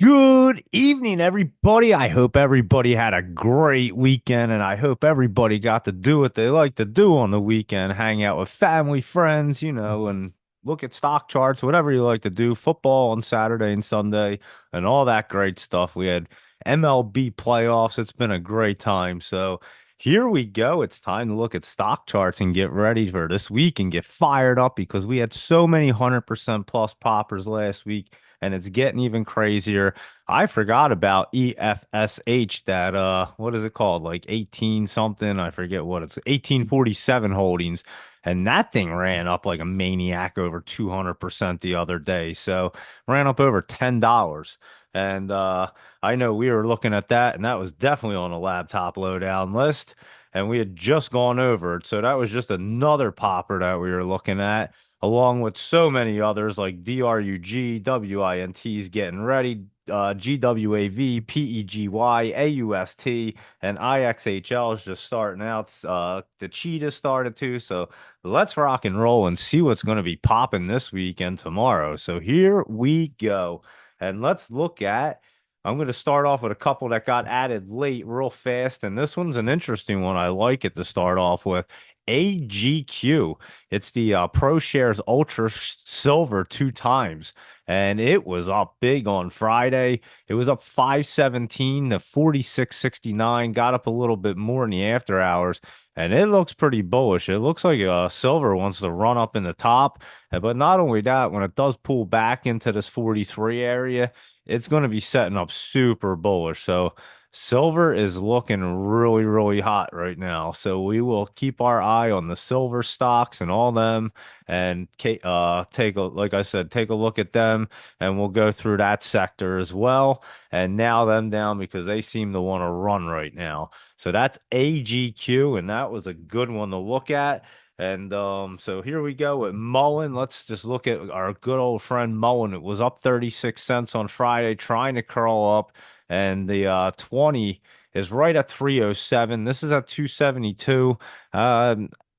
Good evening, everybody. I hope everybody had a great weekend, and I hope everybody got to do what they like to do on the weekend, hang out with family, friends, and look at stock charts, whatever you like to do, football on Saturday and Sunday, and all that great stuff. We had MLB playoffs. It's been a great time. So here we go. It's time to look at stock charts and get ready for this week and get fired up because we had so many 100% plus poppers last week and it's getting even crazier. I forgot about EFSH that what is it called? Like 18 something, I forget what it's 1847 holdings. And that thing ran up like a maniac over 200% the other day. So ran up over $10. And I know we were looking at that, and that was definitely on a laptop lowdown list. And we had just gone over it. So that was just another popper that we were looking at along with so many others like DRUG, WINT's getting ready, GWAV, PEGY, AUST, and IXHL is just starting out. The Cheetah started too. So let's rock and roll and see what's going to be popping this week and tomorrow. So here we go. And let's look at. I'm going to start off with a couple that got added late real fast. And this one's an interesting one. I like it to start off with. AGQ. It's the Pro Shares Ultra Silver two times, and it was up big on Friday. It was up 517 to 46.69, got up a little bit more in the after hours, and it looks pretty bullish. It looks like silver wants to run up in the top, but not only that, when it does pull back into this 43 area, it's going to be setting up super bullish. So silver is looking really, really hot right now. So we will keep our eye on the silver stocks and all them and take a, like I said, take a look at them and we'll go through that sector as well and nail them down because they seem to want to run right now. So that's AGQ, and that was a good one to look at. And so here we go with Mullen. Let's just look at our good old friend Mullen. It was up 36 cents on Friday, trying to curl up, and the 20 is right at 307. This is at 272.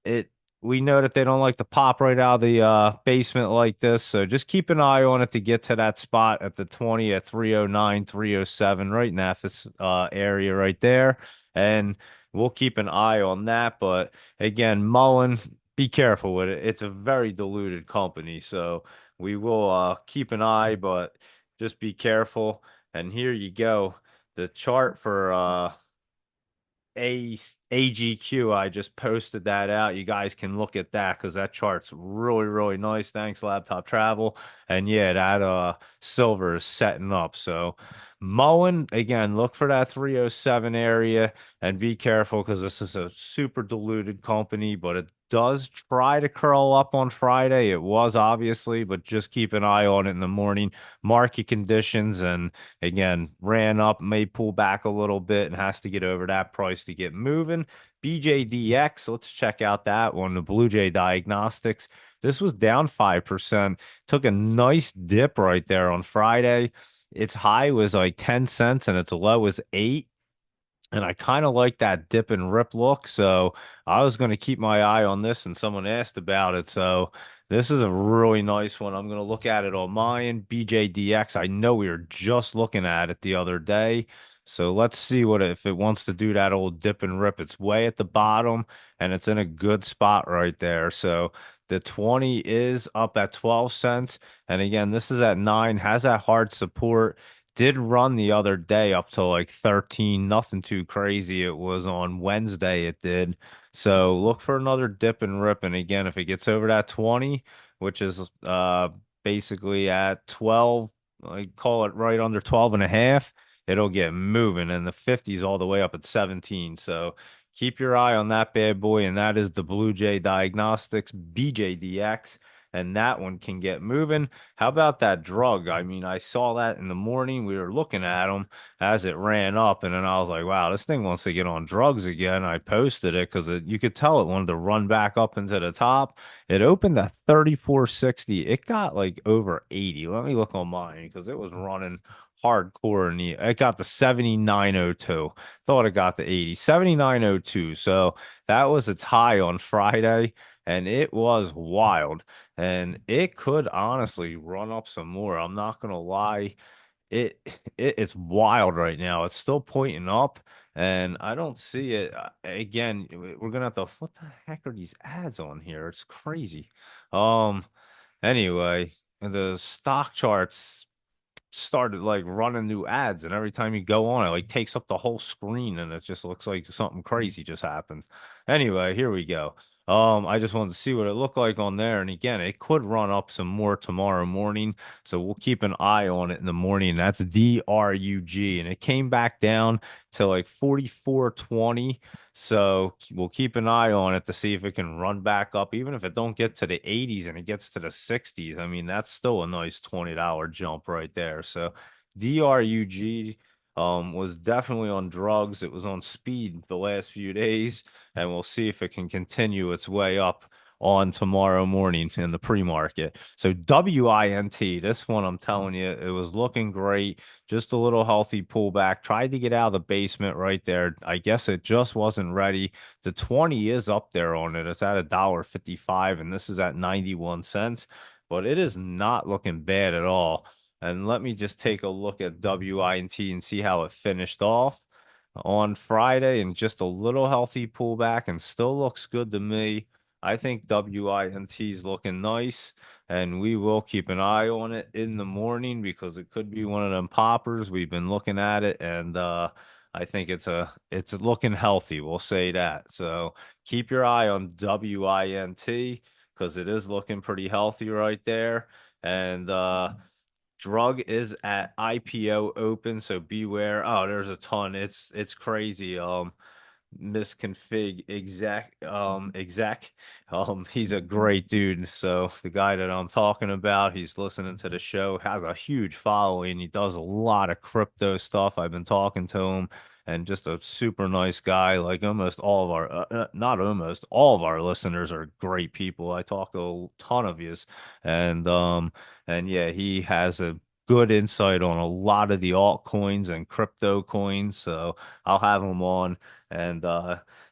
It we know that they don't like to pop right out of the basement like this, so just keep an eye on it to get to that spot at the 20 at 309, 307, right in that area right there. And we'll keep an eye on that. But again, Mullen, be careful with it. It's a very diluted company, so we will keep an eye, but just be careful. And here you go. The chart for a AGQ. I just posted that out. You guys can look at that because that chart's really, really nice. Thanks, Laptop Travel. And yeah, that silver is setting up. So Mullen, again, look for that 307 area and be careful because this is a super diluted company, but it does try to curl up on Friday. It was obviously, but just keep an eye on it in the morning. Market conditions and again, ran up, may pull back a little bit and has to get over that price to get moving. BJDX, let's check out that one, the Blue Jay Diagnostics. This was down 5%. Took a nice dip right there on Friday. Its high was like 10 cents and its low was 8. And I kind of like that dip and rip look. So I was going to keep my eye on this, and someone asked about it. So this is a really nice one. I'm going to look at it on mine. BJDX. I know we were just looking at it the other day. So let's see what if it wants to do that old dip and rip. It's way at the bottom and it's in a good spot right there. So the 20 is up at 12 cents. And again, this is at 9, has that hard support, did run the other day up to like 13, nothing too crazy. It was on Wednesday, it did. So look for another dip and rip. And again, if it gets over that 20, which is basically at 12, I call it right under 12 and a half, it'll get moving. And the 50s all the way up at 17. So keep your eye on that bad boy. And that is the Blue Jay Diagnostics, BJDX, and that one can get moving. How about that drug? I mean, I saw that in the morning. We were looking at them as it ran up, and then I was like, wow, this thing wants to get on drugs again. I posted it because you could tell it wanted to run back up into the top. It opened at 34.60. It got like over 80. Let me look on mine because it was running hardcore and it got to 79.02. Thought it got to 80. 79.02. So that was its high on Friday, and it was wild. And it could honestly run up some more. I'm not gonna lie. it, it's wild right now. It's still pointing up, and I don't see it. Again, we're gonna have to. What the heck are these ads on here? It's crazy. Um. Anyway, the stock charts started like running new ads, and every time you go on it like takes up the whole screen, and it just looks like something crazy just happened. Anyway, here we go. I just wanted to see what it looked like on there, and again, it could run up some more tomorrow morning, so we'll keep an eye on it in the morning. That's DRUG, and it came back down to like 44.20, so we'll keep an eye on it to see if it can run back up, even if it don't get to the 80s and it gets to the 60s. I mean, that's still a nice $20 jump right there. So DRUG was definitely on drugs. It was on speed the last few days, and we'll see if it can continue its way up on tomorrow morning in the pre-market. So WINT, this one I'm telling you, it was looking great. Just a little healthy pullback. Tried to get out of the basement right there. I guess it just wasn't ready. The 20 is up there on it. It's at $1.55, and this is at 91 cents, but it is not looking bad at all. And let me just take a look at WINT and see how it finished off on Friday, and just a little healthy pullback and still looks good to me. I think WINT is looking nice, and we will keep an eye on it in the morning because it could be one of them poppers. We've been looking at it, and I think it's looking healthy. We'll say that. So keep your eye on WINT because it is looking pretty healthy right there. And drug is at IPO open, so beware. Oh, there's a ton. It's crazy. Misconfig exec, he's a great dude. So the guy that I'm talking about, he's listening to the show, has a huge following. He does a lot of crypto stuff. I've been talking to him, and just a super nice guy. Like almost all of our not almost all of our listeners are great people. I talk to a ton of yous, and yeah, he has a good insight on a lot of the altcoins and crypto coins. So I'll have him on and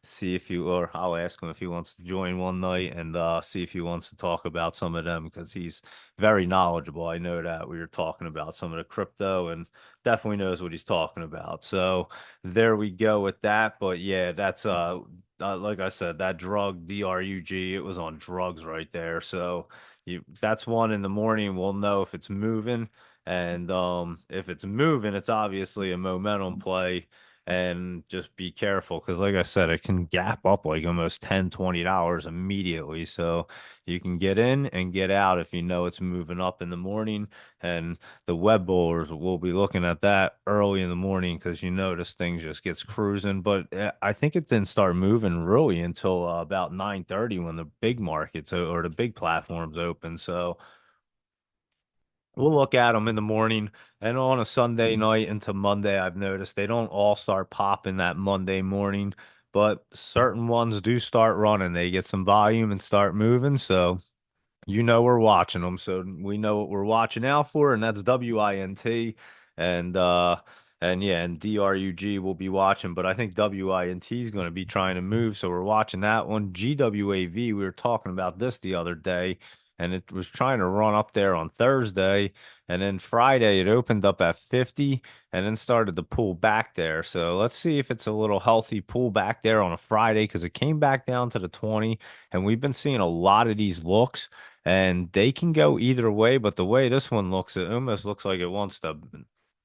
see if you, or I'll ask him if he wants to join one night, and see if he wants to talk about some of them because he's very knowledgeable. I know that we were talking about some of the crypto, and definitely knows what he's talking about. So there we go with that. But yeah, that's like I said, that drug DRUG, it was on drugs right there. So that's one in the morning. We'll know if it's moving. And if it's moving, it's obviously a momentum play, and just be careful because like I said, it can gap up like almost $10-20 immediately. So you can get in and get out if you know it's moving up in the morning. And the web bowlers will be looking at that early in the morning because you notice things just gets cruising. But I think it didn't start moving really until about 9:30 when the big markets or the big platforms open. So we'll look at them in the morning, and on a Sunday night into Monday. I've noticed they don't all start popping that Monday morning, but certain ones do start running. They get some volume and start moving. So you know we're watching them, so we know what we're watching out for, and that's WINT. And yeah, and DRUG will be watching, but I think WINT is going to be trying to move, so we're watching that one. GWAV, we were talking about this the other day, and it was trying to run up there on Thursday, and then Friday it opened up at 50 and then started to pull back there. So let's see if it's a little healthy pull back there on a Friday because it came back down to the 20, and we've been seeing a lot of these looks, and they can go either way, but the way this one looks, it almost looks like it wants to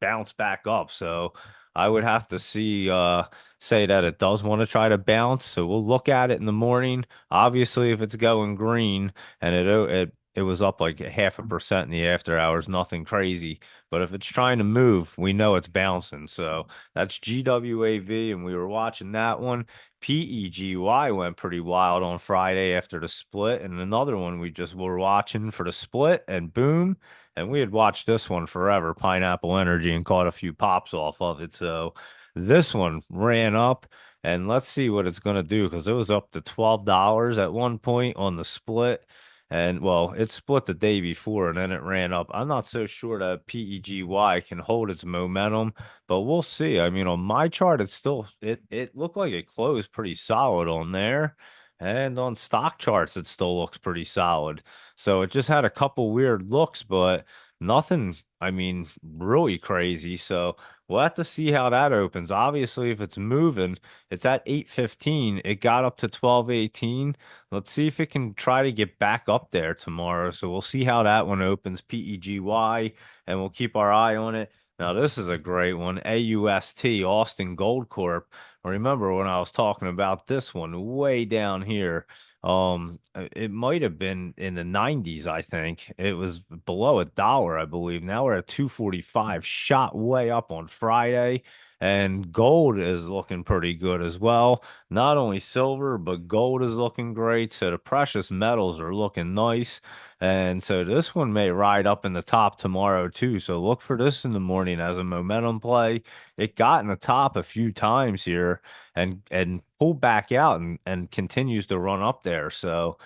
bounce back up. So I would have to say that it does want to try to bounce. So we'll look at it in the morning. Obviously, if it's going green and it was up like 0.5% in the after hours, nothing crazy. But if it's trying to move, we know it's bouncing. So that's GWAV, and we were watching that one. PEGY went pretty wild on Friday after the split, and another one we just were watching for the split, and boom. And we had watched this one forever, Pineapple Energy, and caught a few pops off of it. So this one ran up, and let's see what it's going to do because it was up to $12 at one point on the split. And well, it split the day before and then it ran up. I'm not so sure that PEGY can hold its momentum, but we'll see. I mean, on my chart, it looked like it closed pretty solid on there. And on stock charts, it still looks pretty solid. So it just had a couple weird looks, but nothing I mean, really crazy. So we'll have to see how that opens. Obviously, if it's moving, it's at 8:15. It got up to 12:18. Let's see if it can try to get back up there tomorrow. So we'll see how that one opens, PEGY, and we'll keep our eye on it. Now, this is a great one, AUST, Austin Gold Corp. I remember when I was talking about this one way down here. It might have been in the 90s, I think. It was below $1, I believe. Now we're at 245, shot way up on Friday, and gold is looking pretty good as well. Not only silver, but gold is looking great. So the precious metals are looking nice. And so this one may ride up in the top tomorrow too. So look for this in the morning as a momentum play. It got in the top a few times here and pulled back out and continues to run up there. So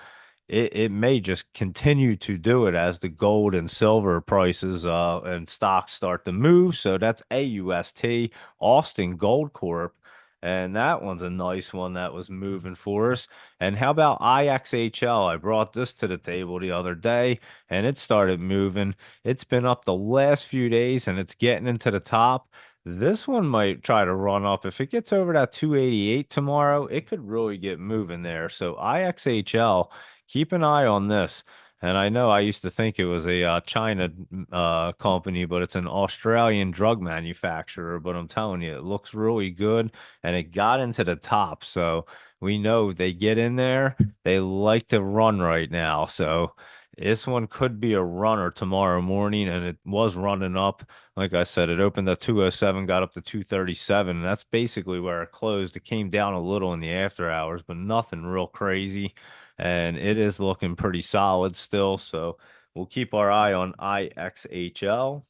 it may just continue to do it as the gold and silver prices and stocks start to move. So that's AUST, Austin Gold Corp. And that one's a nice one that was moving for us. And how about IXHL? I brought this to the table the other day and it started moving. It's been up the last few days and it's getting into the top. This one might try to run up. If it gets over that 288 tomorrow, it could really get moving there. So IXHL, keep an eye on this. And I know I used to think it was a China company, but it's an Australian drug manufacturer. But I'm telling you, it looks really good, and it got into the top. So we know they get in there. They like to run right now. So this one could be a runner tomorrow morning, and it was running up. Like I said, it opened at 207, got up to 237, and that's basically where it closed. It came down a little in the after hours, but nothing real crazy. And it is looking pretty solid still. So we'll keep our eye on IXHL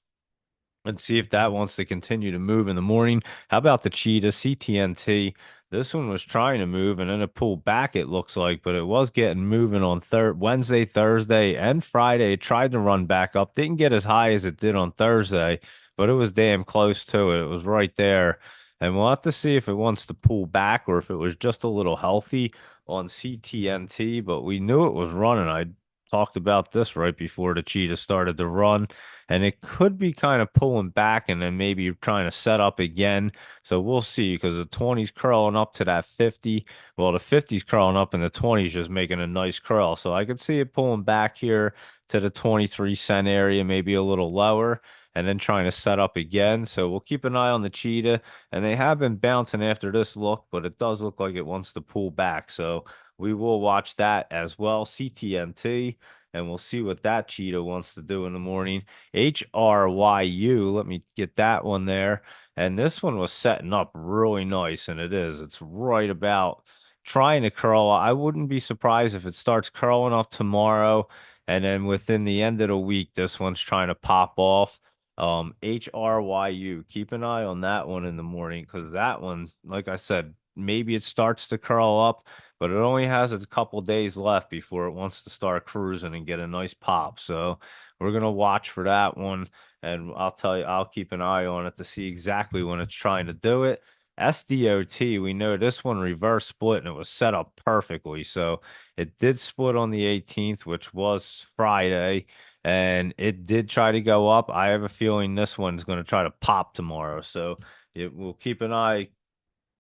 and see if that wants to continue to move in the morning. How about the Cheetah CTNT? This one was trying to move and then it pulled back, it looks like, but it was getting moving on Wednesday, Thursday, and Friday. It tried to run back up. Didn't get as high as it did on Thursday, but it was damn close to it. It was right there. And we'll have to see if it wants to pull back or if it was just a little healthy on CTNT, but we knew it was running. I talked about this right before the Cheetah started to run and it could be kind of pulling back and then maybe trying to set up again. So we'll see because the 20's curling up to that 50. Well, the 50's curling up and the 20's just making a nice curl. So I could see it pulling back here to the 23 cent area, maybe a little lower, and then trying to set up again. So we'll keep an eye on the Cheetah. And they have been bouncing after this look, but it does look like it wants to pull back. So we will watch that as well. CTMT. And we'll see what that Cheetah wants to do in the morning. HRYU. Let me get that one there. And this one was setting up really nice, and it is. It's right about trying to curl. I wouldn't be surprised if it starts curling up tomorrow, and then within the end of the week, this one's trying to pop off. HRYU. Keep an eye on that one in the morning because that one, like I said, maybe it starts to curl up, but it only has a couple days left before it wants to start cruising and get a nice pop. So we're gonna watch for that one, and I'll tell you, I'll keep an eye on it to see exactly when it's trying to do it. SDOT, we know this one reverse split and it was set up perfectly. So it did split on the 18th, which was Friday, and it did try to go up. I have a feeling this one's going to try to pop tomorrow. So it will keep an eye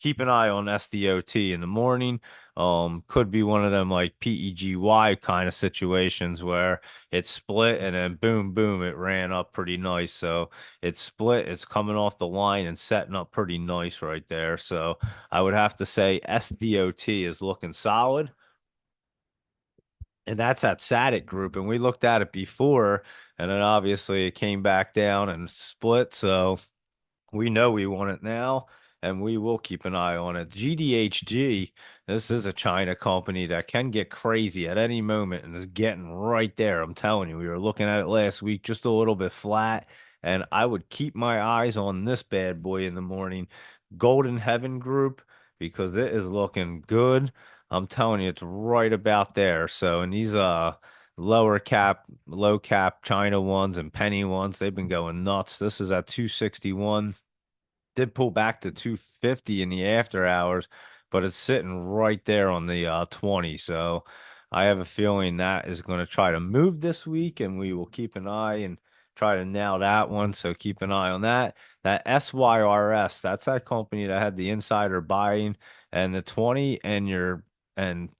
on SDOT in the morning. Could be one of them like PEGY kind of situations where it split and then boom, boom, it ran up pretty nice. So it's split, it's coming off the line and setting up pretty nice right there. So I would have to say SDOT is looking solid. And that's that SATIC group. And we looked at it before, and then obviously it came back down and split. So we know we want it now, and we will keep an eye on it. GDHG, this is a China company that can get crazy at any moment and is getting right there. I'm telling you, we were looking at it last week, just a little bit flat, and I would keep my eyes on this bad boy in the morning. Golden Heaven Group, because it is looking good. I'm telling you, it's right about there. So, and these lower cap, low cap China ones and penny ones, they've been going nuts. This is at 261, did pull back to 250 in the after hours, but it's sitting right there on the 20. So I have a feeling that is going to try to move this week, and we will keep an eye try to nail that one. So keep an eye on that. That SYRS, that's that company that had the insider buying, and the 20 and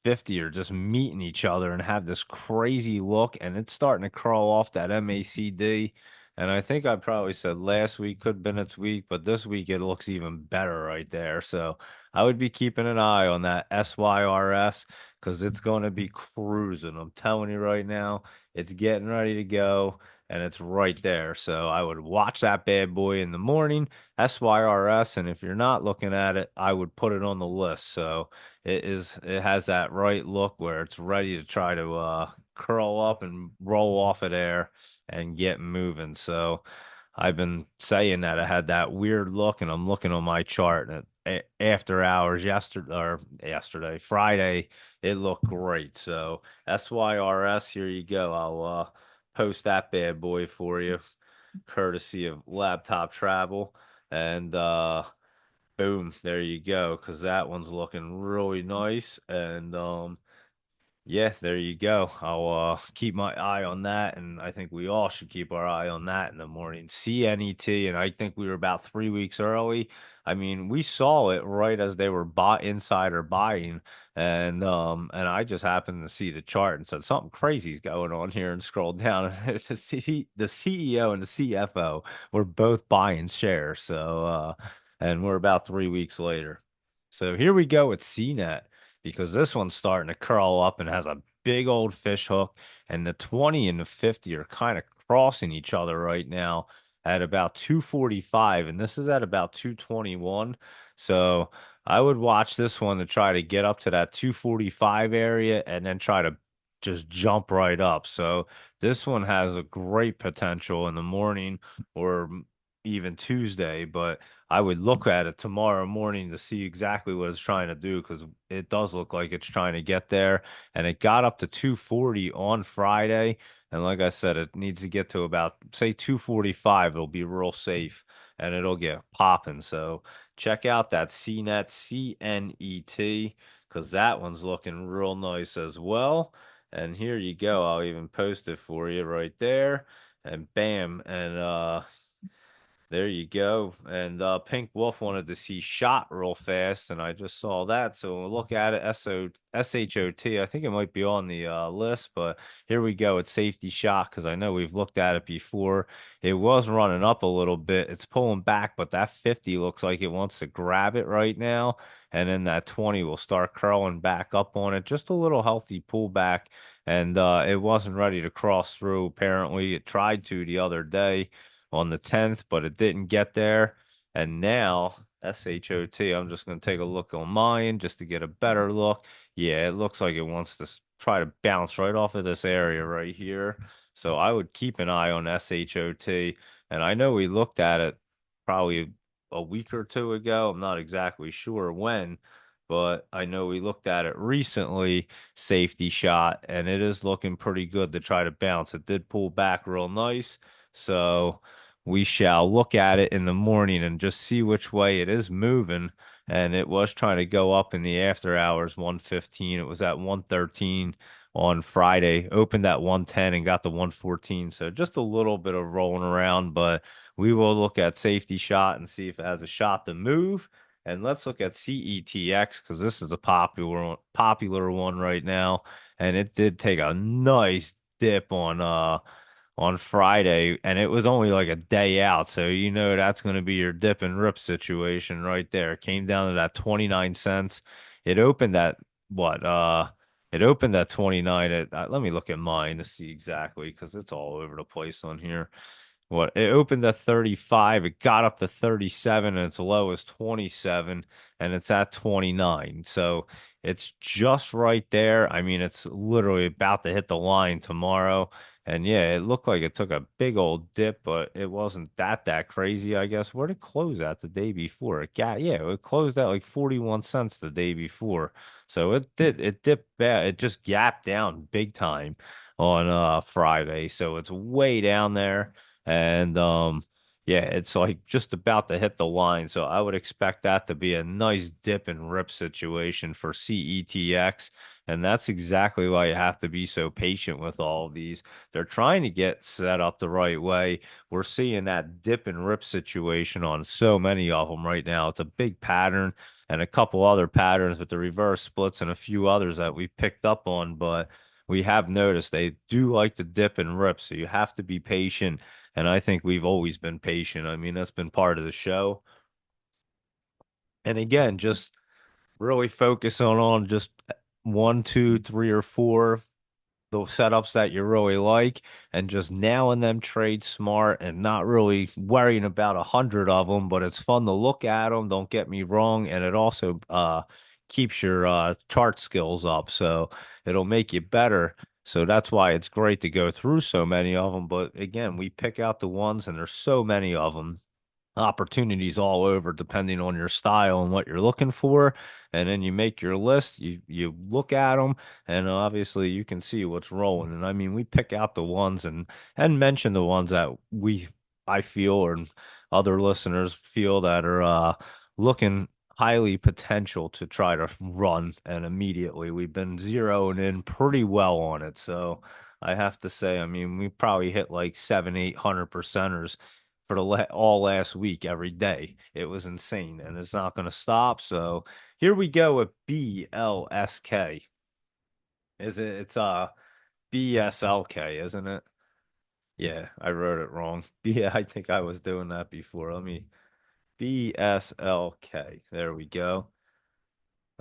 50 are just meeting each other and have this crazy look, and it's starting to crawl off that MACD. And I think I probably said last week could have been its week, but this week it looks even better right there. So I would be keeping an eye on that SYRS because it's going to be cruising. I'm telling you right now, it's getting ready to go and it's right there. So I would watch that bad boy in the morning, SYRS. And if you're not looking at it, I would put it on the list. So it has that right look where it's ready to try to curl up and roll off of there and get moving. So I've been saying that I had that weird look, and I'm looking on my chart and after hours yesterday, Friday, it looked great. So SYRS, here you go. I'll post that bad boy for you, courtesy of Laptop Travel. And boom, there you go, because that one's looking really nice. And yeah, there you go. I'll keep my eye on that, and I think we all should keep our eye on that in the morning. CNET, and I think we were about 3 weeks early. I mean, we saw it right as they were bought insider buying, and I just happened to see the chart and said something crazy's going on here, and scrolled down, and the CEO and the CFO were both buying shares. So, and we're about 3 weeks later. So here we go with CNET because this one's starting to curl up and has a big old fish hook, and the 20 and the 50 are kind of crossing each other right now at about 245, and this is at about 221. So I would watch this one to try to get up to that 245 area and then try to just jump right up. So this one has a great potential in the morning or even Tuesday, but I would look at it tomorrow morning to see exactly what it's trying to do because it does look like it's trying to get there. And it got up to 240 on Friday. And like I said, it needs to get to about, say, 245. It'll be real safe and it'll get popping. So check out that CNET, CNET, because that one's looking real nice as well. And here you go. I'll even post it for you right there. And bam. And there you go. And Pink Wolf wanted to see shot real fast, and I just saw that. So we'll look at it. SHOT. I think it might be on the list, but here we go. It's safety shot because I know we've looked at it before. It was running up a little bit. It's pulling back, but that 50 looks like it wants to grab it right now. And then that 20 will start curling back up on it. Just a little healthy pullback. And it wasn't ready to cross through. Apparently, it tried to the other day on the 10th, but it didn't get there. And now, SHOT, I'm just going to take a look on mine just to get a better look. Yeah, it looks like it wants to try to bounce right off of this area right here. So I would keep an eye on SHOT. And I know we looked at it probably a week or two ago. I'm not exactly sure when, but I know we looked at it recently, safety shot, and it is looking pretty good to try to bounce. It did pull back real nice. So we shall look at it in the morning and just see which way it is moving. And it was trying to go up in the after hours, 115. It was at 113 on Friday, opened at 110 and got to 114. So just a little bit of rolling around, but we will look at safety shot and see if it has a shot to move. And let's look at CETX because this is a popular one right now. And it did take a nice dip on Friday, and it was only like a day out. So you know that's going to be your dip and rip situation right there. It came down to that 29 cents. It opened at what? It opened at 29 at let me look at mine to see exactly because it's all over the place on here. What it opened at 35, it got up to 37, and its low is 27, and it's at 29. So it's just right there. I mean, it's literally about to hit the line tomorrow. And yeah, it looked like it took a big old dip, but it wasn't that crazy, I guess. Where did it close at the day before? It closed at like 41 cents the day before. So it dipped bad. It just gapped down big time on Friday. So it's way down there. And yeah, it's like just about to hit the line. So I would expect that to be a nice dip and rip situation for CETX. And that's exactly why you have to be so patient with all of these. They're trying to get set up the right way. We're seeing that dip and rip situation on so many of them right now. It's a big pattern and a couple other patterns with the reverse splits and a few others that we've picked up on, but we have noticed they do like to dip and rip, so you have to be patient. And I think we've always been patient. I mean, that's been part of the show. And again, just really focus on just one, two, three, or four the setups that you really like and just nailing them trade smart and not really worrying about 100 of them, but it's fun to look at them. Don't get me wrong. And it also keeps your chart skills up. So it'll make you better. So that's why it's great to go through so many of them. But again, we pick out the ones and there's so many of them opportunities all over depending on your style and what you're looking for, and then you make your list, you look at them, and obviously you can see what's rolling. And I mean, we pick out the ones and mention the ones that I feel or other listeners feel that are looking highly potential to try to run, and immediately we've been zeroing in pretty well on it. So I have to say, I mean, we probably hit like 700-800 percenters for all last week every day. It was insane, and it's not going to stop. So here we go with BLSK. Is it? It's BSLK, isn't it? Yeah, I wrote it wrong. Yeah, I think I was doing that before. Let me BSLK. There we go.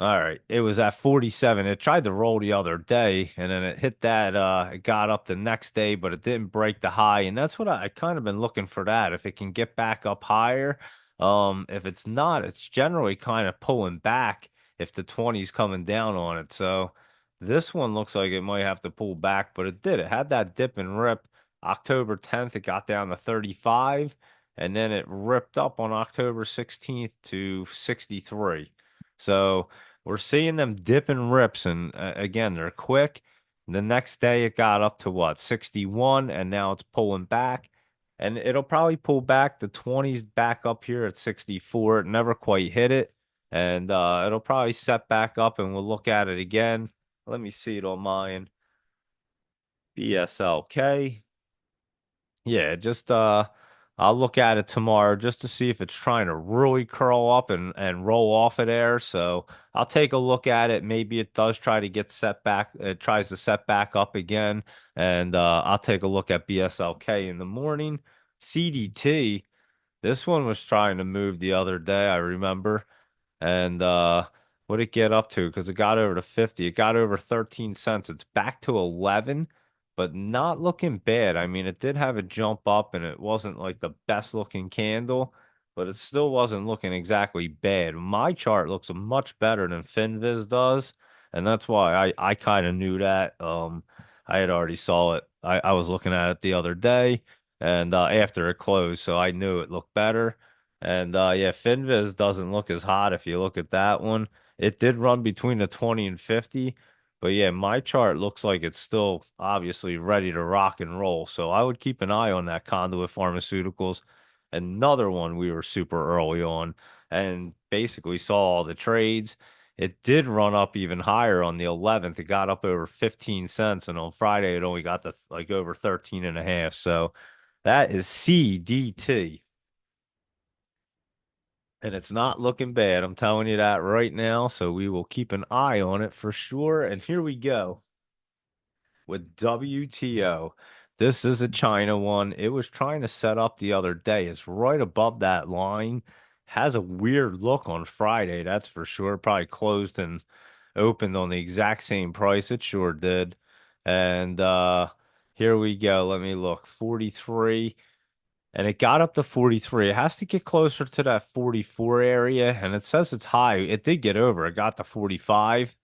All right. It was at 47. It tried to roll the other day and then it hit that it got up the next day, but it didn't break the high. And that's what I kind of been looking for that. If it can get back up higher. If it's not, it's generally kind of pulling back if the 20's coming down on it. So this one looks like it might have to pull back, but it did. It had that dip and rip. October 10th, it got down to 35, and then it ripped up on October 16th to 63. So we're seeing them dip and rips, and again, they're quick. The next day, it got up to what, 61, and now it's pulling back. And it'll probably pull back. The 20's back up here at 64. It never quite hit it. And it'll probably set back up, and we'll look at it again. Let me see it on mine. BSLK. Yeah, just I'll look at it tomorrow just to see if it's trying to really curl up and roll off of there. So I'll take a look at it. Maybe it does try to get set back. It tries to set back up again, and I'll take a look at BSLK in the morning. CDT. This one was trying to move the other day, I remember. And what did it get up to? Because it got over to 50. It got over 13 cents. It's back to 11, but not looking bad. I mean, it did have a jump up and it wasn't like the best looking candle, but it still wasn't looking exactly bad. My chart looks much better than FinViz does, and that's why I kind of knew that. I had already saw it. I was looking at it the other day and after it closed, so I knew it looked better. And yeah, FinViz doesn't look as hot if you look at that one. It did run between the 20 and 50, but yeah, my chart looks like it's still obviously ready to rock and roll. So I would keep an eye on that Conduit Pharmaceuticals. Another one we were super early on and basically saw all the trades. It did run up even higher on the 11th. It got up over 15 cents, and on Friday it only got to like over 13 and a half. So that is CDT. And it's not looking bad. I'm telling you that right now. So we will keep an eye on it for sure. And here we go with WTO. This is a China one. It was trying to set up the other day. It's right above that line. Has a weird look on Friday, that's for sure. Probably closed and opened on the exact same price. It sure did. And here we go. Let me look. 43 and it got up to 43. It has to get closer to that 44 area, and it says it's high. It did get over. It got to 45.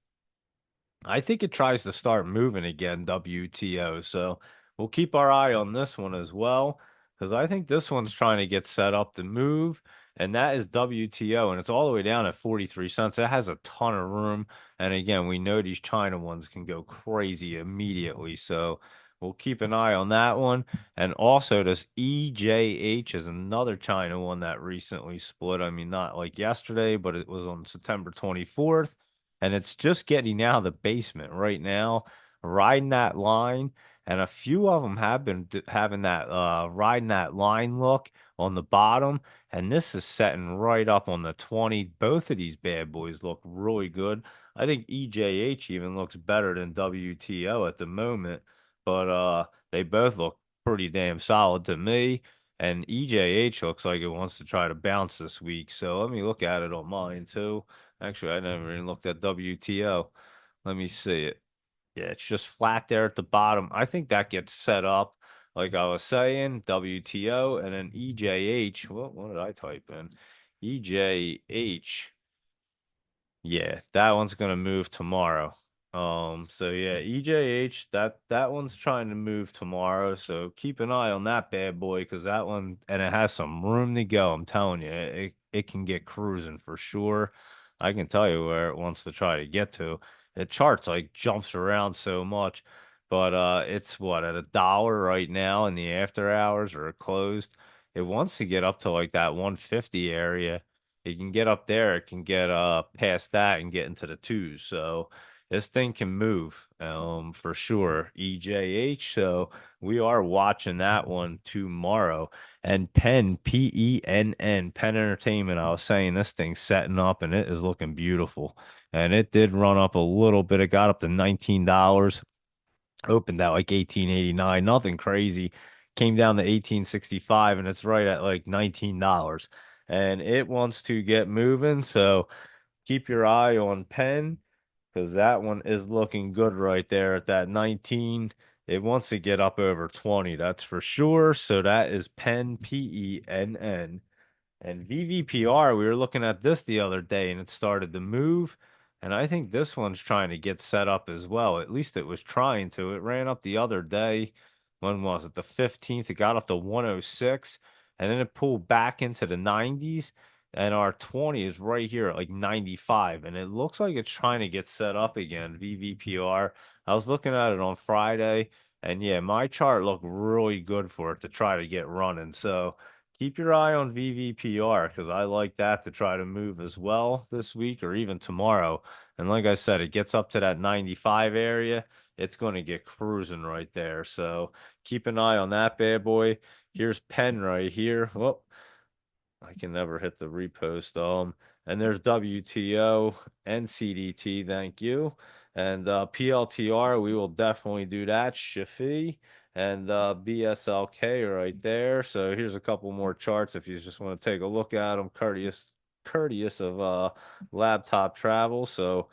I think it tries to start moving again, WTO. So we'll keep our eye on this one as well, because I think this one's trying to get set up to move, and that is WTO, and it's all the way down at 43 cents. It has a ton of room. And again, we know these China ones can go crazy immediately. So we'll keep an eye on that one. And also, this EJH is another China one that recently split. I mean, not like yesterday, but it was on September 24th, and it's just getting out of the basement right now, riding that line. And a few of them have been having that riding that line look on the bottom, and this is setting right up on the 20. Both of these bad boys look really good. I think EJH even looks better than WTO at the moment, but they both look pretty damn solid to me. And EJH looks like it wants to try to bounce this week. So let me look at it on mine too. Actually, I never even looked at WTO. Let me see it. Yeah, it's just flat there at the bottom. I think that gets set up, like I was saying, WTO and then EJH. What did I type in? EJH. Yeah, that one's gonna move tomorrow. So yeah, EJH, that one's trying to move tomorrow. So keep an eye on that bad boy because that one and it has some room to go. I'm telling you, it can get cruising for sure. I can tell you where it wants to try to get to. It charts like jumps around so much, but it's what at $1 right now in the after hours or closed. It wants to get up to like that 150 area. It can get up there, it can get past that and get into the twos. So this thing can move for sure. EJH. So we are watching that one tomorrow. And Penn Entertainment. I was saying this thing's setting up and it is looking beautiful. And it did run up a little bit. It got up to $19. Opened at like 18.89, nothing crazy. Came down to 18.65 and it's right at like $19. And it wants to get moving, so keep your eye on Penn because that one is looking good right there at that 19. It wants to get up over 20, that's for sure. So that is Penn, Penn. And VVPR, we were looking at this the other day and it started to move. And I think this one's trying to get set up as well. At least it was trying to. It ran up the other day. When was it? The 15th. It got up to 106 and then it pulled back into the 90s. And our 20 is right here at like 95. And it looks like it's trying to get set up again, VVPR. I was looking at it on Friday. And yeah, my chart looked really good for it to try to get running. So keep your eye on VVPR because I like that to try to move as well this week or even tomorrow. And like I said, it gets up to that 95 area. It's going to get cruising right there. So keep an eye on that bad boy. Here's Penn right here. Well, I can never hit the repost. And there's WTO and CDT. Thank you. And PLTR, we will definitely do that. Shafi and BSLK right there. So here's a couple more charts if you just want to take a look at them. Courteous of laptop travel. So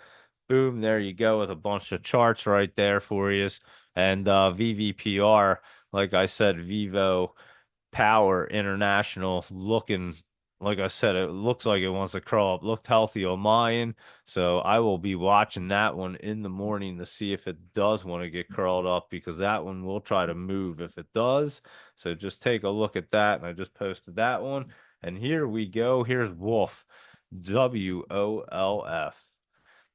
boom, there you go with a bunch of charts right there for you. And VVPR, like I said, Vivo Power International looking, like I said, it looks like it wants to curl up. Looked healthy on mine. So I will be watching that one in the morning to see if it does want to get curled up because that one will try to move if it does. So just take a look at that. And I just posted that one. And here we go. Here's Wolf, WOLF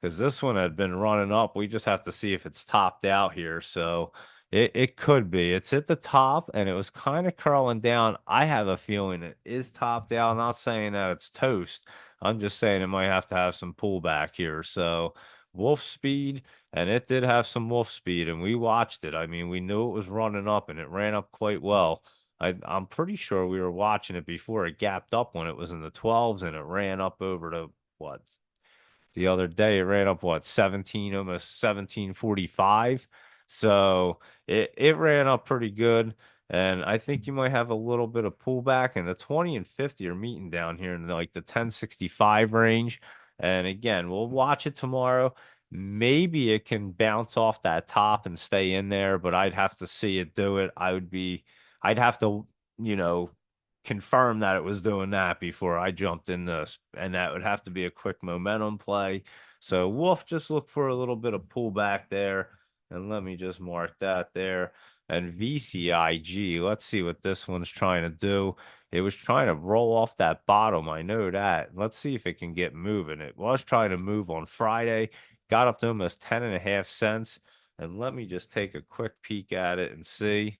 because this one had been running up. We just have to see if it's topped out here. So it could be. It's at the top and it was kind of curling down. I have a feeling it is topped out. I'm not saying that it's toast. I'm just saying it might have to have some pullback here. So wolf speed, and it did have some wolf speed, and we watched it. I mean, we knew it was running up and it ran up quite well. I'm pretty sure we were watching it before it gapped up when it was in the 12s and it ran up over to what the other day. It ran up what 17, almost 1745. So it ran up pretty good. And I think you might have a little bit of pullback, and the 20 and 50 are meeting down here in like the 1065 range. And again, we'll watch it tomorrow. Maybe it can bounce off that top and stay in there, but I'd have to see it do it. I'd have to, you know, confirm that it was doing that before I jumped in this, and that would have to be a quick momentum play. So Wolf just look for a little bit of pullback there, and let me just mark that there. And VCIG, let's see what this one's trying to do. It was trying to roll off that bottom. I know that. Let's see if it can get moving. It was trying to move on Friday, got up to almost 10.5 cents. And let me just take a quick peek at it and see.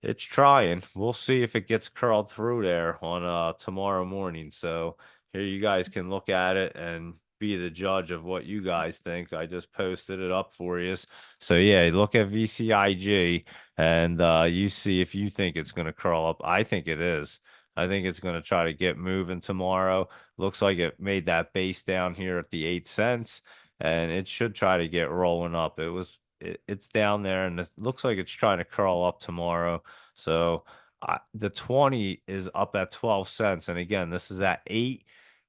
It's trying. We'll see if it gets curled through there on tomorrow morning. So here you guys can look at it and be the judge of what you guys think. I just posted it up for you. So yeah, look at VCIG and you see if you think it's going to curl up. I think it is. I think it's going to try to get moving tomorrow. Looks like it made that base down here at the 8 cents, and it should try to get rolling up. It's down there, and it looks like it's trying to curl up tomorrow. So the 20 is up at 12 cents, and again, this is at 8.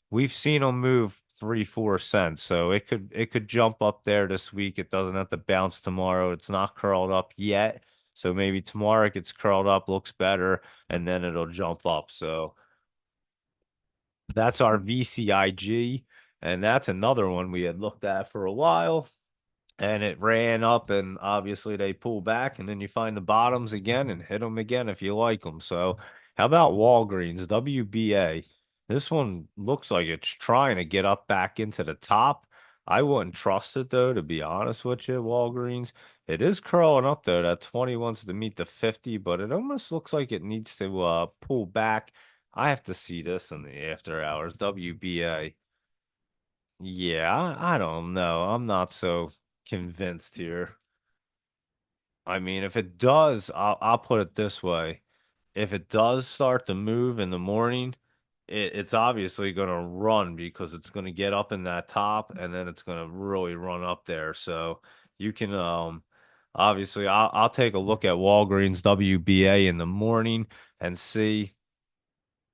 We've seen them move 3, 4 cents, so it could jump up there this week. It doesn't have to bounce tomorrow. It's not curled up yet, so maybe tomorrow it gets curled up, looks better, and then it'll jump up. So that's our VCIG, and that's another one we had looked at for a while, and it ran up, and obviously they pull back, and then you find the bottoms again and hit them again if you like them. So how about Walgreens, WBA? This one looks like it's trying to get up back into the top. I wouldn't trust it though, to be honest with you, Walgreens. It is curling up though. That 20 wants to meet the 50, but it almost looks like it needs to pull back. I have to see this in the after hours. WBA. Yeah, I don't know. I'm not so convinced here. I mean, if it does, I'll put it this way. If it does start to move in the morning, it's obviously going to run because it's going to get up in that top and then it's going to really run up there. So you can obviously I'll take a look at Walgreens WBA in the morning and see.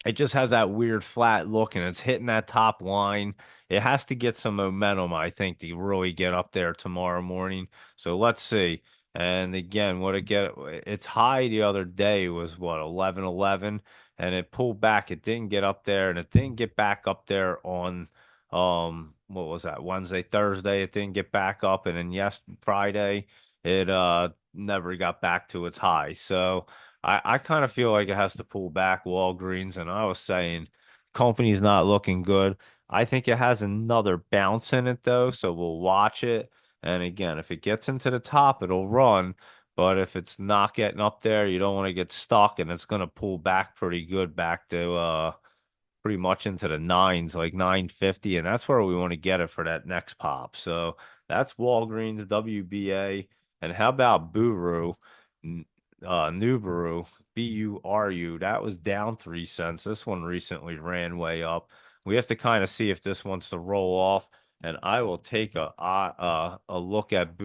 It just has that weird flat look and it's hitting that top line. It has to get some momentum, I think, to really get up there tomorrow morning. So let's see. And again, what it get its high the other day was what, 11.11, and it pulled back. It didn't get up there, and it didn't get back up there on what was that, Wednesday, Thursday. It didn't get back up, and then Friday it never got back to its high. So I kind of feel like it has to pull back Walgreens, and I was saying company's not looking good. I think it has another bounce in it though, so we'll watch it. And again, if it gets into the top, it'll run. But if it's not getting up there, you don't want to get stuck, and it's going to pull back pretty good back to pretty much into the nines, like 950, and that's where we want to get it for that next pop. So that's Walgreens, WBA, and how about Buru, Nubaru, Buru? That was down 3 cents. This one recently ran way up. We have to kind of see if this wants to roll off, and I will take a look at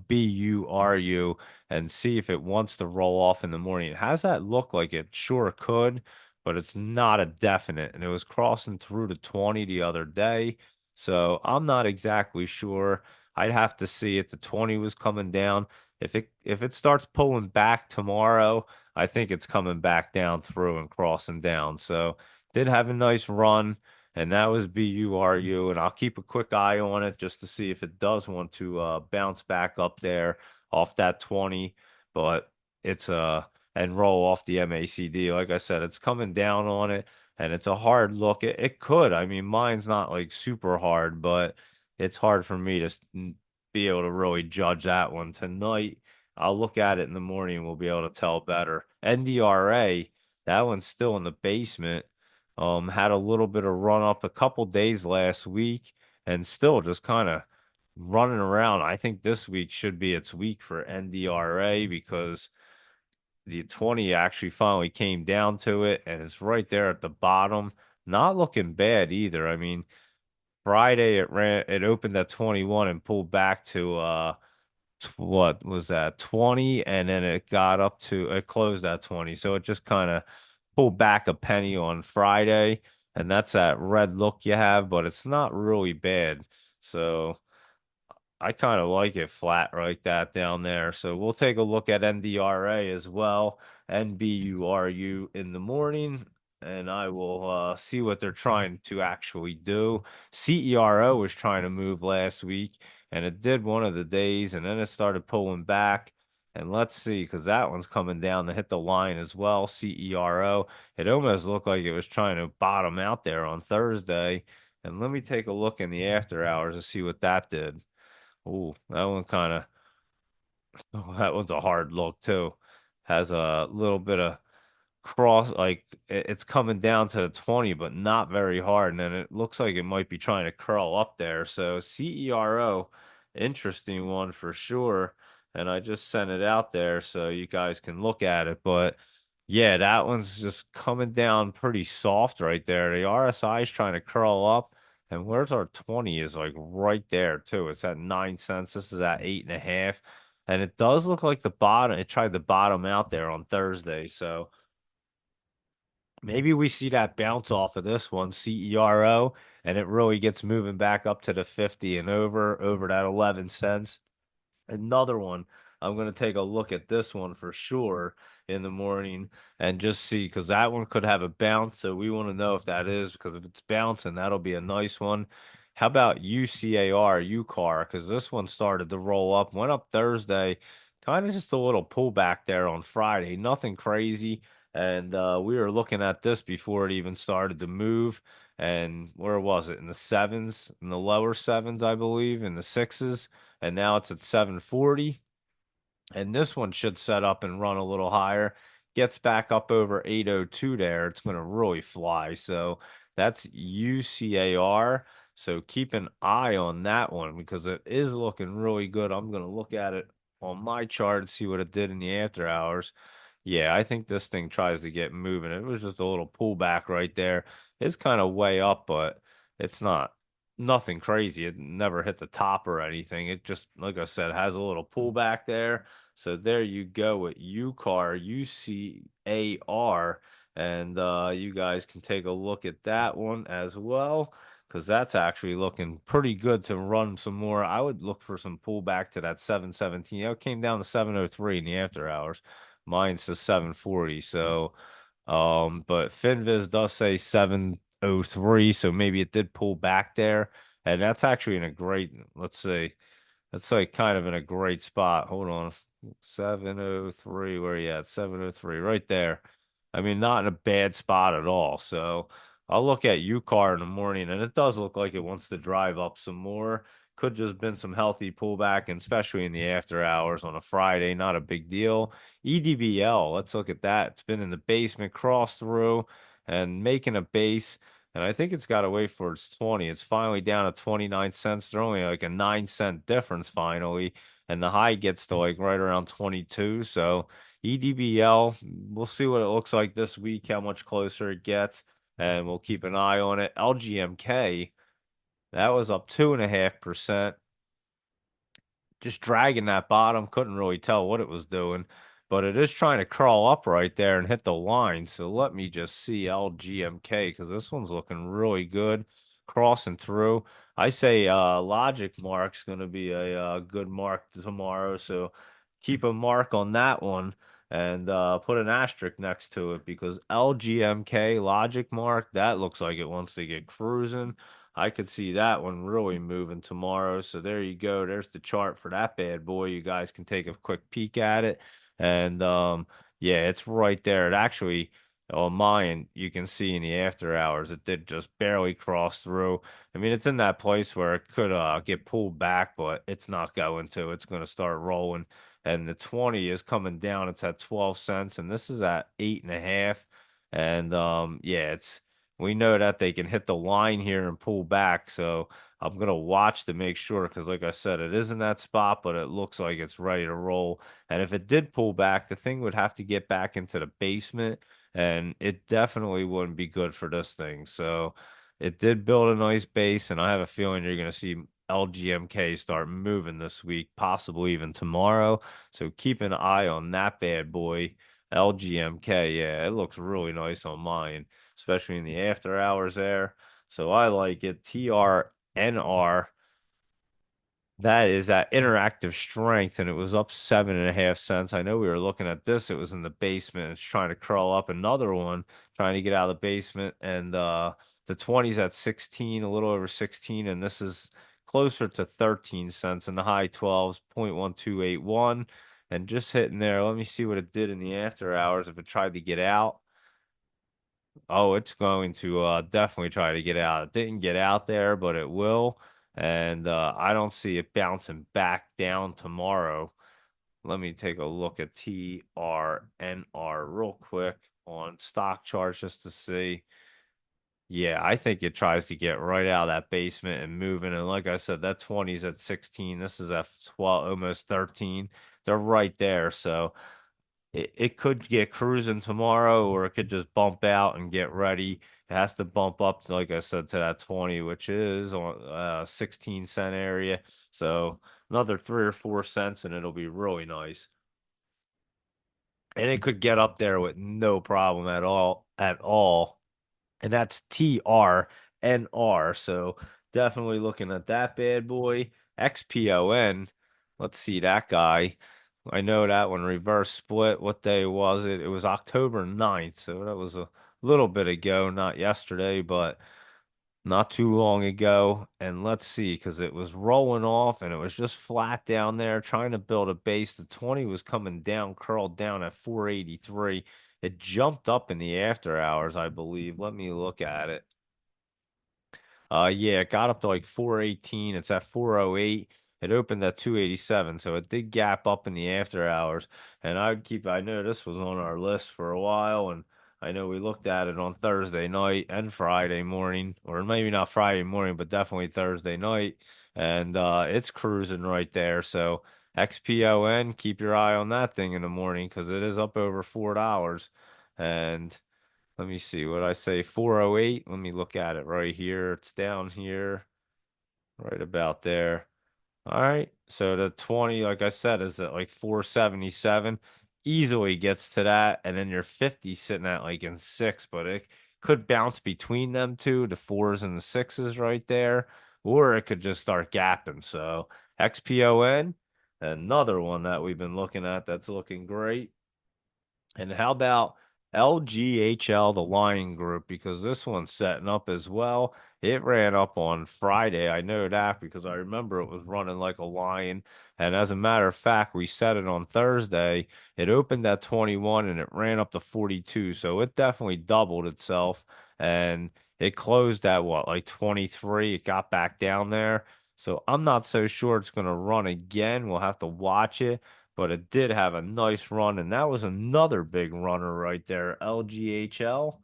Buru and see if it wants to roll off in the morning. It has that look like it sure could, but it's not a definite. And it was crossing through to 20 the other day. So I'm not exactly sure. I'd have to see if the 20 was coming down. If it starts pulling back tomorrow, I think it's coming back down through and crossing down. So did have a nice run, and that was BURU. And I'll keep a quick eye on it just to see if it does want to bounce back up there off that 20. But it's and roll off the MACD. Like I said, it's coming down on it, and it's a hard look. It could. I mean, mine's not like super hard, but it's hard for me to be able to really judge that one tonight. I'll look at it in the morning. We'll be able to tell better. NDRA, that one's still in the basement. Had a little bit of run up a couple days last week, and still just kind of running around. I think this week should be its week for NDRA because the 20 actually finally came down to it, and it's right there at the bottom. Not looking bad either. I mean, Friday it opened at 21 and pulled back to what was that, 20, and then it closed at 20. So it just kind of pulled back a penny on Friday, and that's that red look you have, but it's not really bad. So I kind of like it flat like that down there. So we'll take a look at NDRA as well, NBURU in the morning, and I will see what they're trying to actually do. CERO was trying to move last week, and it did one of the days, and then it started pulling back. And let's see, because that one's coming down to hit the line as well. CERO. It almost looked like it was trying to bottom out there on Thursday. And let me take a look in the after hours to see what that did. Oh, that one kind of that one's a hard look too. Has a little bit of cross like it's coming down to 20, but not very hard. And then it looks like it might be trying to curl up there. So CERO, interesting one for sure. And I just sent it out there so you guys can look at it. But yeah, that one's just coming down pretty soft right there. The RSI is trying to curl up. And where's our 20 is like right there too. It's at 9 cents. This is at 8.5. And it does look like the bottom. It tried to bottom out there on Thursday. So maybe we see that bounce off of this one, CERO, and it really gets moving back up to the 50 and over that 11 cents. Another one, I'm going to take a look at this one for sure in the morning and just see because that one could have a bounce. So we want to know if that is because if it's bouncing, that'll be a nice one. How about UCAR, UCAR? Because this one started to roll up, went up Thursday, kind of just a little pullback there on Friday, nothing crazy. And we were looking at this before it even started to move. And where was it? In the sevens, in the lower sevens, I believe, in the sixes, and now it's at 740. And this one should set up and run a little higher. Gets back up over 802 there. It's going to really fly. So that's UCAR. So keep an eye on that one because it is looking really good. I'm going to look at it on my chart and see what it did in the after hours. Yeah, I think this thing tries to get moving. It was just a little pullback right there. It's kind of way up, but it's not nothing crazy. It never hit the top or anything. It just, like I said, has a little pullback there. So there you go with UCAR, UCAR, and you guys can take a look at that one as well because that's actually looking pretty good to run some more. I would look for some pullback to that 717. It came down to 703 in the after hours. Mine says 740. So, but FinViz does say 703, so maybe it did pull back there. And that's actually in a great, let's see. That's like kind of in a great spot. Hold on. 703. Where are you at? 703. Right there. I mean, not in a bad spot at all. So I'll look at UCAR in the morning, and it does look like it wants to drive up some more. Could just been some healthy pullback, and especially in the after hours on a Friday. Not a big deal. EDBL, let's look at that. It's been in the basement, crossed through, and making a base. And I think it's got to wait for its 20. It's finally down to 29 cents. They're only like a 9 cent difference finally. And the high gets to like right around 22. So EDBL, we'll see what it looks like this week, how much closer it gets. And we'll keep an eye on it. LGMK, that was up 2.5%, just dragging that bottom. Couldn't really tell what it was doing, but it is trying to crawl up right there and hit the line. So let me just see LGMK because this one's looking really good, crossing through. I say Logic Mark's going to be a good mark tomorrow. So keep a mark on that one and put an asterisk next to it because LGMK Logic Mark, that looks like it wants to get cruising. I could see that one really moving tomorrow. So there you go. There's the chart for that bad boy. You guys can take a quick peek at it. And yeah, it's right there. It actually on mine, you can see in the after hours, it did just barely cross through. I mean, it's in that place where it could get pulled back, but it's not going to. It's going to start rolling. And the 20 is coming down. It's at 12 cents, and this is at 8.5. And yeah, it's we know that they can hit the line here and pull back. So I'm gonna watch to make sure because, like I said, it is in that spot, but it looks like it's ready to roll. And if it did pull back, the thing would have to get back into the basement, and it definitely wouldn't be good for this thing. So it did build a nice base, and I have a feeling you're gonna see LGMK start moving this week, possibly even tomorrow. So keep an eye on that bad boy. LGMK, yeah, it looks really nice on mine, especially in the after hours there. So I like it. TRNR, that is that interactive strength, and it was up 7.5 cents. I know we were looking at this. It was in the basement. It's trying to crawl up. Another one trying to get out of the basement. And the 20's at 16, a little over 16, and this is closer to 13 cents. And the high 12's 0.1281. And just hitting there. Let me see what it did in the after hours if it tried to get out. Oh, it's going to definitely try to get out. It didn't get out there, but it will. And I don't see it bouncing back down tomorrow. Let me take a look at TRNR real quick. on stock charts just to see. Yeah, I think it tries to get right out of that basement and moving. And like I said, that 20's at 16. This is at 12, almost 13. They're right there. So it could get cruising tomorrow, or it could just bump out and get ready. It has to bump up, like I said, to that 20, which is on 16 cent area. So another 3 or 4 cents, and it'll be really nice. And it could get up there with no problem at all, at all. And that's TRNR. So definitely looking at that bad boy. XPON. Let's see that guy. I know that one reverse split. What day was it? It was October 9th. So that was a little bit ago, not yesterday, but not too long ago. And let's see, because it was rolling off and it was just flat down there trying to build a base. The 20 was coming down, curled down at 483. It jumped up in the after hours, I believe. Let me look at it. Yeah, it got up to like 418. It's at 408. It opened at 287, so it did gap up in the after hours. And I know this was on our list for a while, and I know we looked at it on Thursday night and Friday morning, or maybe not Friday morning, but definitely Thursday night. And it's cruising right there. So XPON, keep your eye on that thing in the morning because it is up over $4. And let me see what I say. 408. Let me look at it right here. It's down here, right about there. All right. So the 20, like I said, is at like 477. Easily gets to that. And then your 50 sitting at like in six, but it could bounce between them two, the fours and the sixes right there, or it could just start gapping. So XPON, another one that we've been looking at that's looking great. And how about LGHL, the Lion Group? Because this one's setting up as well. It ran up on Friday. I know that because I remember it was running like a lion. And as a matter of fact, we set it on Thursday. It opened at 21 and it ran up to 42. So it definitely doubled itself. And it closed at what, like 23? It got back down there. So I'm not so sure it's going to run again. We'll have to watch it, but it did have a nice run, and that was another big runner right there, LGHL.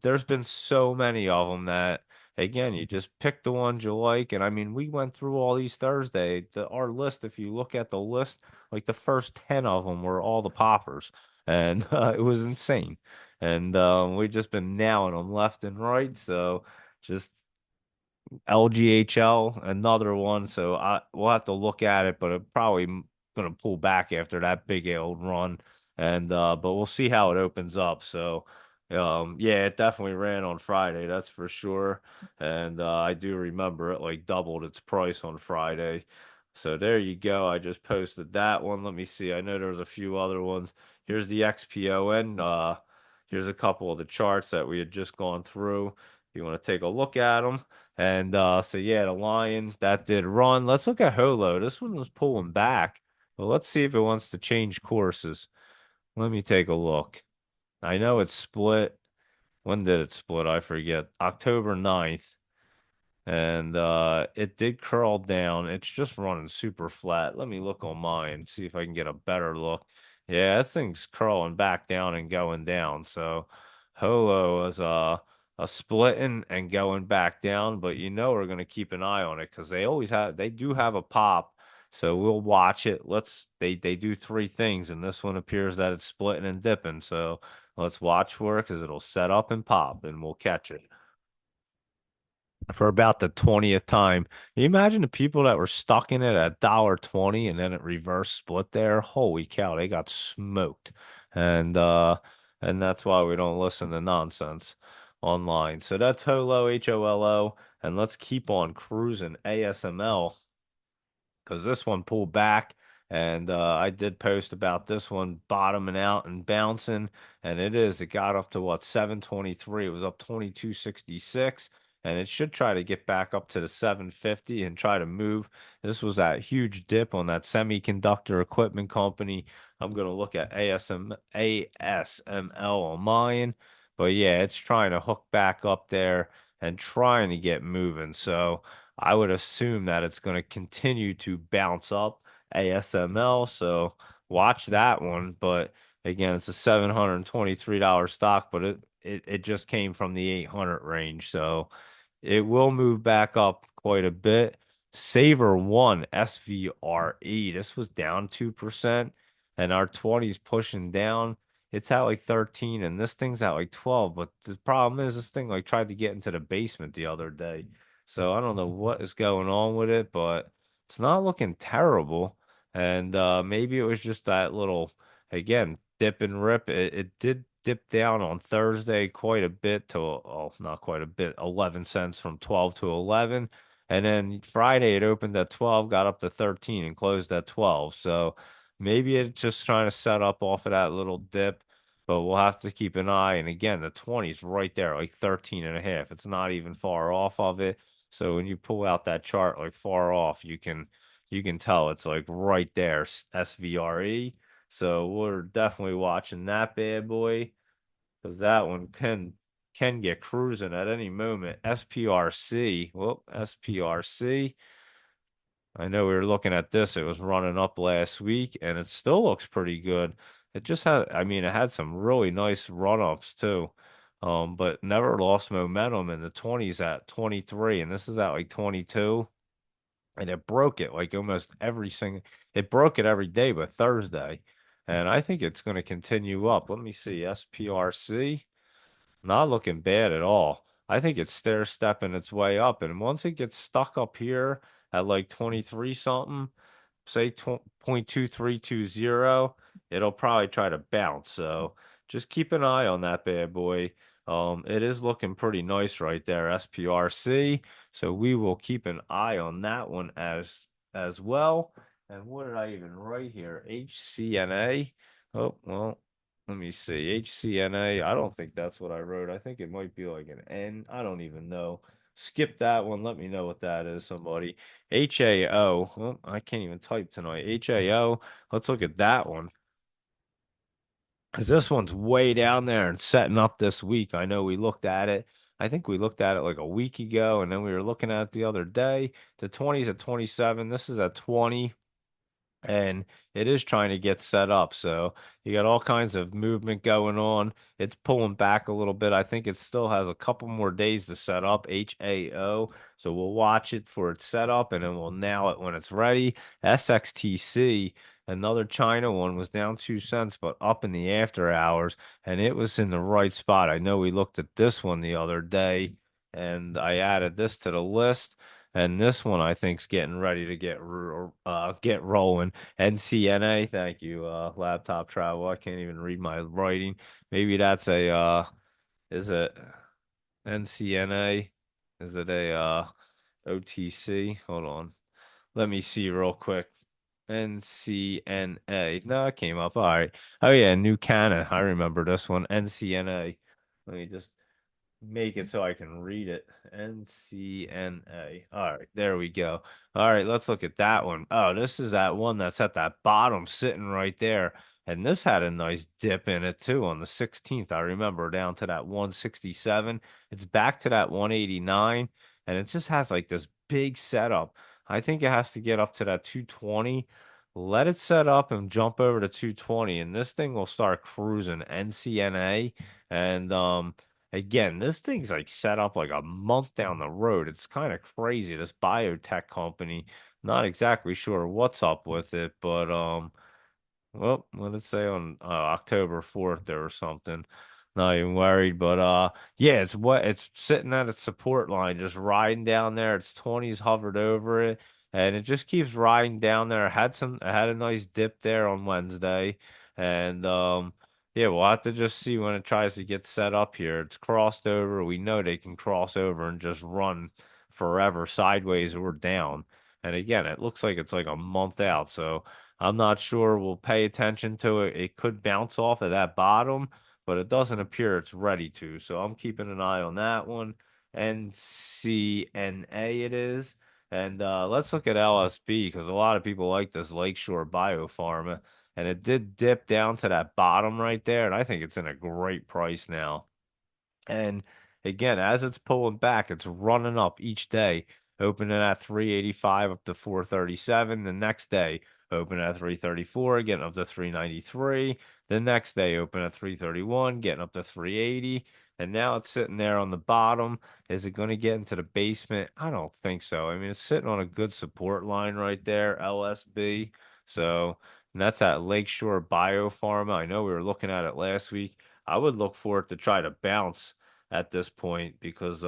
There's been so many of them that, again, you just pick the ones you like. And I mean, we went through all these Thursday. Our list, if you look at the list, like the first 10 of them were all the poppers, and it was insane. And we've just been nailing them left and right. So just LGHL, another one. So we'll have to look at it, but it probably gonna pull back after that big old run. And but we'll see how it opens up. So yeah, it definitely ran on Friday, that's for sure. And I do remember it like doubled its price on Friday. So there you go. I just posted that one. Let me see. I know there's a few other ones. Here's the XPON. Here's a couple of the charts that we had just gone through. If you want to take a look at them. And so yeah, the Lion that did run. Let's look at Holo. This one was pulling back. Well, let's see if it wants to change courses. Let me take a look. I know it's split. When did it split? I forget. October 9th. And it did curl down. It's just running super flat. Let me look on mine, see if I can get a better look. Yeah, that thing's curling back down and going down. So Holo is a splitting and going back down, but you know we're gonna keep an eye on it because they do have a pop. So we'll watch it. They do three things, and this one appears that it's splitting and dipping. So let's watch for it because it'll set up and pop and we'll catch it for about the 20th time. Can you imagine the people that were stuck in it at $1.20 and then it reverse split there? Holy cow, they got smoked. And and that's why we don't listen to nonsense online. So that's Holo, HOLO, and let's keep on cruising ASML because this one pulled back. And I did post about this one bottoming out and bouncing, and it is. It got up to what, 723. It was up 2266, and it should try to get back up to the 750 and try to move. This was that huge dip on that semiconductor equipment company. I'm gonna look at ASML on mine, but yeah, it's trying to hook back up there and trying to get moving. So I would assume that it's going to continue to bounce up ASML. So watch that one. But Again, it's a $723 stock, but it just came from the 800 range. So it will move back up quite a bit. Saver 1 SVRE. This was down 2%, and our 20's pushing down. It's at like 13, and this thing's at like 12. But the problem is, this thing like tried to get into the basement the other day. So I don't know what is going on with it, but it's not looking terrible. And maybe it was just that little, again, dip and rip. It did dip down on Thursday quite a bit to, oh, not quite a bit, 11 cents from 12 to 11. And then Friday it opened at 12, got up to 13 and closed at 12. So maybe it's just trying to set up off of that little dip, but we'll have to keep an eye. And again, the 20's right there, like 13 and a half. It's not even far off of it. So when you pull out that chart like far off, you can tell it's like right there, SVRE. So we're definitely watching that bad boy because that one can get cruising at any moment. SPRC, well, SPRC. I know we were looking at this. It was running up last week, and it still looks pretty good. It just had, I mean, it had some really nice run ups too, but never lost momentum. In the 20's at 23, and this is at like 22, and it broke it like almost every single. It broke it every day, but Thursday, and I think it's going to continue up. Let me see, SPRC. Not looking bad at all. I think it's stair stepping its way up. And once it gets stuck up here at like 23 something, say 0.2320, it'll probably try to bounce. So just keep an eye on that bad boy. It is looking pretty nice right there, SPRC. So we will keep an eye on that one as well. And what did I even write here? HCNA. Oh, well, let me see. HCNA. I don't think that's what I wrote. I think it might be like an N. I don't even know. Skip that one. Let me know what that is, somebody. HAO. Well, I can't even type tonight. HAO. Let's look at that one. Because this one's way down there and setting up this week. I know we looked at it. I think we looked at it like a week ago, and then we were looking at it the other day. The 20's at 27. This is at 20, and it is trying to get set up. So you got all kinds of movement going on. It's pulling back a little bit. I think it still has a couple more days to set up, HAO. So we'll watch it for its setup and then we'll nail it when it's ready. SXTC, another China one, was down 2 cents, but up in the after hours, and it was in the right spot. I know we looked at this one the other day, and I added this to the list. And this one I think's getting ready to get rolling. NCNA, thank you, laptop travel. I can't even read my writing. Maybe that's a is it NCNA? Is it a OTC? Hold on. Let me see real quick. NCNA. No, it came up. All right. Oh yeah, New Canada. I remember this one. NCNA. Let me just make it so I can read it. NCNA. All right, there we go. All right, let's look at that one. Oh, this is that one that's at that bottom sitting right there. And this had a nice dip in it too on the 16th. I remember down to that 167. It's back to that 189, and it just has like this big setup. I think it has to get up to that 220. Let it set up and jump over to 220, and this thing will start cruising NCNA. And again, this thing's like set up like a month down the road. It's kind of crazy. This biotech company, not exactly sure what's up with it, but well, what did it say on October 4th there or something? Not even worried, but yeah, it's sitting at its support line, just riding down there. Its 20's hovered over it, and it just keeps riding down there. I had a nice dip there on Wednesday, and yeah, we'll have to just see when it tries to get set up here. It's crossed over. We know they can cross over and just run forever sideways or down. And again, it looks like it's like a month out, so I'm not sure. We'll pay attention to it. It could bounce off of that bottom, but it doesn't appear it's ready to. So I'm keeping an eye on that one. NCNA it is. And let's look at LSB because a lot of people like this Lakeshore Biopharma. And it did dip down to that bottom right there. And I think it's in a great price now. And again, as it's pulling back, it's running up each day, opening at 385 up to 437. The next day, open at 334, getting up to 393. The next day, open at 331, getting up to 380. And now it's sitting there on the bottom. Is it going to get into the basement? I don't think so. I mean, it's sitting on a good support line right there, LSB. So and that's at Lakeshore Biopharma. I know we were looking at it last week. I would look for it to try to bounce at this point because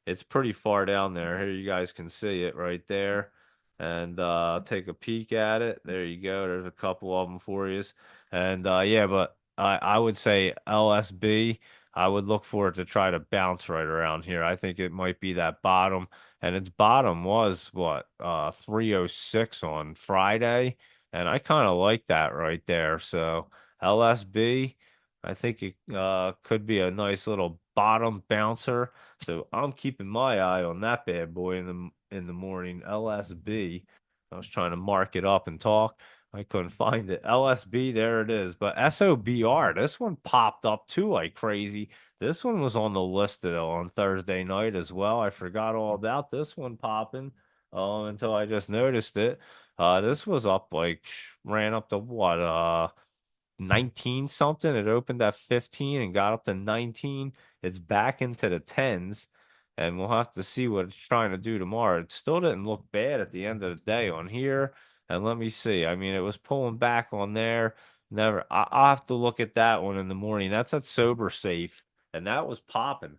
it's pretty far down there. Here you guys can see it right there. And take a peek at it. There you go. There's a couple of them for you. And yeah, but I would say LSB. I would look for it to try to bounce right around here. I think it might be that bottom, and its bottom was what 306 on Friday, and I kind of like that right there. So LSB, I think it could be a nice little bottom bouncer. So I'm keeping my eye on that bad boy in the morning. LSB. I was trying to mark it up and talk. I couldn't find it. LSB, there it is. But SOBR, this one popped up too like crazy. This one was on the list on Thursday night as well. I forgot all about this one popping until I just noticed it. This was up like ran up to what 19 something. It opened at 15 and got up to 19. It's back into the tens, and we'll have to see what it's trying to do tomorrow. It still didn't look bad at the end of the day on here. And let me see. I mean, it was pulling back on there. Never. I'll have to look at that one in the morning. That's at Sober Safe, and that was popping.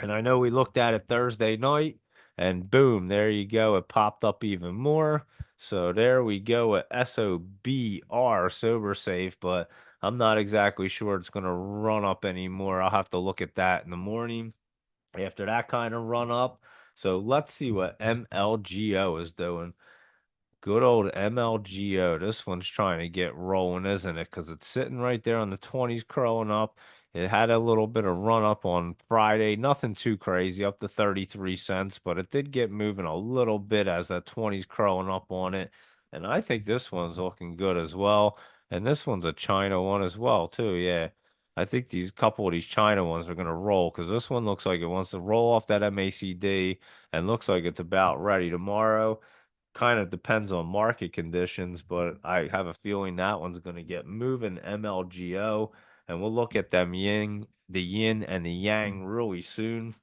And I know we looked at it Thursday night, and boom, there you go. It popped up even more. So there we go at SOBR, Sober Safe, but I'm not exactly sure it's going to run up anymore. I'll have to look at that in the morning after that kind of run up. So let's see what MLGO is doing. Good old MLGO. This one's trying to get rolling, isn't it? Because it's sitting right there on the 20s, curling up. It had a little bit of run up on Friday. Nothing too crazy, up to 33 cents, but it did get moving a little bit as that 20's curling up on it. And I think this one's looking good as well. And this one's a China one as well, too. Yeah. I think these couple of these China ones are going to roll because this one looks like it wants to roll off that MACD and looks like it's about ready tomorrow. Kind of depends on market conditions, but I have a feeling that one's going to get moving MLGO, and we'll look at them the yin and the yang really soon.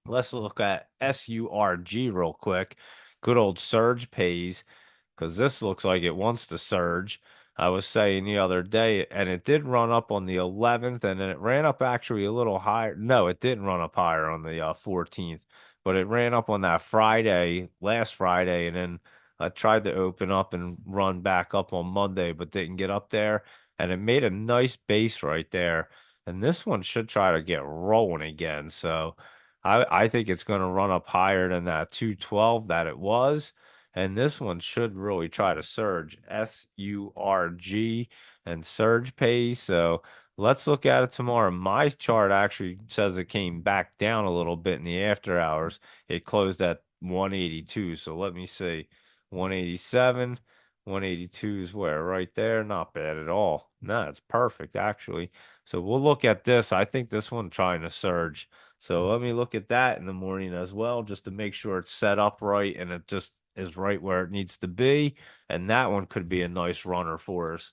Let's look at SURG real quick. Good old Surge pays because this looks like it wants to surge. I was saying the other day, and it did run up on the 11th, and then it ran up actually a little higher. No, it didn't run up higher on the 14th, but it ran up on that Friday, last Friday, and then I tried to open up and run back up on Monday, but didn't get up there, and it made a nice base right there. And this one should try to get rolling again. So I think it's going to run up higher than that 212 that it was. And this one should really try to surge SURG and surge pace. So let's look at it tomorrow. My chart actually says it came back down a little bit in the after hours. It closed at 182. So let me see. 187. 182 is where? Right there. Not bad at all. No, it's perfect actually. So we'll look at this. I think this one trying to surge. So let me look at that in the morning as well, just to make sure it's set up right and it just is right where it needs to be. And that one could be a nice runner for us.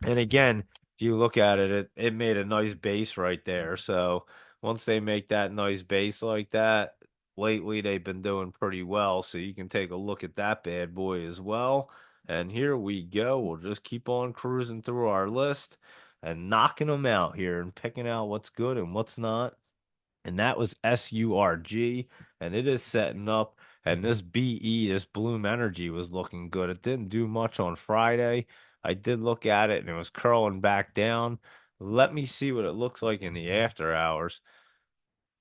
And again, if you look at it, it made a nice base right there. So once they make that nice base like that, lately they've been doing pretty well. So you can take a look at that bad boy as well. And here we go. We'll just keep on cruising through our list and knocking them out here and picking out what's good and what's not, and that was SURG, and it is setting up. And this BE, this Bloom Energy, was looking good. It didn't do much on Friday. I did look at it, and it was curling back down. Let me see what it looks like in the after hours.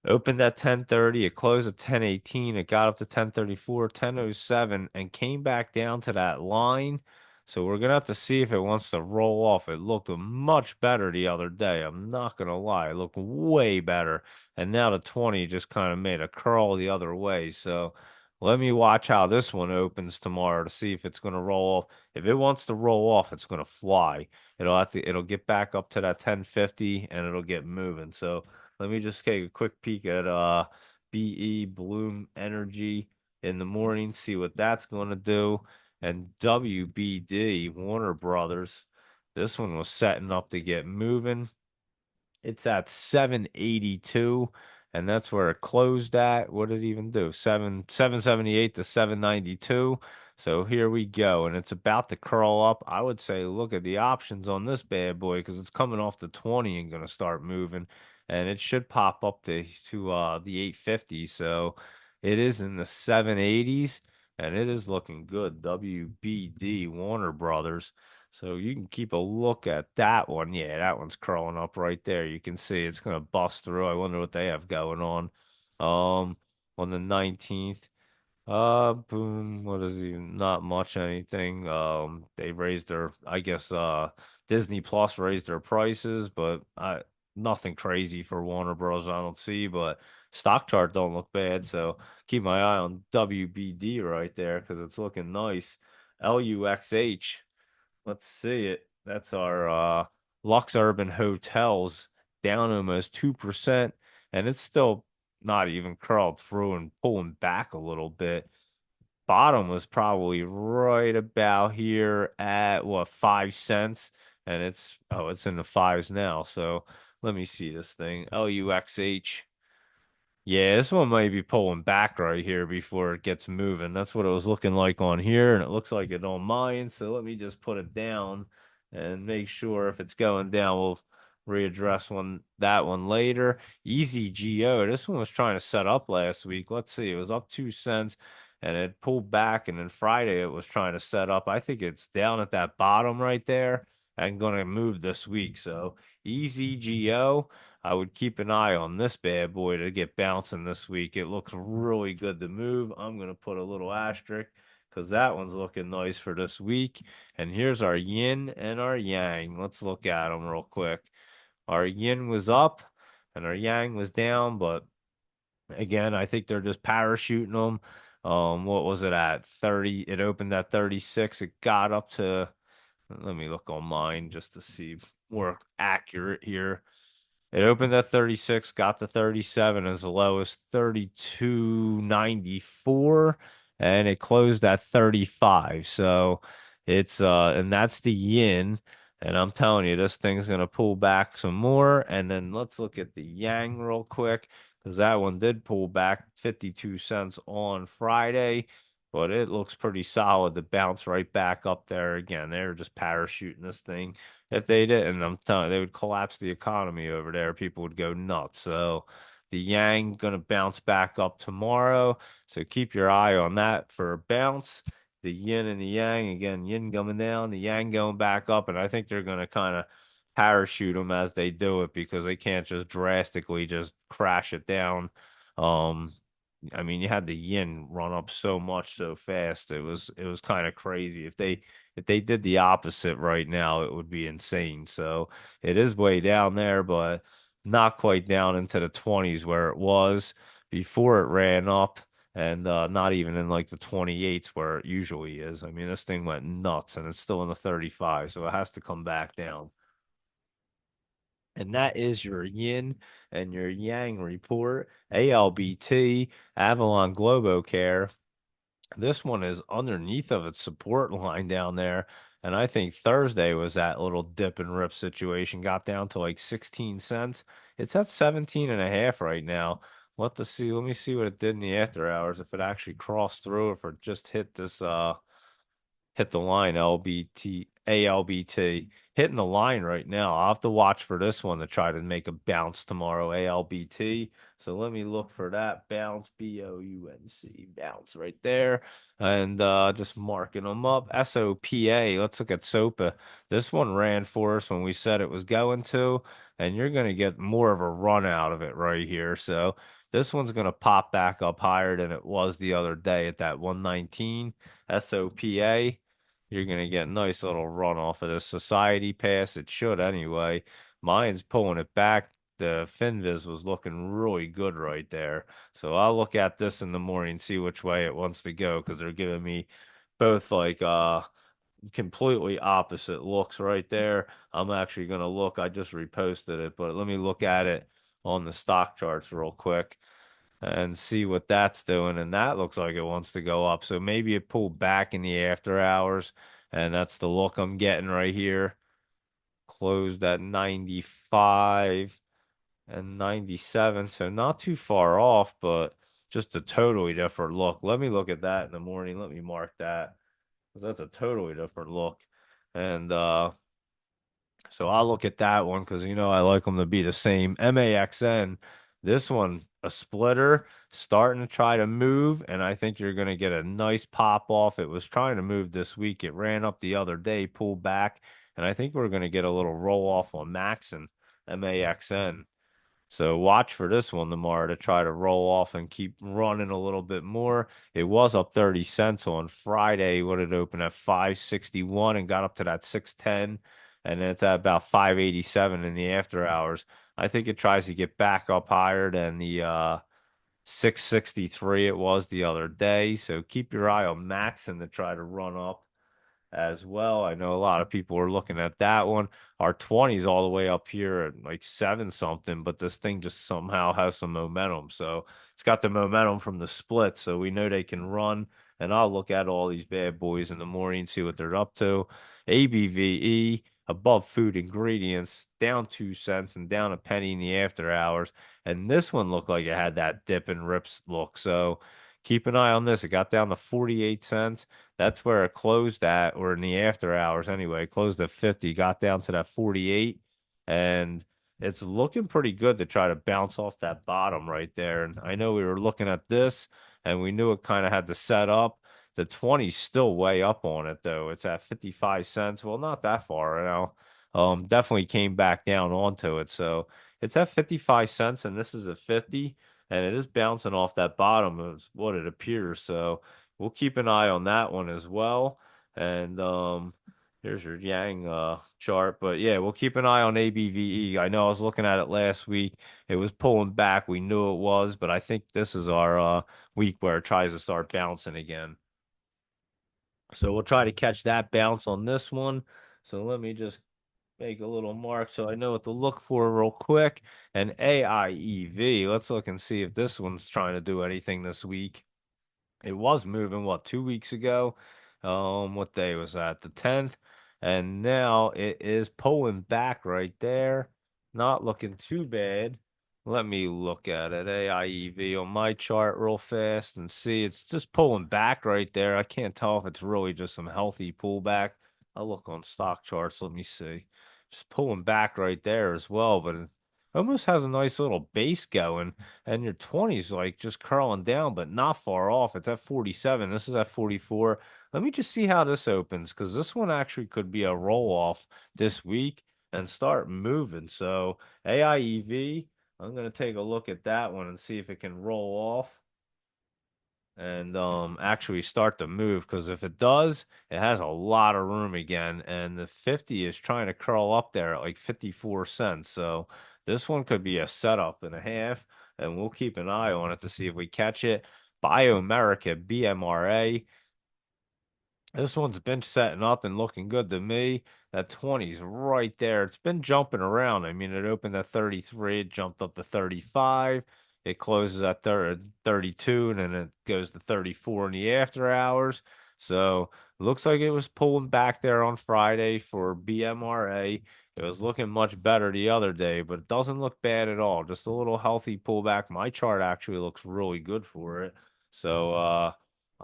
Opened at 10:30, it closed at 10:18, it got up to 10:34, 10:07, and came back down to that line. So we're gonna have to see if it wants to roll off. It looked much better the other day. I'm not gonna lie, it looked way better. And now the 20 just kind of made a curl the other way. So let me watch how this one opens tomorrow to see if it's gonna roll off. If it wants to roll off, it's gonna fly. It'll get back up to that 1050 and it'll get moving. So let me just take a quick peek at BE Bloom Energy. in the morning, see what that's going to do. And WBD, Warner Brothers, this one was setting up to get moving. It's at 782, and that's where it closed at. What did it even do? 778 to 792. So here we go, and it's about to curl up. I would say look at the options on this bad boy because it's coming off the 20 and gonna start moving, and it should pop up to the 850. So it is in the 780s, and it is looking good. WBD Warner Brothers. So you can keep a look at that one. Yeah, that one's crawling up right there. You can see it's gonna bust through. I wonder what they have going on. Um, on the 19th. Boom, what is even not much anything. They raised their I guess Disney Plus raised their prices, but I nothing crazy for Warner Bros. I don't see, but stock chart don't look bad, so keep my eye on WBD right there because it's looking nice. LUXH. Let's see it. That's our Lux Urban Hotels down almost 2%, and it's still not even curled through and pulling back a little bit. Bottom was probably right about here at what 5 cents, and it's in the fives now. So let me see this thing. LUXH. Yeah, this one might be pulling back right here before it gets moving. That's what it was looking like on here, and it looks like it on mine. So let me just put it down and make sure if it's going down, we'll readdress that one later. Easy GO. This one was trying to set up last week. Let's see, it was up 2 cents and it pulled back, and then Friday it was trying to set up. I think it's down at that bottom right there and gonna move this week. So easy GO. I would keep an eye on this bad boy to get bouncing this week. It looks really good to move. I'm going to put a little asterisk because that one's looking nice for this week. And here's our yin and our yang. Let's look at them real quick. Our yin was up and our yang was down, but again, I think they're just parachuting them. What was it at 30? It opened at 36. It got up to, let me look on mine just to see more accurate here. It opened at 36, got to 37 as low as 32.94, and it closed at 35. So it's and that's the yin. And I'm telling you, this thing's gonna pull back some more. And then let's look at the yang real quick, because that one did pull back 52 cents on Friday, but it looks pretty solid to bounce right back up there again. They're just parachuting this thing. If they didn't, I'm telling you, they would collapse the economy over there. People would go nuts. So the yang gonna bounce back up tomorrow. So keep your eye on that for a bounce. The yin and the yang again, yin coming down, the yang going back up, and I think they're gonna kind of parachute them as they do it because they can't just drastically just crash it down. Um, I mean, you had the yin run up so much so fast. It was kind of crazy. If they did the opposite right now, it would be insane. So it is way down there, but not quite down into the 20s where it was before it ran up, and not even in like the 28s where it usually is. I mean, this thing went nuts, and it's still in the 35, so it has to come back down. And that is your yin and your yang report. ALBT, Avalon Globocare. This one is underneath of its support line down there. And I think Thursday was that little dip and rip situation, got down to like 16 cents. It's at 17 and a half right now. Let me see what it did in the after hours, if it actually crossed through, if it just hit the line, ALBT. Hitting the line right now. I'll have to watch for this one to try to make a bounce tomorrow, ALBT. So let me look for that bounce, BOUNC, bounce right there. And just marking them up. SOPA, let's look at SOPA. This one ran for us when we said it was going to, and you're going to get more of a run out of it right here. So this one's going to pop back up higher than it was the other day at that 119. SOPA. You're gonna get a nice little run off of this Society Pass. It should anyway. Mine's pulling it back. The Finviz was looking really good right there. So I'll look at this in the morning, see which way it wants to go, because they're giving me both like completely opposite looks right there. I'm actually gonna look. I just reposted it, but let me look at it on the stock charts real quick. and see what that's doing. And that looks like it wants to go up. So maybe it pulled back in the after hours. And that's the look I'm getting right here. Closed at 95 and 97. So not too far off, but just a totally different look. Let me look at that in the morning. Let me mark that because that's a totally different look. And so I'll look at that one because I like them to be the same. MAXN, this one, a splitter, starting to try to move, and I think you're going to get a nice pop off. It was trying to move this week. It ran up the other day, pulled back, and I think we're going to get a little roll off on Maxon, MAXN. So watch for this one tomorrow to try to roll off and keep running a little bit more. It was up 30 cents on Friday. What did it open at 561 and got up to that 610, and then it's at about 587 in the after hours. I think it tries to get back up higher than the 663 it was the other day. So keep your eye on Maxon to try to run up as well. I know a lot of people are looking at that one. Our 20's all the way up here at like seven something, but this thing just somehow has some momentum. So it's got the momentum from the split, so we know they can run. And I'll look at all these bad boys in the morning, see what they're up to. ABVE above food ingredients, down 2 cents and down a penny in the after hours. And this one looked like it had that dip and rips look. So keep an eye on this. It got down to 48 cents. That's where it closed at, or in the after hours anyway. It closed at 50, got down to that 48, and it's looking pretty good to try to bounce off that bottom right there. And I know we were looking at this and we knew it kind of had to set up. The 20's still way up on it though. It's at 55 cents. Well, not that far now. Definitely came back down onto it. So it's at 55 cents and this is at 50 and it is bouncing off that bottom is what it appears. So we'll keep an eye on that one as well. And here's your Yang chart. But yeah, we'll keep an eye on ABVE. I know I was looking at it last week. It was pulling back. We knew it was, but I think this is our week where it tries to start bouncing again. So we'll try to catch that bounce on this one. So let me just make a little mark so I know what to look for real quick. And AIEV, let's look and see if this one's trying to do anything this week. It was moving, what, 2 weeks ago? What day was that? The 10th. And now it is pulling back right there. Not looking too bad. Let me look at it. AIEV on my chart real fast and see. It's just pulling back right there. I can't tell if it's really just some healthy pullback. I'll look on stock charts. Let me see. Just pulling back right there as well, but it almost has a nice little base going and your 20's like just curling down, but not far off. It's at 47. This is at 44. Let me just see how this opens because this one actually could be a roll off this week and start moving. So AIEV, I'm going to take a look at that one and see if it can roll off and actually start to move because if it does, it has a lot of room again. And the 50 is trying to curl up there at like 54 cents. So this one could be a setup and a half, and we'll keep an eye on it to see if we catch it. Biomerica, BMRA. This one's been setting up and looking good to me. That 20's right there. It's been jumping around. I mean, it opened at 33, it jumped up to 35. It closes at 32, and then it goes to 34 in the after hours. So, looks like it was pulling back there on Friday for BMRA. It was looking much better the other day, but it doesn't look bad at all. Just a little healthy pullback. My chart actually looks really good for it. So,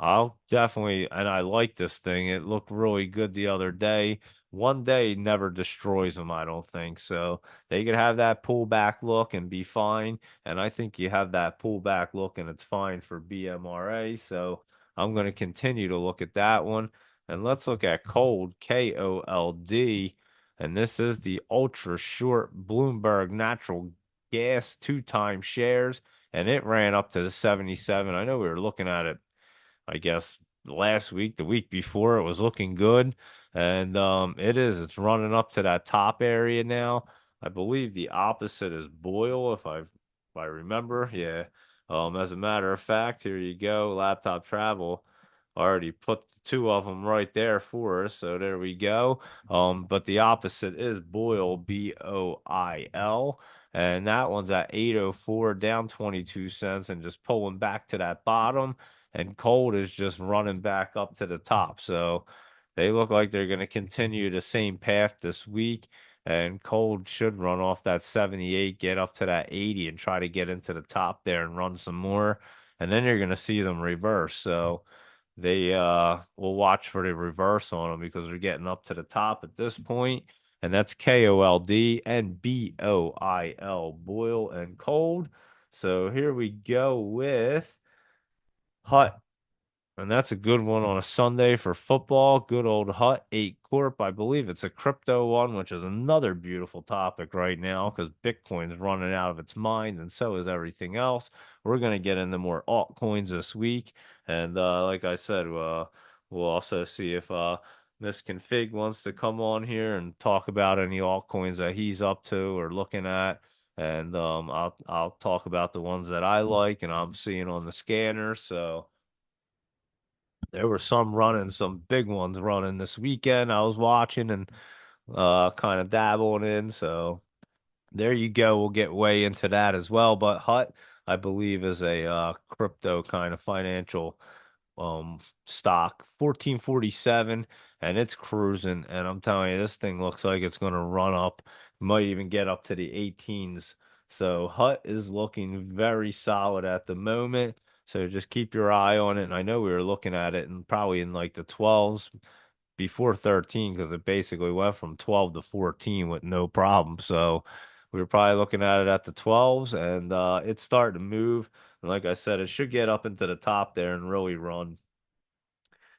I'll definitely, and I like this thing. It looked really good the other day. One day never destroys them, I don't think. So they could have that pullback look and be fine. And I think you have that pullback look and it's fine for BMRA. So I'm going to continue to look at that one. And let's look at Cold, KOLD. And this is the ultra short Bloomberg natural gas 2 time shares. And it ran up to the 77. I know we were looking at it I guess last week, the week before, it was looking good, and it is. It's running up to that top area now. I believe the opposite is Boyle, if I remember. Yeah. As a matter of fact, here you go. Laptop travel. already put the two of them right there for us. So there we go. But the opposite is Boil, Boil. And that one's at 804, down 22 cents, and just pulling back to that bottom. And Cold is just running back up to the top. So they look like they're going to continue the same path this week. And Cold should run off that 78, get up to that 80, and try to get into the top there and run some more. And then you're going to see them reverse. So they will watch for the reverse on them because they're getting up to the top at this point. And that's KOLD and BOIL, Boil and Cold. So here we go with Hut, and that's a good one on a Sunday for football. Good old Hut 8 Corp. I believe it's a crypto one, which is another beautiful topic right now because Bitcoin's running out of its mind, and so is everything else. We're going to get into more altcoins this week. And like I said, we'll also see if Miss Config wants to come on here and talk about any altcoins that he's up to or looking at. And I'll talk about the ones that I like and I'm seeing on the scanner. So there were some running, some big ones running this weekend. I was watching and kind of dabbling in. So there you go. We'll get way into that as well. But Hut, I believe, is a crypto kind of financial stock, 1447, and it's cruising. And I'm telling you, this thing looks like it's going to run up, might even get up to the 18s. So Hut is looking very solid at the moment. So just keep your eye on it. And I know we were looking at it and probably in like the 12s before 13 because it basically went from 12 to 14 with no problem. So we were probably looking at it at the 12s and it's starting to move. And like I said, it should get up into the top there and really run,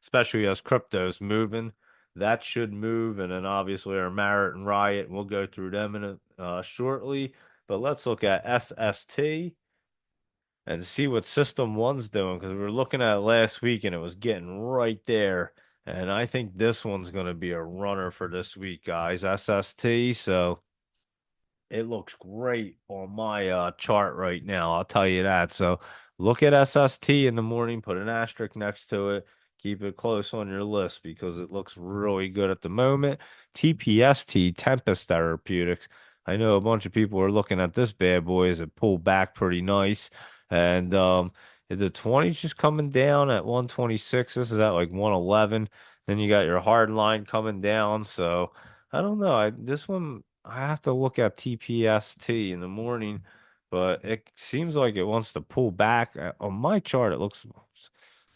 especially as crypto's moving. That should move. And then obviously our Merit and Riot, and we'll go through them in shortly. But let's look at SST and see what System One's doing because we were looking at it last week and it was getting right there. And I think this one's going to be a runner for this week, guys. SST. So it looks great on my chart right now. I'll tell you that. So look at SST in the morning, put an asterisk next to it. Keep it close on your list because it looks really good at the moment. TPST, Tempest Therapeutics. I know a bunch of people are looking at this bad boy as it pulled back pretty nice. And is the 20 just coming down at 126? This is at like 111. Then you got your hard line coming down. So I don't know. This one I have to look at TPST in the morning, but it seems like it wants to pull back. On my chart, it looks,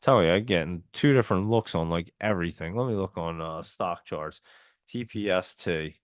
tell you, I'm getting two different looks on like everything. Let me look on stock charts. TPST.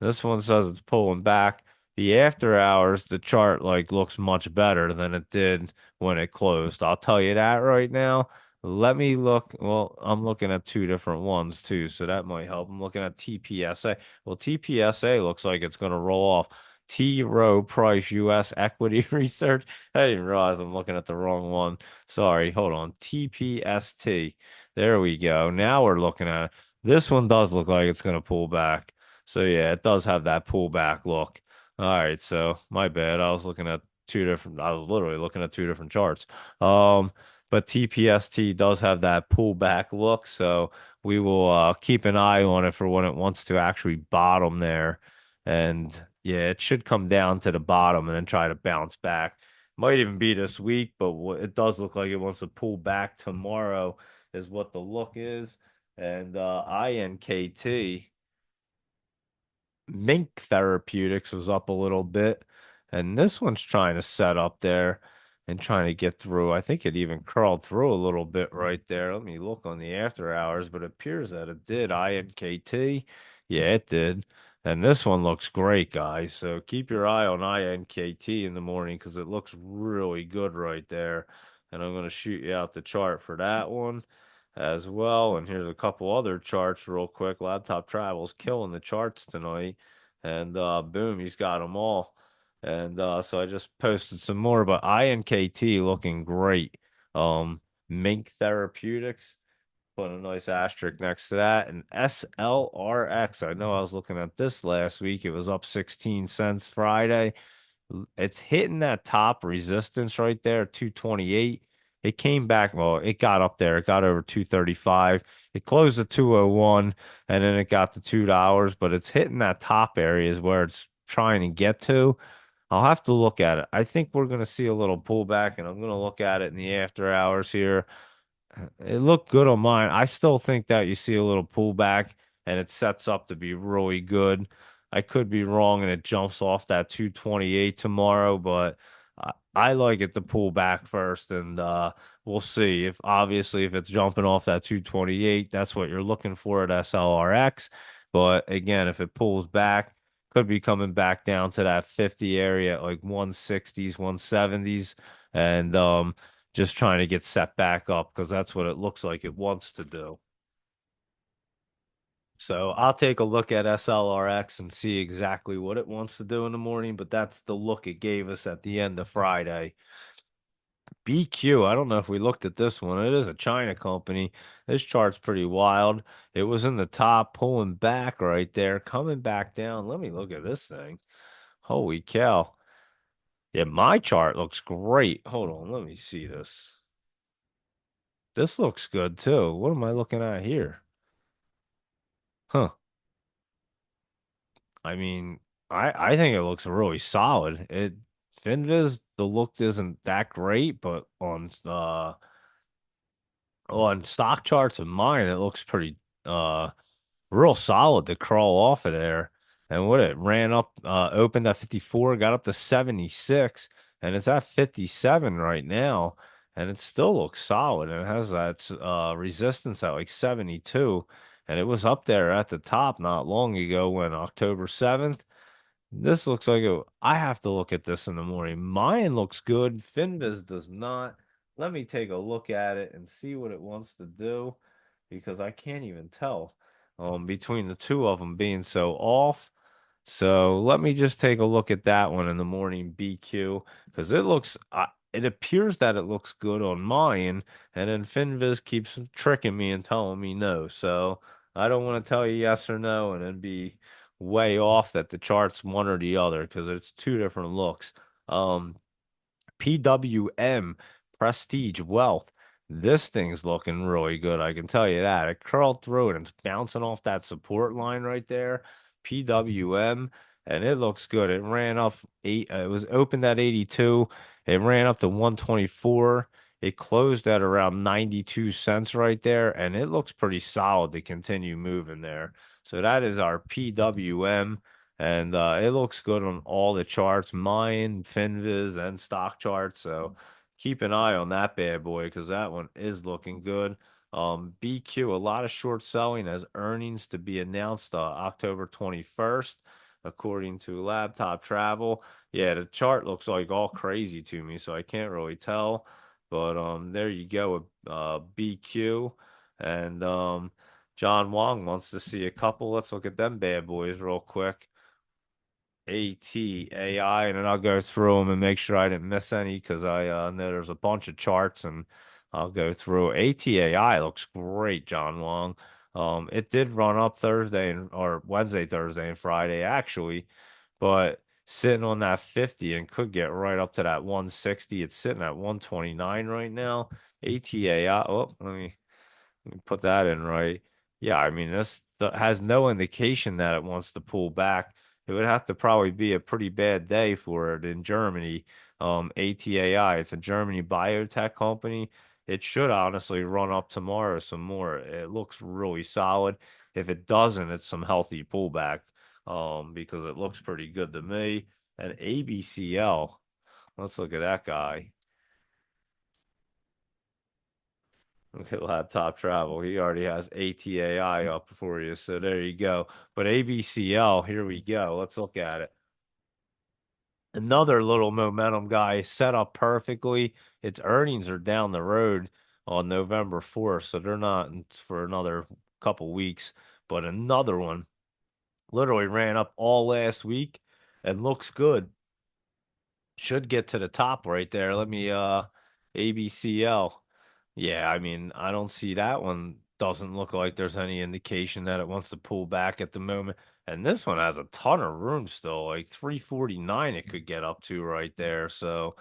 This one says it's pulling back. The after hours, the chart like looks much better than it did when it closed. I'll tell you that right now. Let me look. Well, I'm looking at two different ones too, so that might help. I'm looking at TPSA. Well, TPSA looks like it's going to roll off. T. Rowe Price U.S. Equity Research. I didn't realize I'm looking at the wrong one. Sorry. Hold on. TPST. There we go. Now we're looking at it. This one does look like it's going to pull back. So yeah, it does have that pullback look. All right, so my bad. I was looking at two different. I was literally looking at two different charts. But TPST does have that pullback look, so we will keep an eye on it for when it wants to actually bottom there. And yeah, it should come down to the bottom and then try to bounce back. Might even be this week, but it does look like it wants to pull back tomorrow, is what the look is. And INKT. Mink Therapeutics was up a little bit, and this one's trying to set up there and trying to get through. I think it even curled through a little bit right there. Let me look on the after hours, but it appears that it did. INKT, yeah, it did. And this one looks great, guys. So keep your eye on INKT in the morning because it looks really good right there. And I'm going to shoot you out the chart for that one as well. And here's a couple other charts real quick. Laptop Travel's killing the charts tonight. And boom, he's got them all. And so I just posted some more, but INKT looking great. Mink Therapeutics, put a nice asterisk next to that. And SLRX, I know I was looking at this last week. It was up 16 cents Friday. It's hitting that top resistance right there, 228. It came back, well, it got up there. It got over 235. It closed at 201 and then it got to $2, but it's hitting that top area is where it's trying to get to. I'll have to look at it. I think we're going to see a little pullback, and I'm going to look at it in the after hours here. It looked good on mine. I still think that you see a little pullback and it sets up to be really good. I could be wrong and it jumps off that 228 tomorrow, but I like it to pull back first and we'll see if obviously if it's jumping off that 228, that's what you're looking for at SLRX. But again, if it pulls back, could be coming back down to that 50 area, like 160s, 170s. And just trying to get set back up because that's what it looks like it wants to do. So I'll take a look at SLRX and see exactly what it wants to do in the morning, but that's the look it gave us at the end of Friday. BQ, I don't know if we looked at this one. It is a China company. This chart's pretty wild. It was in the top, pulling back right there, coming back down. Let me look at this thing. Holy cow. Yeah, my chart looks great. Hold on, let me see this. This looks good too. What am I looking at here? Huh. I mean, I think it looks really solid. It Finviz, the look isn't that great, but on stock charts of mine, it looks pretty real solid to crawl off of there. And what it ran up, opened at 54, got up to 76, and it's at 57 right now. And it still looks solid. And it has that resistance at like 72. And it was up there at the top not long ago when October 7th. This looks like I have to look at this in the morning. Mine looks good. Finviz does not. Let me take a look at it and see what it wants to do because I can't even tell between the two of them being so off. So let me just take a look at that one in the morning BQ because it appears that it looks good on mine, and then Finviz keeps tricking me and telling me no. So I don't want to tell you yes or no and then be way off that the chart's one or the other because it's two different looks. Um, PWM, Prestige Wealth. This thing's looking really good. I can tell you that. It curled through it and it's bouncing off that support line right there. PWM, and it looks good. It ran up eight. It was opened at 82. It ran up to 124. It closed at around 92 cents right there, and it looks pretty solid to continue moving there. So that is our PWM. And it looks good on all the charts, mine, Finviz, and stock charts. So keep an eye on that bad boy because that one is looking good. BQ, a lot of short selling as earnings to be announced October 21st, according to Laptop Travel. Yeah, the chart looks like all crazy to me, so I can't really tell. But there you go with BQ. And John Wong wants to see a couple. Let's look at them bad boys real quick. ATAI, and then I'll go through them and make sure I didn't miss any because I know there's a bunch of charts and I'll go through. ATAI looks great, John Wong. It did run up Thursday or Wednesday, Thursday, and Friday actually, but sitting on that 50 and could get right up to that 160. It's sitting at 129 right now. ATAI, oh, let me put that in right. Yeah, I mean, this has no indication that it wants to pull back. It would have to probably be a pretty bad day for it in Germany. ATAI, it's a Germany biotech company. It should honestly run up tomorrow some more. It looks really solid. If it doesn't, it's some healthy pullback because it looks pretty good to me. And ABCL, let's look at that guy. Okay, laptop travel. He already has ATAI up for you. So there you go. But ABCL, here we go. Let's look at it. Another little momentum guy set up perfectly. Its earnings are down the road on November 4th, so they're not for another couple weeks. But another one literally ran up all last week and looks good. Should get to the top right there. Let me ABCL. Yeah, I mean, I don't see that one. Doesn't look like there's any indication that it wants to pull back at the moment. And this one has a ton of room still, like 349 it could get up to right there. So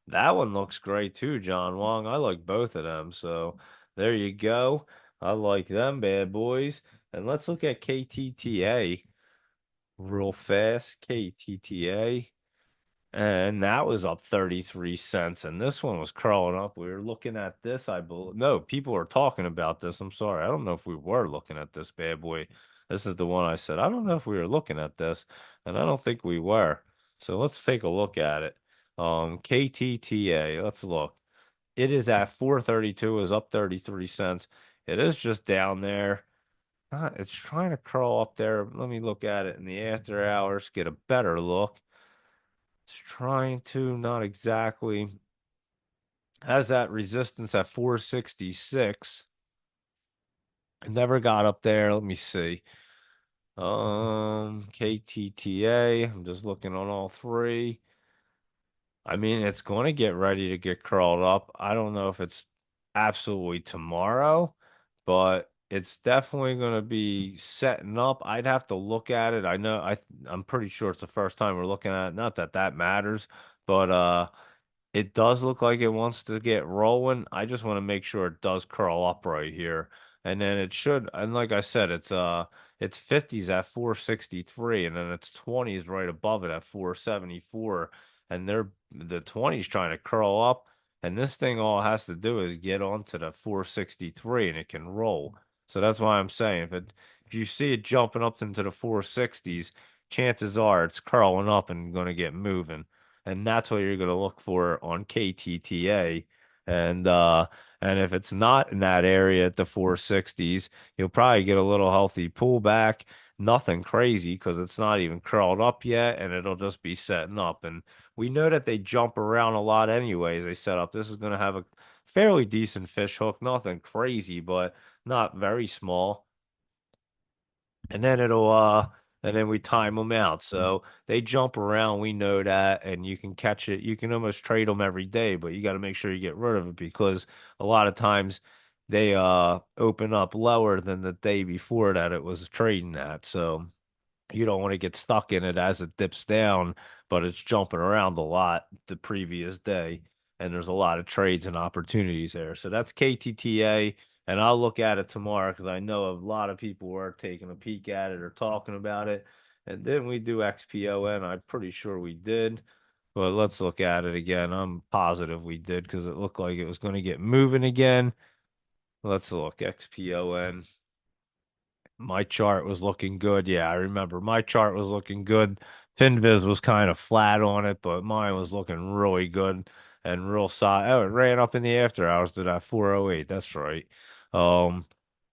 That one looks great too, John Wong. I like both of them. So there you go. I like them bad boys. And let's look at KTTA real fast. KTTA. And that was up 33 cents. And this one was crawling up. We were looking at this, I believe. No, people are talking about this. I'm sorry. I don't know if we were looking at this bad boy. This is the one I said. I don't know if we were looking at this. And I don't think we were. So let's take a look at it. KTTA. Let's look. It is at 432, is up 33 cents. It is just down there. It's trying to crawl up there. Let me look at it in the after hours, get a better look. It's trying to, not exactly. Has that resistance at 466. It never got up there. Let me see. KTTA. I'm just looking on all three. I mean, it's going to get ready to get curled up. I don't know if it's absolutely tomorrow, but it's definitely going to be setting up. I'd have to look at it. I'm pretty sure it's the first time we're looking at it. Not that that matters, but it does look like it wants to get rolling. I just want to make sure it does curl up right here. And then it should, and like I said, it's 50s at 463, and then it's 20s right above it at 474. And the 20s trying to curl up. And this thing all it has to do is get onto the 463 and it can roll. So that's why I'm saying if you see it jumping up into the 460s, chances are it's curling up and going to get moving, and that's what you're going to look for on KTTA. And and if it's not in that area at the 460s, you'll probably get a little healthy pullback. Nothing crazy because it's not even curled up yet, and it'll just be setting up. And we know that they jump around a lot anyways. They set up. This is going to have a fairly decent fish hook, nothing crazy, but not very small, and then and then we time them out. So they jump around. We know that, and you can catch it. You can almost trade them every day, but you got to make sure you get rid of it because a lot of times they open up lower than the day before that it was trading at. So you don't want to get stuck in it as it dips down, but it's jumping around a lot the previous day, and there's a lot of trades and opportunities there. So that's KTTA, and I'll look at it tomorrow because I know a lot of people were taking a peek at it or talking about it. And then we do XPON. I'm pretty sure we did, but let's look at it again. I'm positive we did because it looked like it was going to get moving again. Let's look XPON. My chart was looking good. Yeah, I remember my chart was looking good. FinViz was kind of flat on it, but mine was looking really good and real solid. Oh, it ran up in the after hours to that 408. That's right. Um,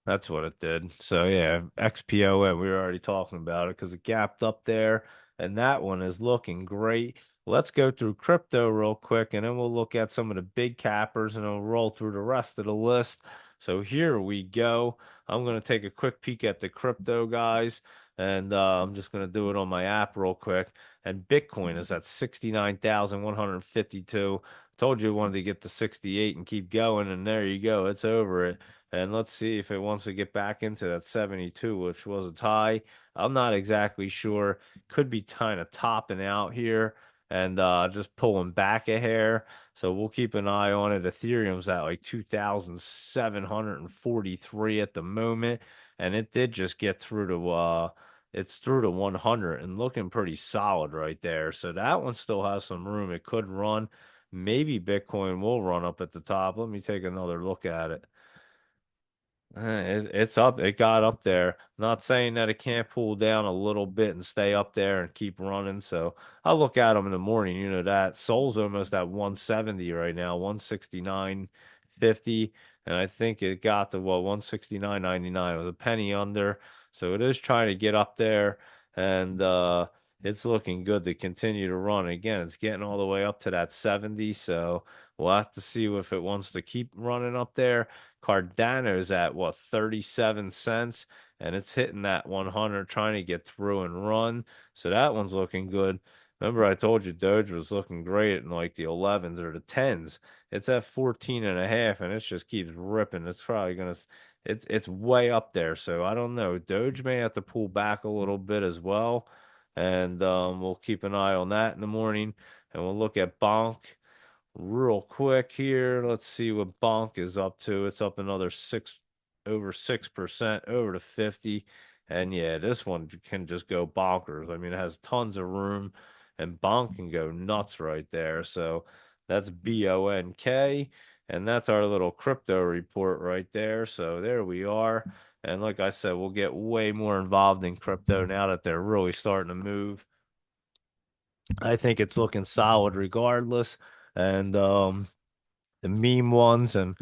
that's what it did. So yeah, XPOM, we were already talking about it because it gapped up there, and that one is looking great. Let's go through crypto real quick, and then we'll look at some of the big cappers, and then we'll roll through the rest of the list. So here we go. I'm going to take a quick peek at the crypto guys, and I'm just going to do it on my app real quick. And Bitcoin is at 69,152. Told you I wanted to get to 68 and keep going, and there you go. It's over it. And let's see if it wants to get back into that 72, which was its high. I'm not exactly sure. Could be kind of topping out here and just pulling back a hair. So we'll keep an eye on it. Ethereum's at like 2,743 at the moment, and it did just get through to it's through to 100 and looking pretty solid right there. So that one still has some room. It could run. Maybe Bitcoin will run up at the top. Let me take another look at it. It's up. It got up there. Not saying that it can't pull down a little bit and stay up there and keep running. So I'll look at them in the morning. You know that Sol's almost at 170 right now, 169.50, and I think it got to what 169.99. It was a penny under, so it is trying to get up there, and it's looking good to continue to run. Again, it's getting all the way up to that 70, so we'll have to see if it wants to keep running up there. Cardano's at what 37 cents, and it's hitting that 100 trying to get through and run. So that one's looking good. Remember I told you Doge was looking great in like the 11s or the 10s. It's at 14 and a half, and it just keeps ripping. It's probably gonna it's way up there. So I don't know. Doge may have to pull back a little bit as well. And we'll keep an eye on that in the morning, and we'll look at Bonk. real quick here. Let's see what Bonk is up to. It's up another over 6%, over to 50. And yeah, this one can just go bonkers. I mean, it has tons of room, and Bonk can go nuts right there. So that's BONK. And that's our little crypto report right there. So there we are. And like I said, we'll get way more involved in crypto now that they're really starting to move. I think it's looking solid regardless. And the meme ones and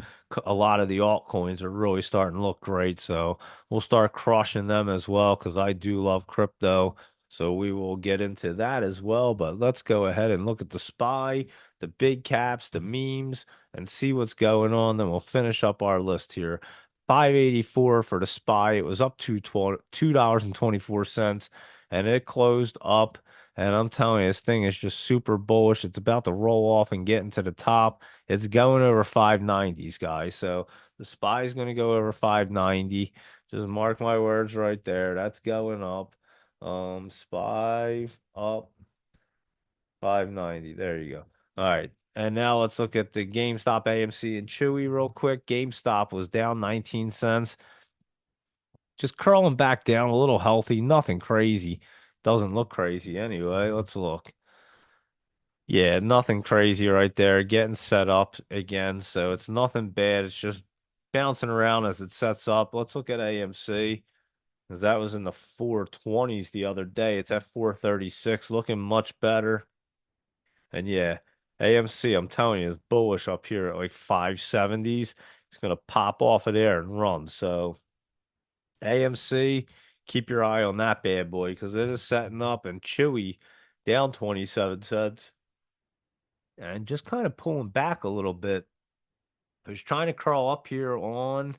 a lot of the altcoins are really starting to look great. So we'll start crushing them as well because I do love crypto. So we will get into that as well. But let's go ahead and look at the SPY, the big caps, the memes, and see what's going on. Then we'll finish up our list here. 584 for the SPY. It was up to $2.24, and it closed up. And I'm telling you, this thing is just super bullish. It's about to roll off and get into the top. It's going over 590s, guys. So the SPY is going to go over 590. Just mark my words right there. That's going up. SPY up 590. There you go. All right. And now let's look at the GameStop, AMC, and Chewy real quick. GameStop was down 19 cents. Just curling back down a little healthy. Nothing crazy. Doesn't look crazy anyway. Let's look. Yeah, nothing crazy right there. Getting set up again, so it's nothing bad. It's just bouncing around as it sets up. Let's look at AMC, because that was in the 420s the other day. It's at 436, looking much better. And yeah, AMC, I'm telling you, is bullish up here at like 570s. It's gonna pop off of there and run. So AMC, keep your eye on that bad boy because it is setting up, and Chewy down 27 cents and just kind of pulling back a little bit. I was trying to crawl up here on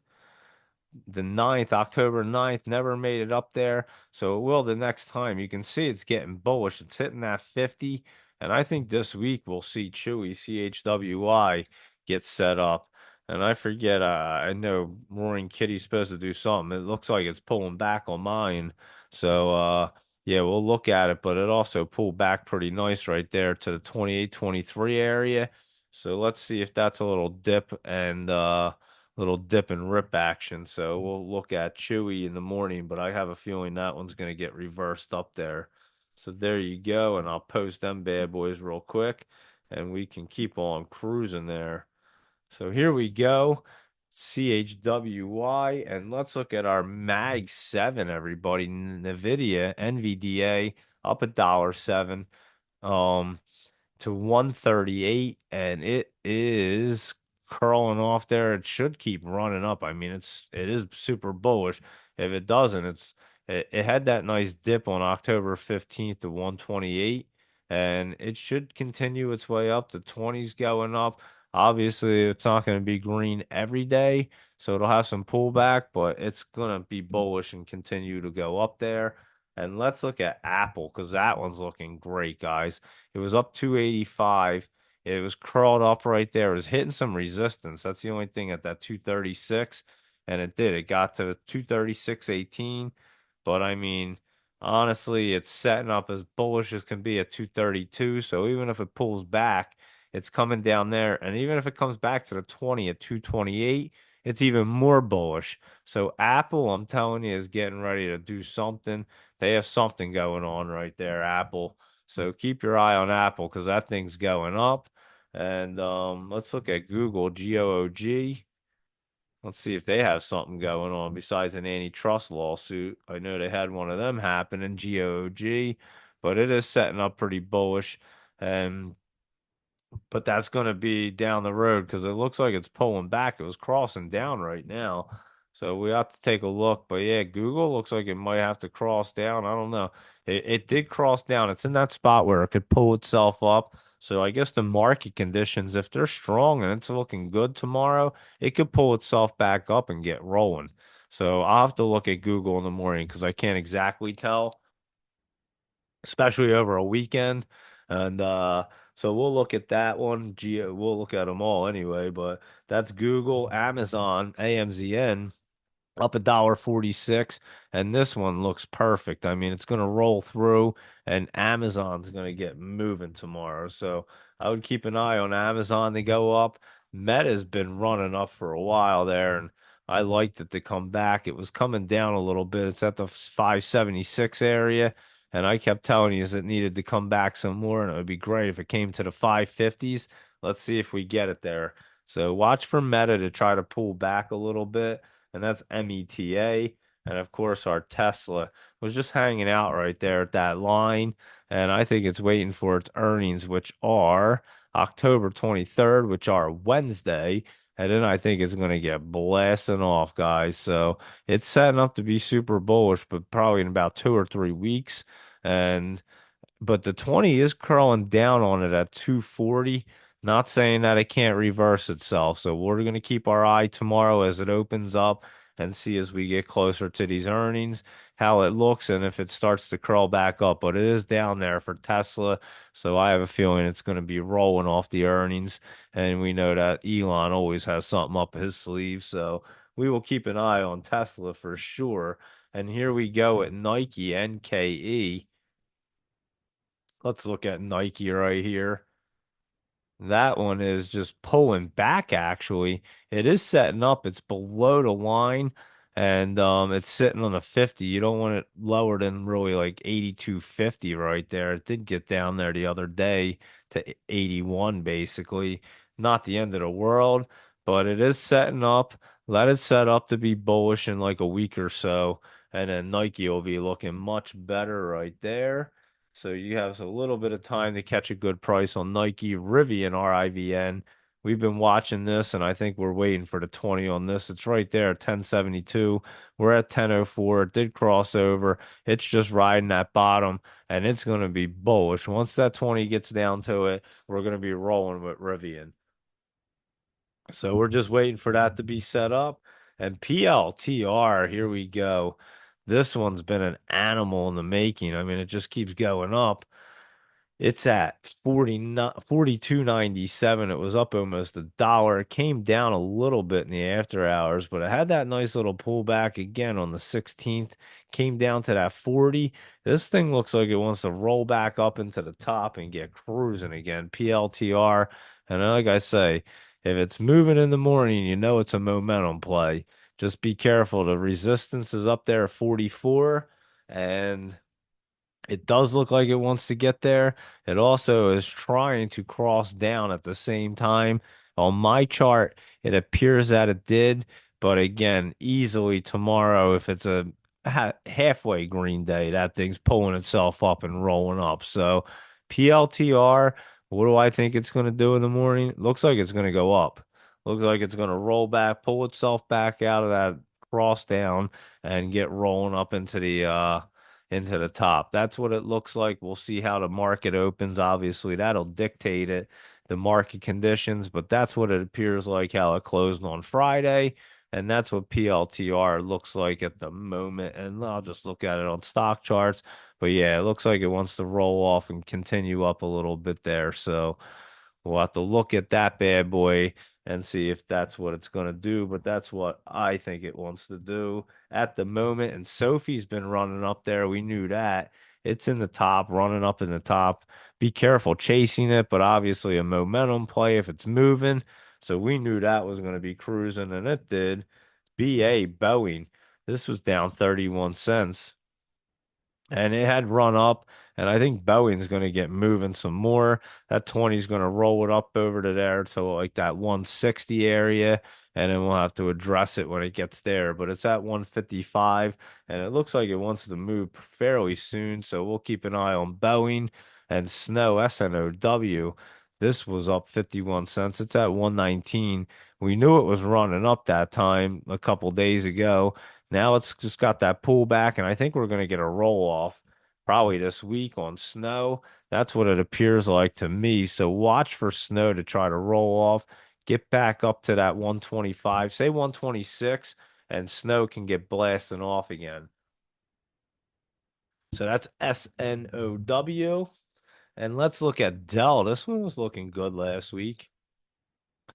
the 9th, October 9th, never made it up there. So it will the next time. You can see it's getting bullish. It's hitting that 50. And I think this week we'll see Chewy, CHWY, get set up. And I forget, I know Roaring Kitty's supposed to do something. It looks like it's pulling back on mine. So, yeah, we'll look at it, but it also pulled back pretty nice right there to the 28, 23 area. So let's see if that's a little dip and, little dip and rip action. So we'll look at Chewy in the morning, but I have a feeling that one's going to get reversed up there. So there you go, and I'll post them bad boys real quick, and we can keep on cruising there. So here we go, CHWY, and let's look at our Mag 7, everybody. NVDA up $1.07. To 138, and it is curling off there. It should keep running up. I mean, it is super bullish. If it doesn't, it had that nice dip on October 15th to 128, and it should continue its way up. The 20s going up. Obviously, it's not going to be green every day, so it'll have some pullback, but it's going to be bullish and continue to go up there. And let's look at Apple because that one's looking great, guys. It was up 285. It was curled up right there. It was hitting some resistance. That's the only thing at that 236. And it did. It got to 236.18. But I mean, honestly, it's setting up as bullish as can be at 232. So even if it pulls back, it's coming down there. And even if it comes back to the 20 at 228, it's even more bullish. So Apple, I'm telling you, is getting ready to do something. They have something going on right there, Apple. So keep your eye on Apple because that thing's going up. And let's look at Google, GOOG. Let's see if they have something going on besides an antitrust lawsuit. I know they had one of them happen in GOOG, but it is setting up pretty bullish. And but that's going to be down the road because it looks like it's pulling back. It was crossing down right now. So we have to take a look. But yeah, Google looks like it might have to cross down. I don't know. It did cross down. It's in that spot where it could pull itself up. So I guess the market conditions, if they're strong and it's looking good tomorrow, it could pull itself back up and get rolling. So I'll have to look at Google in the morning because I can't exactly tell, especially over a weekend. And so we'll look at that one. We'll look at them all anyway, but that's Google, Amazon, AMZN. up $1.46, and this one looks perfect. I mean, it's going to roll through, and Amazon's going to get moving tomorrow. So I would keep an eye on Amazon to go up. Meta's been running up for a while there, and I liked it to come back. It was coming down a little bit. It's at the 576 area, and I kept telling you it needed to come back some more, and it would be great if it came to the 550s. Let's see if we get it there. So watch for Meta to try to pull back a little bit, and that's META. And of course, our Tesla was just hanging out right there at that line. And I think it's waiting for its earnings, which are October 23rd, which are Wednesday. And then I think it's going to get blasting off, guys. So it's setting up to be super bullish, but probably in about 2 or 3 weeks. And but the 20 is curling down on it at 240. Not saying that it can't reverse itself. So we're going to keep our eye tomorrow as it opens up and see as we get closer to these earnings how it looks and if it starts to curl back up. But it is down there for Tesla. So I have a feeling it's going to be rolling off the earnings. And we know that Elon always has something up his sleeve. So we will keep an eye on Tesla for sure. And here we go at Nike NKE. Let's look at Nike right here. That one is just pulling back, actually. It is setting up. It's below the line and it's sitting on a 50. You don't want it lower than really like 82.50 right there. It did get down there the other day to 81, basically. Not the end of the world, but it is setting up. Let it set up to be bullish in like a week or so. And then Nike will be looking much better right there. So you have a little bit of time to catch a good price on Nike Rivian RIVN. We've been watching this, and I think we're waiting for the 20 on this. It's right there, 1072. We're at 1004. It did cross over. It's just riding that bottom, and it's going to be bullish. Once that 20 gets down to it, we're going to be rolling with Rivian. So we're just waiting for that to be set up. And PLTR, here we go. This one's been an animal in the making. I mean, it just keeps going up. It's at 42.97. It was up almost $1. It came down a little bit in the after hours, but it had that nice little pullback again on the 16th. Came down to that 40. This thing looks like it wants to roll back up into the top and get cruising again. PLTR. And like I say, if it's moving in the morning, you know it's a momentum play. Just be careful. The resistance is up there at 44, and it does look like it wants to get there. It also is trying to cross down at the same time. On my chart, it appears that it did, but again, easily tomorrow, if it's a halfway green day, that thing's pulling itself up and rolling up. So, PLTR, what do I think it's going to do in the morning? Looks like it's going to go up. Looks like it's going to roll back, pull itself back out of that cross down, and get rolling up into the top. That's what it looks like. We'll see how the market opens. Obviously, that'll dictate it, the market conditions, but that's what it appears like how it closed on Friday. And that's what PLTR looks like at the moment. And I'll just look at it on stock charts. But yeah, it looks like it wants to roll off and continue up a little bit there. So we'll have to look at that bad boy and see if that's what it's going to do. But that's what I think it wants to do at the moment. And Sophie's been running up there. We knew that. It's in the top, running up in the top. Be careful chasing it, but obviously a momentum play if it's moving. So we knew that was going to be cruising, and it did. BA Boeing. This was down 31 cents and it had run up, and I think Boeing's going to get moving some more. That 20 is going to roll it up over to there to like that 160 area, and then we'll have to address it when it gets there. But it's at 155, and it looks like it wants to move fairly soon, so we'll keep an eye on Boeing and Snow, SNOW. This was up 51 cents. It's at 119. We knew it was running up that time a couple days ago. Now it's just got that pullback, and I think we're going to get a roll off probably this week on Snow. That's what it appears like to me. So watch for Snow to try to roll off, get back up to that 125, say 126, and Snow can get blasting off again. So that's SNOW. And let's look at Dell. This one was looking good last week.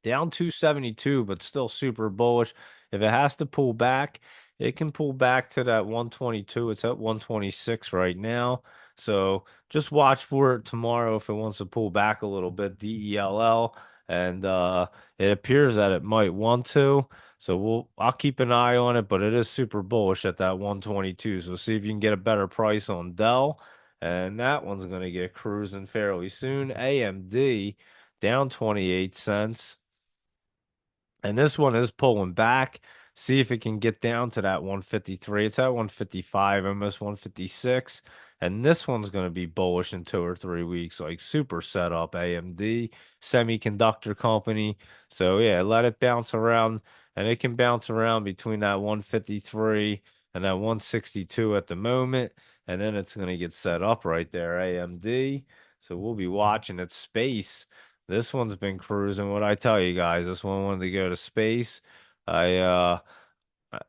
down 272, but still super bullish. If it has to pull back, it can pull back to that 122. It's at 126 right now. So just watch for it tomorrow if it wants to pull back a little bit, DELL. And it appears that it might want to. So I'll keep an eye on it, but it is super bullish at that 122. So see if you can get a better price on Dell. And that one's going to get cruising fairly soon. AMD down 28 cents. And this one is pulling back. See if it can get down to that 153. It's at 155, almost 156. And this one's going to be bullish in 2 or 3 weeks, like super setup AMD semiconductor company. So yeah, let it bounce around, and it can bounce around between that 153 and that 162 at the moment. And then it's going to get set up right there, AMD. So we'll be watching its space. This one's been cruising. What I tell you guys, this one wanted to go to space. I uh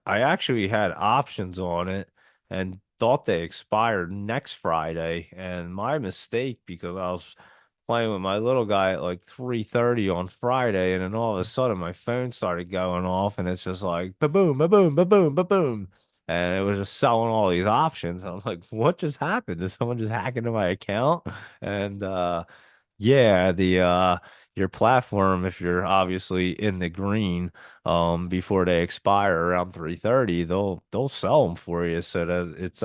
I actually had options on it and thought they expired next Friday, and my mistake because I was playing with my little guy at like 3:30 on Friday, and then all of a sudden my phone started going off, and it's just like ba-boom, ba-boom, ba-boom, ba-boom. And it was just selling all these options. I'm like, what just happened? Did someone just hack into my account? And yeah, the your platform, if you're obviously in the green, before they expire around 3:30, they'll sell them for you. So that it's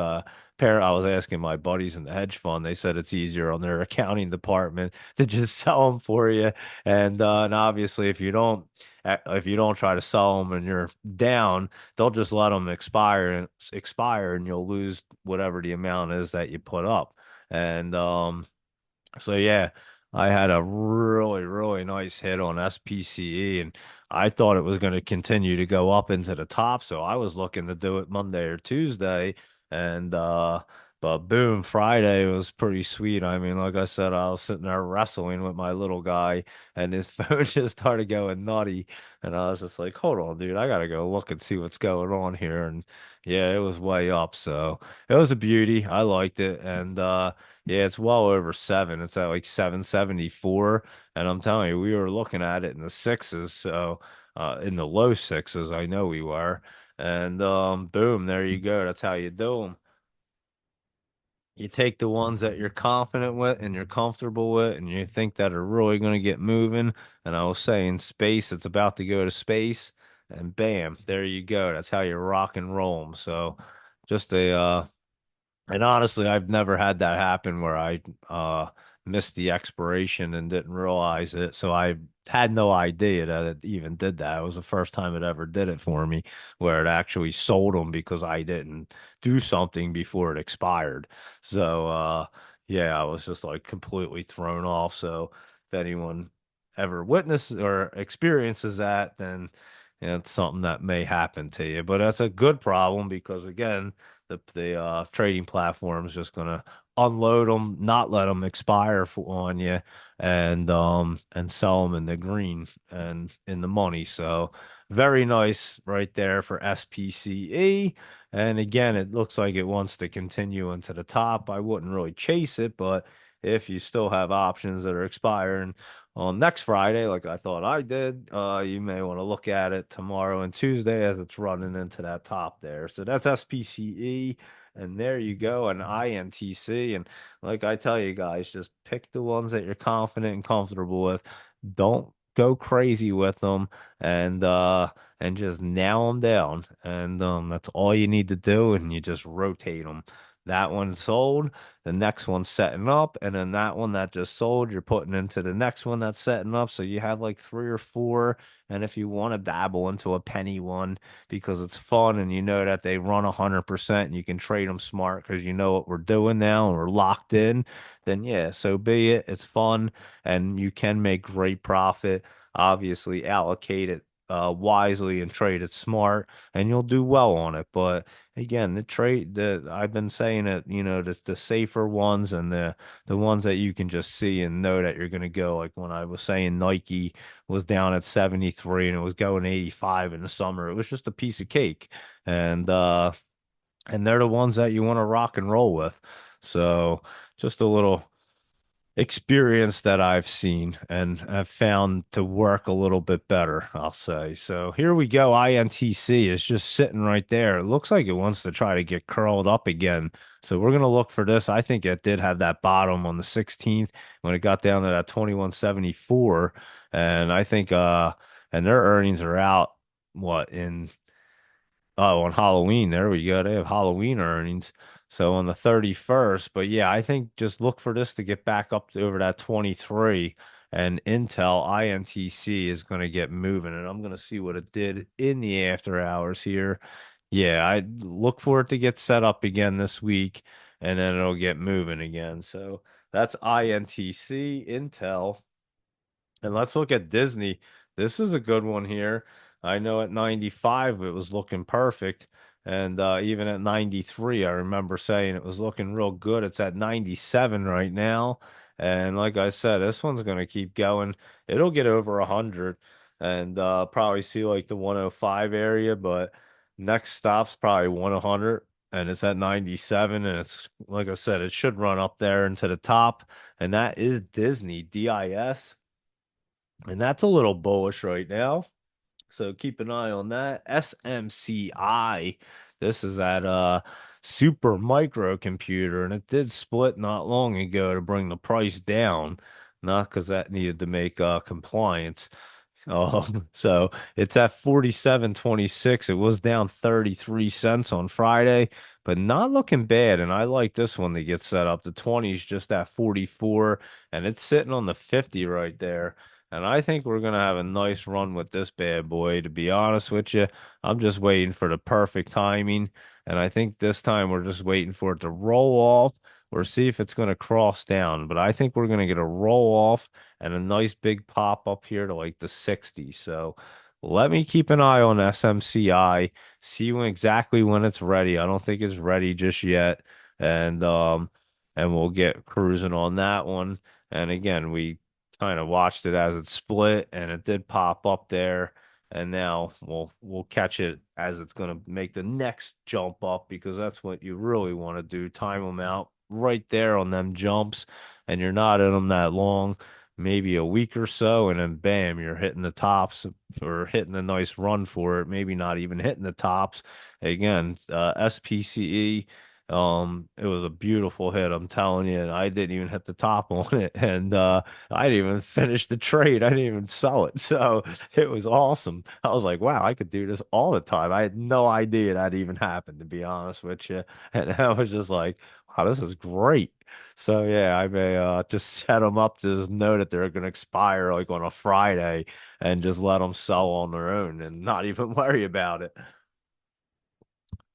pair. I was asking my buddies in the hedge fund, they said it's easier on their accounting department to just sell them for you. And obviously if you don't try to sell them and you're down, they'll just let them expire and you'll lose whatever the amount is that you put up. And so yeah, I had a really, really nice hit on SPCE, and I thought it was going to continue to go up into the top. So I was looking to do it Monday or Tuesday, and but boom, Friday was pretty sweet. I mean, like I said, I was sitting there wrestling with my little guy, and his phone just started going nutty, and I was just like, "Hold on, dude, I gotta go look and see what's going on here." And yeah, it was way up, so it was a beauty. I liked it, and yeah, it's well over seven. It's at like 774. And I'm telling you, we were looking at it in the sixes. So, in the low sixes, I know we were. And boom, there you go. That's how you do them. You take the ones that you're confident with and you're comfortable with and you think that are really going to get moving. And I was saying space, it's about to go to space. And bam, there you go. That's how you rock and roll 'em. So, just a and honestly, I've never had that happen where I missed the expiration and didn't realize it. So I had no idea that it even did that. It was the first time it ever did it for me, where it actually sold them because I didn't do something before it expired. So yeah, I was just like completely thrown off. So if anyone ever witnesses or experiences that, then it's something that may happen to you. But that's a good problem because again, the trading platform is just gonna unload them, not let them expire on you, and sell them in the green and in the money. So very nice right there for SPCE. And again, it looks like it wants to continue into the top. I wouldn't really chase it, but if you still have options that are expiring on next Friday, like I thought I did, you may want to look at it tomorrow and Tuesday as it's running into that top there. So that's SPCE, and there you go, an INTC. And like I tell you guys, just pick the ones that you're confident and comfortable with. Don't go crazy with them, and and just nail them down. And that's all you need to do, and you just rotate them. That one sold, the next one's setting up, and then that one that just sold, you're putting into the next one that's setting up. So you have like three or four. And if you want to dabble into a penny one because it's fun and you know that they run 100% and you can trade them smart because you know what we're doing now and we're locked in, then yeah, so be it. It's fun and you can make great profit. Obviously, allocate it wisely and trade it smart, and you'll do well on it. But again, the I've been saying it, the safer ones and the ones that you can just see and know that you're going to go. Like when I was saying Nike was down at 73 and it was going 85 in the summer, it was just a piece of cake. And and they're the ones that you want to rock and roll with. So just a little experience that I've seen and have found to work a little bit better, I'll say. So here we go. INTC is just sitting right there. It looks like it wants to try to get curled up again. So we're going to look for this. I think it did have that bottom on the 16th when it got down to that 2174. And I think and their earnings are out what in Oh, on Halloween, there we go. They have Halloween earnings. So on the 31st, but yeah, I think just look for this to get back up to over that 23 and Intel INTC is going to get moving and I'm going to see what it did in the after hours here. Yeah, I look for it to get set up again this week and then it'll get moving again. So that's INTC, Intel. And let's look at Disney. This is a good one here. I know at 95 it was looking perfect. And even at 93, I remember saying it was looking real good. It's at 97 right now. And like I said, this one's going to keep going. It'll get over 100 and probably see like the 105 area. But next stop's probably 100 and it's at 97. And it's like I said, it should run up there into the top. And that is Disney, DIS. And that's a little bullish right now. So keep an eye on that. SMCI. This is that super microcomputer, and it did split not long ago to bring the price down. Not because that needed to make compliance. So it's at 47.26. It was down 33 cents on Friday, but not looking bad. And I like this one to get set up. The 20 is just at 44, and it's sitting on the 50 right there. And I think we're gonna have a nice run with this bad boy. To be honest with you, I'm just waiting for the perfect timing. And I think this time we're just waiting for it to roll off or see if it's gonna cross down. But I think we're gonna get a roll off and a nice big pop up here to like the 60. So let me keep an eye on SMCI, see exactly when it's ready. I don't think it's ready just yet. And and we'll get cruising on that one. And again, we kind of watched it as it split and it did pop up there. And now we'll catch it as it's going to make the next jump up because that's what you really want to do. Time them out right there on them jumps, and you're not in them that long, maybe a week or so, and then bam, you're hitting the tops or hitting a nice run for it. Maybe not even hitting the tops. Again, SPCE. It was a beautiful hit, I'm telling you, and I didn't even hit the top on it, and I didn't even finish the trade. I didn't even sell it, so it was awesome. I was like, wow, I could do this all the time. I had no idea that even happened, to be honest with you, and I was just like, wow, this is great. So yeah, I may just set them up to just know that they're going to expire like on a Friday, and just let them sell on their own and not even worry about it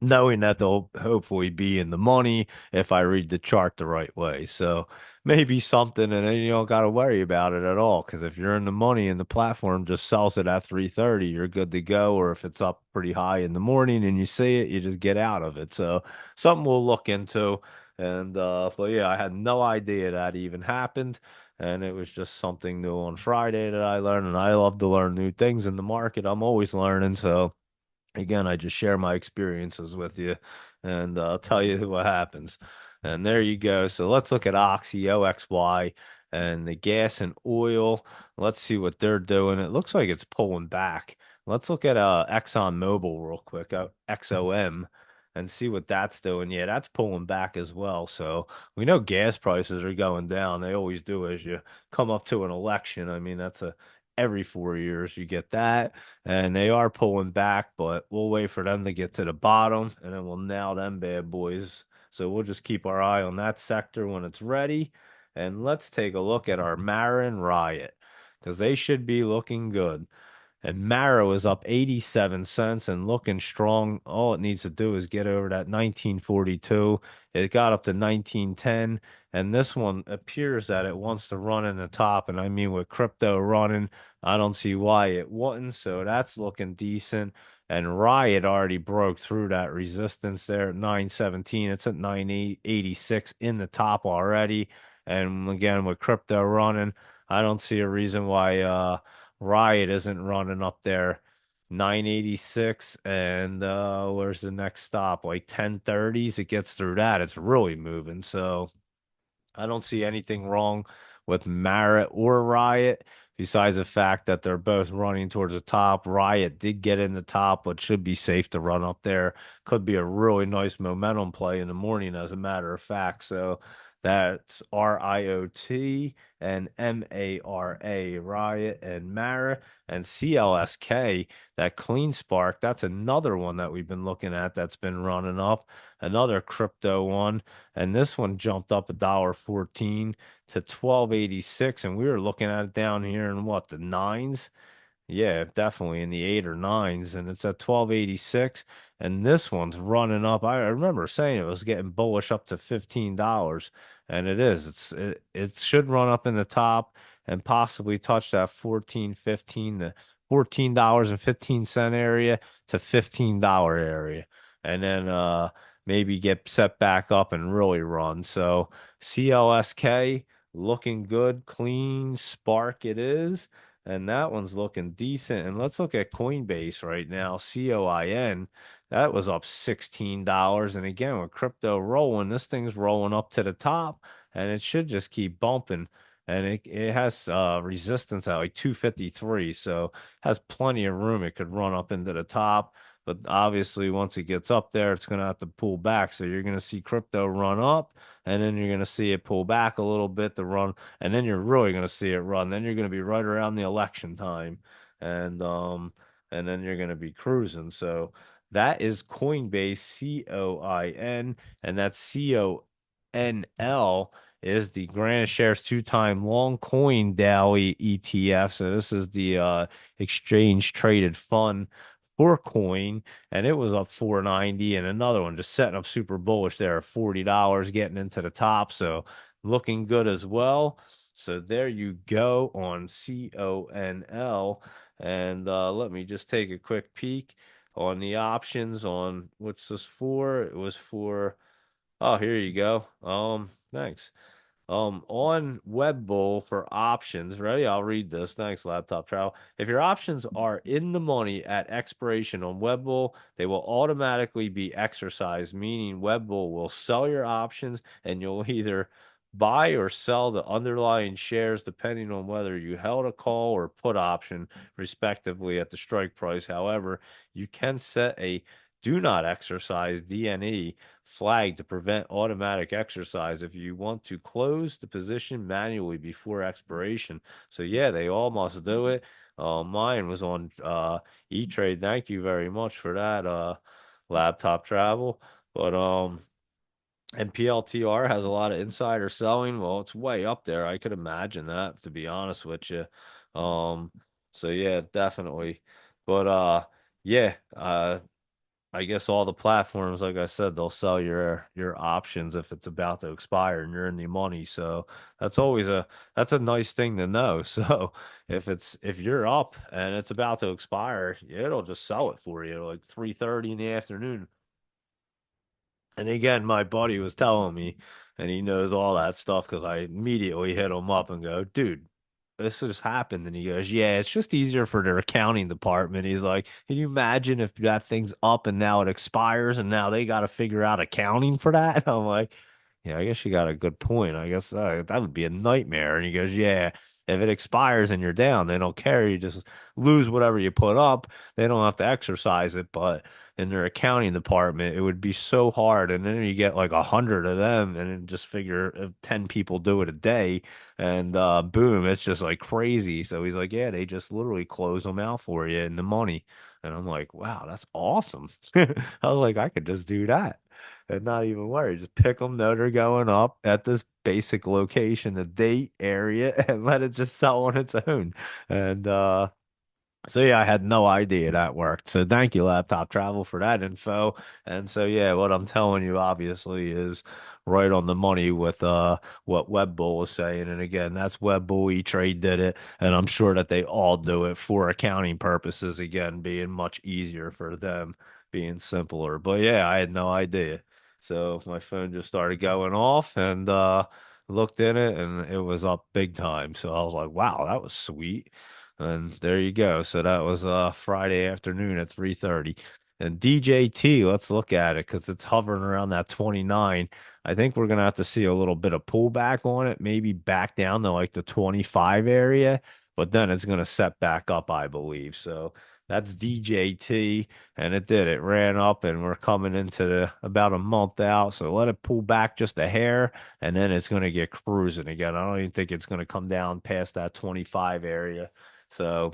knowing that they'll hopefully be in the money if I read the chart the right way. So maybe something, and then you don't got to worry about it at all. Because if you're in the money and the platform just sells it at 3:30, you're good to go. Or if it's up pretty high in the morning and you see it, you just get out of it. So something we'll look into. And but yeah, I had no idea that even happened. And it was just something new on Friday that I learned. And I love to learn new things in the market. I'm always learning. So again, I just share my experiences with you and I'll tell you what happens. And there you go. So let's look at Oxy, OXY, and the gas and oil. Let's see what they're doing. It looks like it's pulling back. Let's look at Exxon Mobil real quick, XOM, and see what that's doing. Yeah, that's pulling back as well. So we know gas prices are going down. They always do as you come up to an election. I mean, that's a every 4 years you get that and they are pulling back, but we'll wait for them to get to the bottom and then we'll nail them bad boys. So we'll just keep our eye on that sector when it's ready. And let's take a look at our Marin Riot because they should be looking good. And Marrow is up 87 cents and looking strong. All it needs to do is get over that 1942. It got up to 1910. And this one appears that it wants to run in the top. And I mean, with crypto running, I don't see why it wouldn't. So that's looking decent. And Riot already broke through that resistance there at 917. It's at 986 in the top already. And again, with crypto running, I don't see a reason why Riot isn't running up there. 986 and where's the next stop? Like 1030s. It gets through that. It's really moving. So I don't see anything wrong with Merritt or Riot, besides the fact that they're both running towards the top. Riot did get in the top, but should be safe to run up there. Could be a really nice momentum play in the morning, as a matter of fact. So that's RIOT and MARA, Riot and Mara, and CLSK, that Clean Spark. That's another one that we've been looking at that's been running up. Another crypto one, and this one jumped up $1.14 to 12.86, and we were looking at it down here in what, the nines? Yeah, definitely in the eight or nines, and it's at 12.86. And this one's running up. I remember saying it was getting bullish up to $15, and it is. It should run up in the top and possibly touch that 14.15 to $14.15 area to $15 area, and then maybe get set back up and really run. So CLSK looking good, clean spark it is. And that one's looking decent. And let's look at Coinbase right now, COIN. That was up $16. And again, with crypto rolling, this thing's rolling up to the top, and it should just keep bumping. And it has resistance at like 253. So has plenty of room. It could run up into the top. But obviously, once it gets up there, it's going to have to pull back. So you're going to see crypto run up, and then you're going to see it pull back a little bit to run, and then you're really going to see it run. Then you're going to be right around the election time, and um, and then you're going to be cruising. So that is Coinbase, COIN, and that's CONL is the Granite Shares two-time long coin daily ETF. So this is the exchange traded fund for coin, and it was up 490, and another one just setting up super bullish there, $40 getting into the top. So looking good as well. So there you go on CONL. And let me just take a quick peek on the options on what's this for. It was for, oh, here you go. Thanks. On Webbull for options, ready? I'll read this. Thanks, Laptop Travel. If your options are in the money at expiration on Webbull, they will automatically be exercised, meaning Webbull will sell your options and you'll either buy or sell the underlying shares depending on whether you held a call or put option, respectively, at the strike price. However, you can set a do not exercise DNE flag to prevent automatic exercise if you want to close the position manually before expiration. So yeah, they all must do it. Mine was on E-Trade. Thank you very much for that, laptop travel. But and PLTR has a lot of insider selling. Well, it's way up there. I could imagine that, to be honest with you. Um, so yeah, definitely. But yeah, I guess all the platforms, like I said, they'll sell your options if it's about to expire and you're in the money. So that's always that's a nice thing to know. So if you're up and it's about to expire, it'll just sell it for you like 3:30 in the afternoon. And again, my buddy was telling me, and he knows all that stuff because I immediately hit him up and go, dude, this just happened. And he goes, yeah, it's just easier for their accounting department. He's like, can you imagine if that thing's up and now it expires and now they got to figure out accounting for that? And I'm like, yeah, I guess you got a good point. I guess that would be a nightmare. And he goes, yeah, if it expires and you're down, they don't care. You just lose whatever you put up. They don't have to exercise it. But in their accounting department, it would be so hard. And then you get like 100 of them, and then just figure if 10 people do it a day, and boom, it's just like crazy. So he's like, yeah, they just literally close them out for you in the money. And I'm like, wow, that's awesome. I was like, I could just do that and not even worry. Just pick them, know they're going up at this basic location, the date area, and let it just sell on its own. And so yeah, I had no idea that worked. So thank you, Laptop Travel, for that info. And so yeah, what I'm telling you obviously is right on the money with what Webbull is saying. And again, that's Webbull, E-Trade did it, and I'm sure that they all do it for accounting purposes, again, being much easier for them, being simpler. But yeah, I had no idea. So my phone just started going off, and looked in it, and it was up big time. So I was like, wow, that was sweet. And there you go. So that was Friday afternoon at 3:30. And DJT, let's look at it because it's hovering around that 29. I think we're gonna have to see a little bit of pullback on it, maybe back down to like the 25 area, but then it's gonna set back up, I believe. So that's DJT, and it did. It ran up, and we're coming into about a month out. So let it pull back just a hair, and then it's gonna get cruising again. I don't even think it's gonna come down past that 25 area. So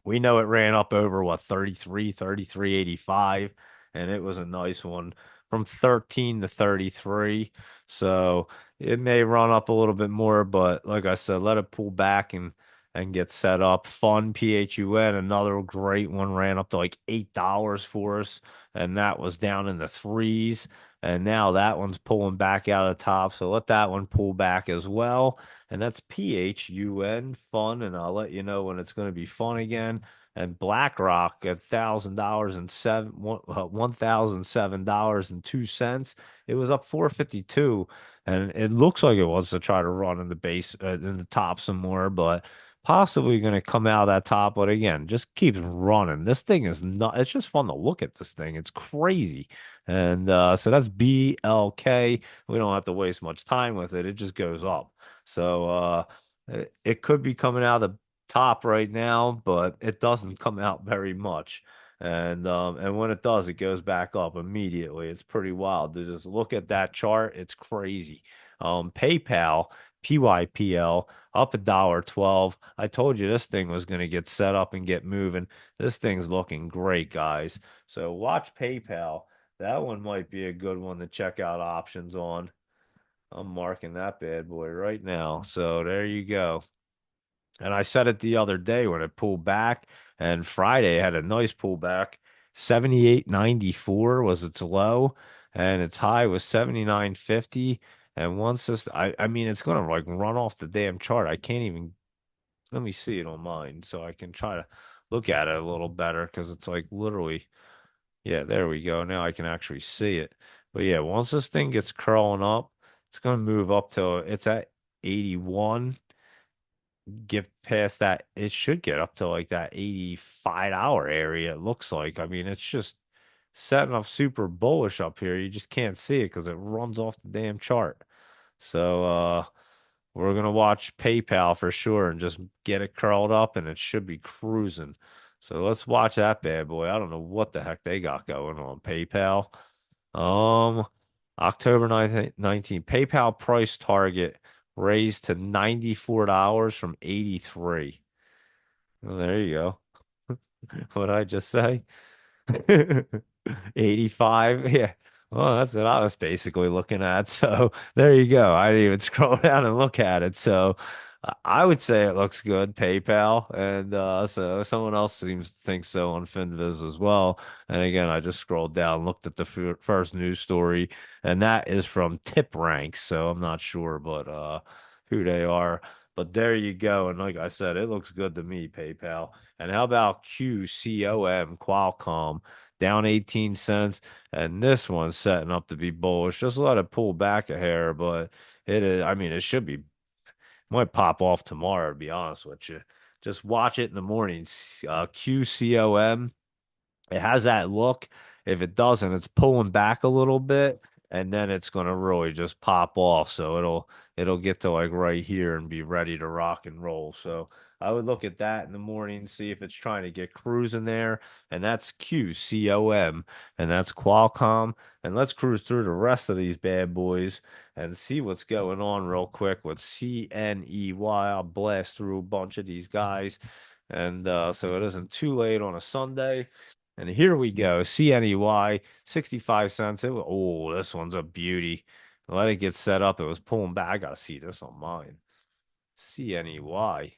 we know it ran up over what 33, 33.85, and it was a nice one from 13 to 33. So it may run up a little bit more, but like I said, let it pull back and get set up. Fun PHUN, another great one, ran up to like $8 for us, and that was down in the threes. And now that one's pulling back out of the top. So let that one pull back as well. And that's PHUN fun. And I'll let you know when it's going to be fun again. And BlackRock at $1,007.02. It was up 452, and it looks like it wants to try to run in the base in the top some more, but possibly going to come out of that top. But again, just keeps running. This thing is not. It's just fun to look at this thing. It's crazy, and so that's BLK. We don't have to waste much time with it. It just goes up. So it could be coming out of the top right now, but it doesn't come out very much. And when it does, it goes back up immediately. It's pretty wild. To just look at that chart, it's crazy. PayPal, PYPL, up $1.12. I told you this thing was going to get set up and get moving. This thing's looking great, guys. So watch PayPal. That one might be a good one to check out options on. I'm marking that bad boy right now. So there you go. And I said it the other day when it pulled back, and Friday had a nice pullback. 78.94 was its low, and its high was 79.50. And once this, I mean, it's gonna like run off the damn chart. I can't even let me see it on mine so I can try to look at it a little better because it's like literally, yeah, there we go. Now I can actually see it. But yeah, once this thing gets curling up, it's gonna move up to it's at 81. Get past that, it should get up to like that 85 hour area, it looks like. I mean, it's just setting up super bullish up here. You just can't see it because it runs off the damn chart. So we're gonna watch PayPal for sure and just get it curled up and it should be cruising. So let's watch that bad boy. I don't know what the heck they got going on PayPal. Um, October 19th, PayPal price target raised to $94 from 83. Well, there you go. What did I just say? 85. Yeah. Well, that's what I was basically looking at. So there you go. I didn't even scroll down and look at it. So I would say it looks good, PayPal. And so someone else seems to think so on FinViz as well. And again, I just scrolled down, looked at the first news story, and that is from Tip Ranks. So I'm not sure, but who they are. But there you go. And like I said, it looks good to me, PayPal. And how about QCOM, Qualcomm, down 18 cents? And this one's setting up to be bullish. Just let it pull back a hair, but it is, I mean, it should be, might pop off tomorrow, to be honest with you. Just watch it in the morning. QCOM. It has that look. If it doesn't, it's pulling back a little bit, and then it's gonna really just pop off. So it'll get to like right here and be ready to rock and roll. So I would look at that in the morning, see if it's trying to get cruising there, and that's QCOM, and that's Qualcomm. And let's cruise through the rest of these bad boys and see what's going on real quick with CNEY. I'll blast through a bunch of these guys, and so it isn't too late on a Sunday. And here we go. CNEY, 65 cents. Oh, this one's a beauty. Let it get set up. It was pulling back. I gotta see this on mine. CNEY.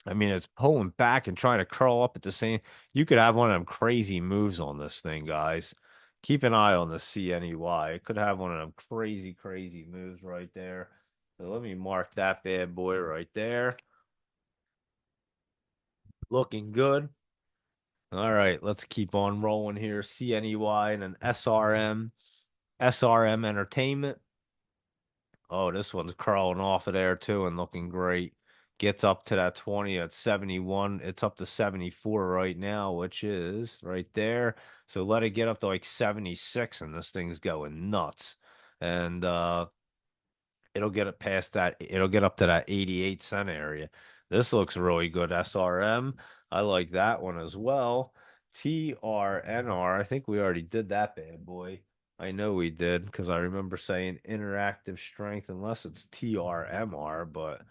I mean, it's pulling back and trying to curl up at the same. You could have one of them crazy moves on this thing, guys. Keep an eye on the CNEY. It could have one of them crazy, crazy moves right there. So let me mark that bad boy right there. Looking good. All right, let's keep on rolling here. CNEY and an SRM. SRM Entertainment. Oh, this one's crawling off of there too and looking great. gets up to that 20 at 71. It's up to 74 right now, which is right there. So let it get up to like 76 and this thing's going nuts. And it'll get it past that. It'll get up to that 88 cent area. This looks really good. SRM. I like that one as well. TRNR. I think we already did that bad boy. I know we did because I remember saying interactive strength, unless it's TRMR, but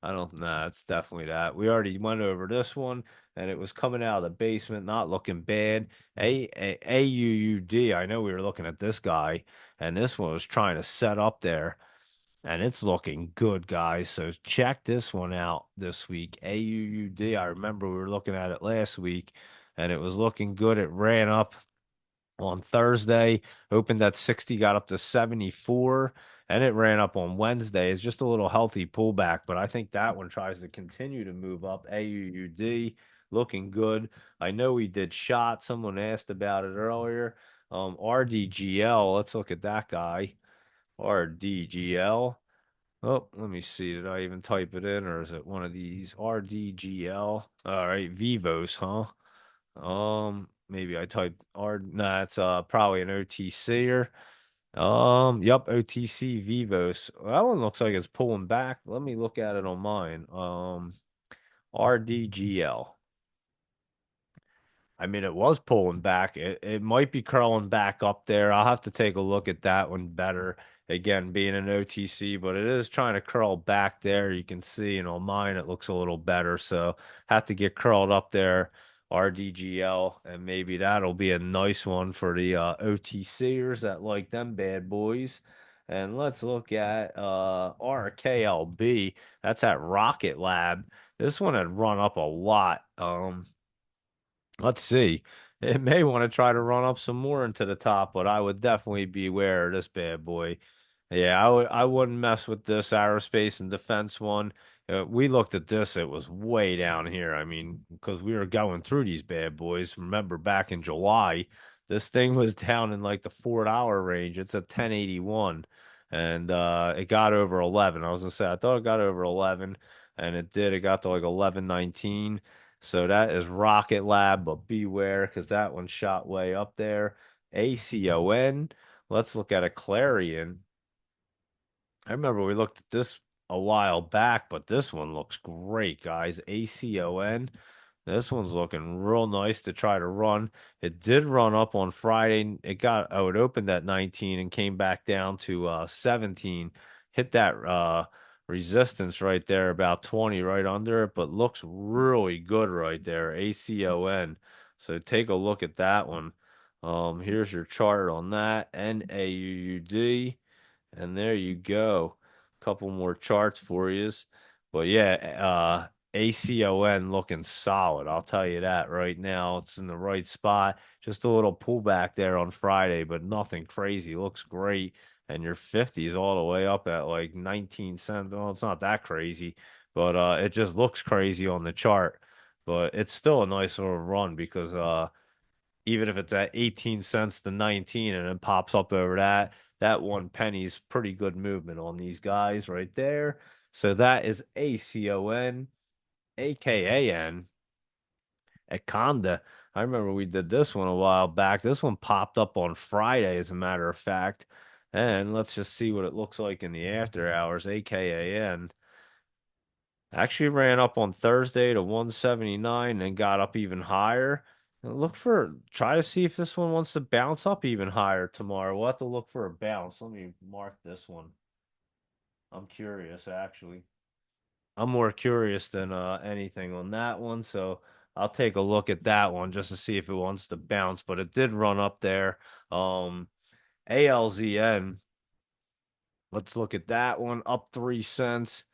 I don't know. It's definitely that. We already went over this one, and it was coming out of the basement, not looking bad. AUUD. I know we were looking at this guy, and this one was trying to set up there and it's looking good, guys. So check this one out this week. AUUD. I remember we were looking at it last week, and it was looking good. It ran up on Thursday, opened at 60, got up to 74, and it ran up on Wednesday. It's just a little healthy pullback, but I think that one tries to continue to move up. AUUD looking good. I know we did shot. Someone asked about it earlier. RDGL. Let's look at that guy. RDGL. Oh, let me see. Did I even type it in, or is it one of these RDGL? All right, Vivos, huh? Maybe I typed R. Nah, it's probably an OTCer. Yep, OTC Vivos. Well, that one looks like it's pulling back. Let me look at it on mine. RDGL. I mean, it was pulling back. It might be curling back up there. I'll have to take a look at that one better. Again, being an OTC, but it is trying to curl back there. You can see, mine it looks a little better. So have to get curled up there, RDGL, and maybe that'll be a nice one for the OTCers that like them bad boys. And let's look at RKLB. That's at Rocket Lab. This one had run up a lot. Let's see. It may want to try to run up some more into the top, but I would definitely beware of this bad boy. Yeah, I wouldn't mess with this aerospace and defense one. We looked at this, it was way down here. I mean, because we were going through these bad boys. Remember back in July, this thing was down in like the $4 range. It's at 1081 and it got over 11. I was gonna say I thought it got over 11 and it did. It got to like 1119. So that is Rocket Lab, but beware because that one shot way up there. ACON. Let's look at a Clarion. I remember we looked at this a while back, but this one looks great, guys. ACON. This one's looking real nice to try to run. It did run up on Friday. It opened at 19 and came back down to 17. Hit that resistance right there, about 20 right under it, but looks really good right there. ACON. So take a look at that one. Here's your chart on that. NAUUD. And there you go. Couple more charts for you. But yeah, ACON looking solid. I'll tell you that right now. It's in the right spot. Just a little pullback there on Friday, but nothing crazy. Looks great. And your 50s all the way up at like 19 cents. Well, it's not that crazy, but it just looks crazy on the chart. But it's still a nice little run because even if it's at 18 cents to 19 and it pops up over that 1 penny's pretty good movement on these guys right there. So that is ACON, AKAN, Econda. I remember we did this one a while back. This one popped up on Friday, as a matter of fact. And let's just see what it looks like in the after hours. AKAN actually ran up on Thursday to 179 and got up even higher. Try to see if this one wants to bounce up even higher tomorrow. We'll have to look for a bounce. Let me mark this one. I'm curious, actually. I'm more curious than anything on that one, so I'll take a look at that one just to see if it wants to bounce. But it did run up there. ALZN. Let's look at that one. Up 3 cents.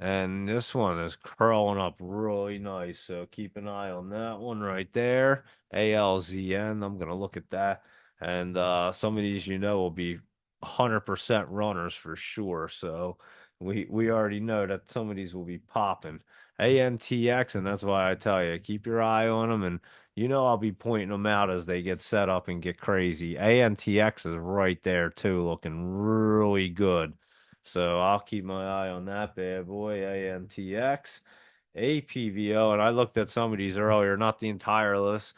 And this one is curling up really nice. So keep an eye on that one right there. ALZN. I'm going to look at that. And some of these, will be 100% runners for sure. So we already know that some of these will be popping. ANTX. And that's why I tell you, keep your eye on them. And I'll be pointing them out as they get set up and get crazy. ANTX is right there too, looking really good. So I'll keep my eye on that bad boy, ANTX. APVO, and I looked at some of these earlier, not the entire list,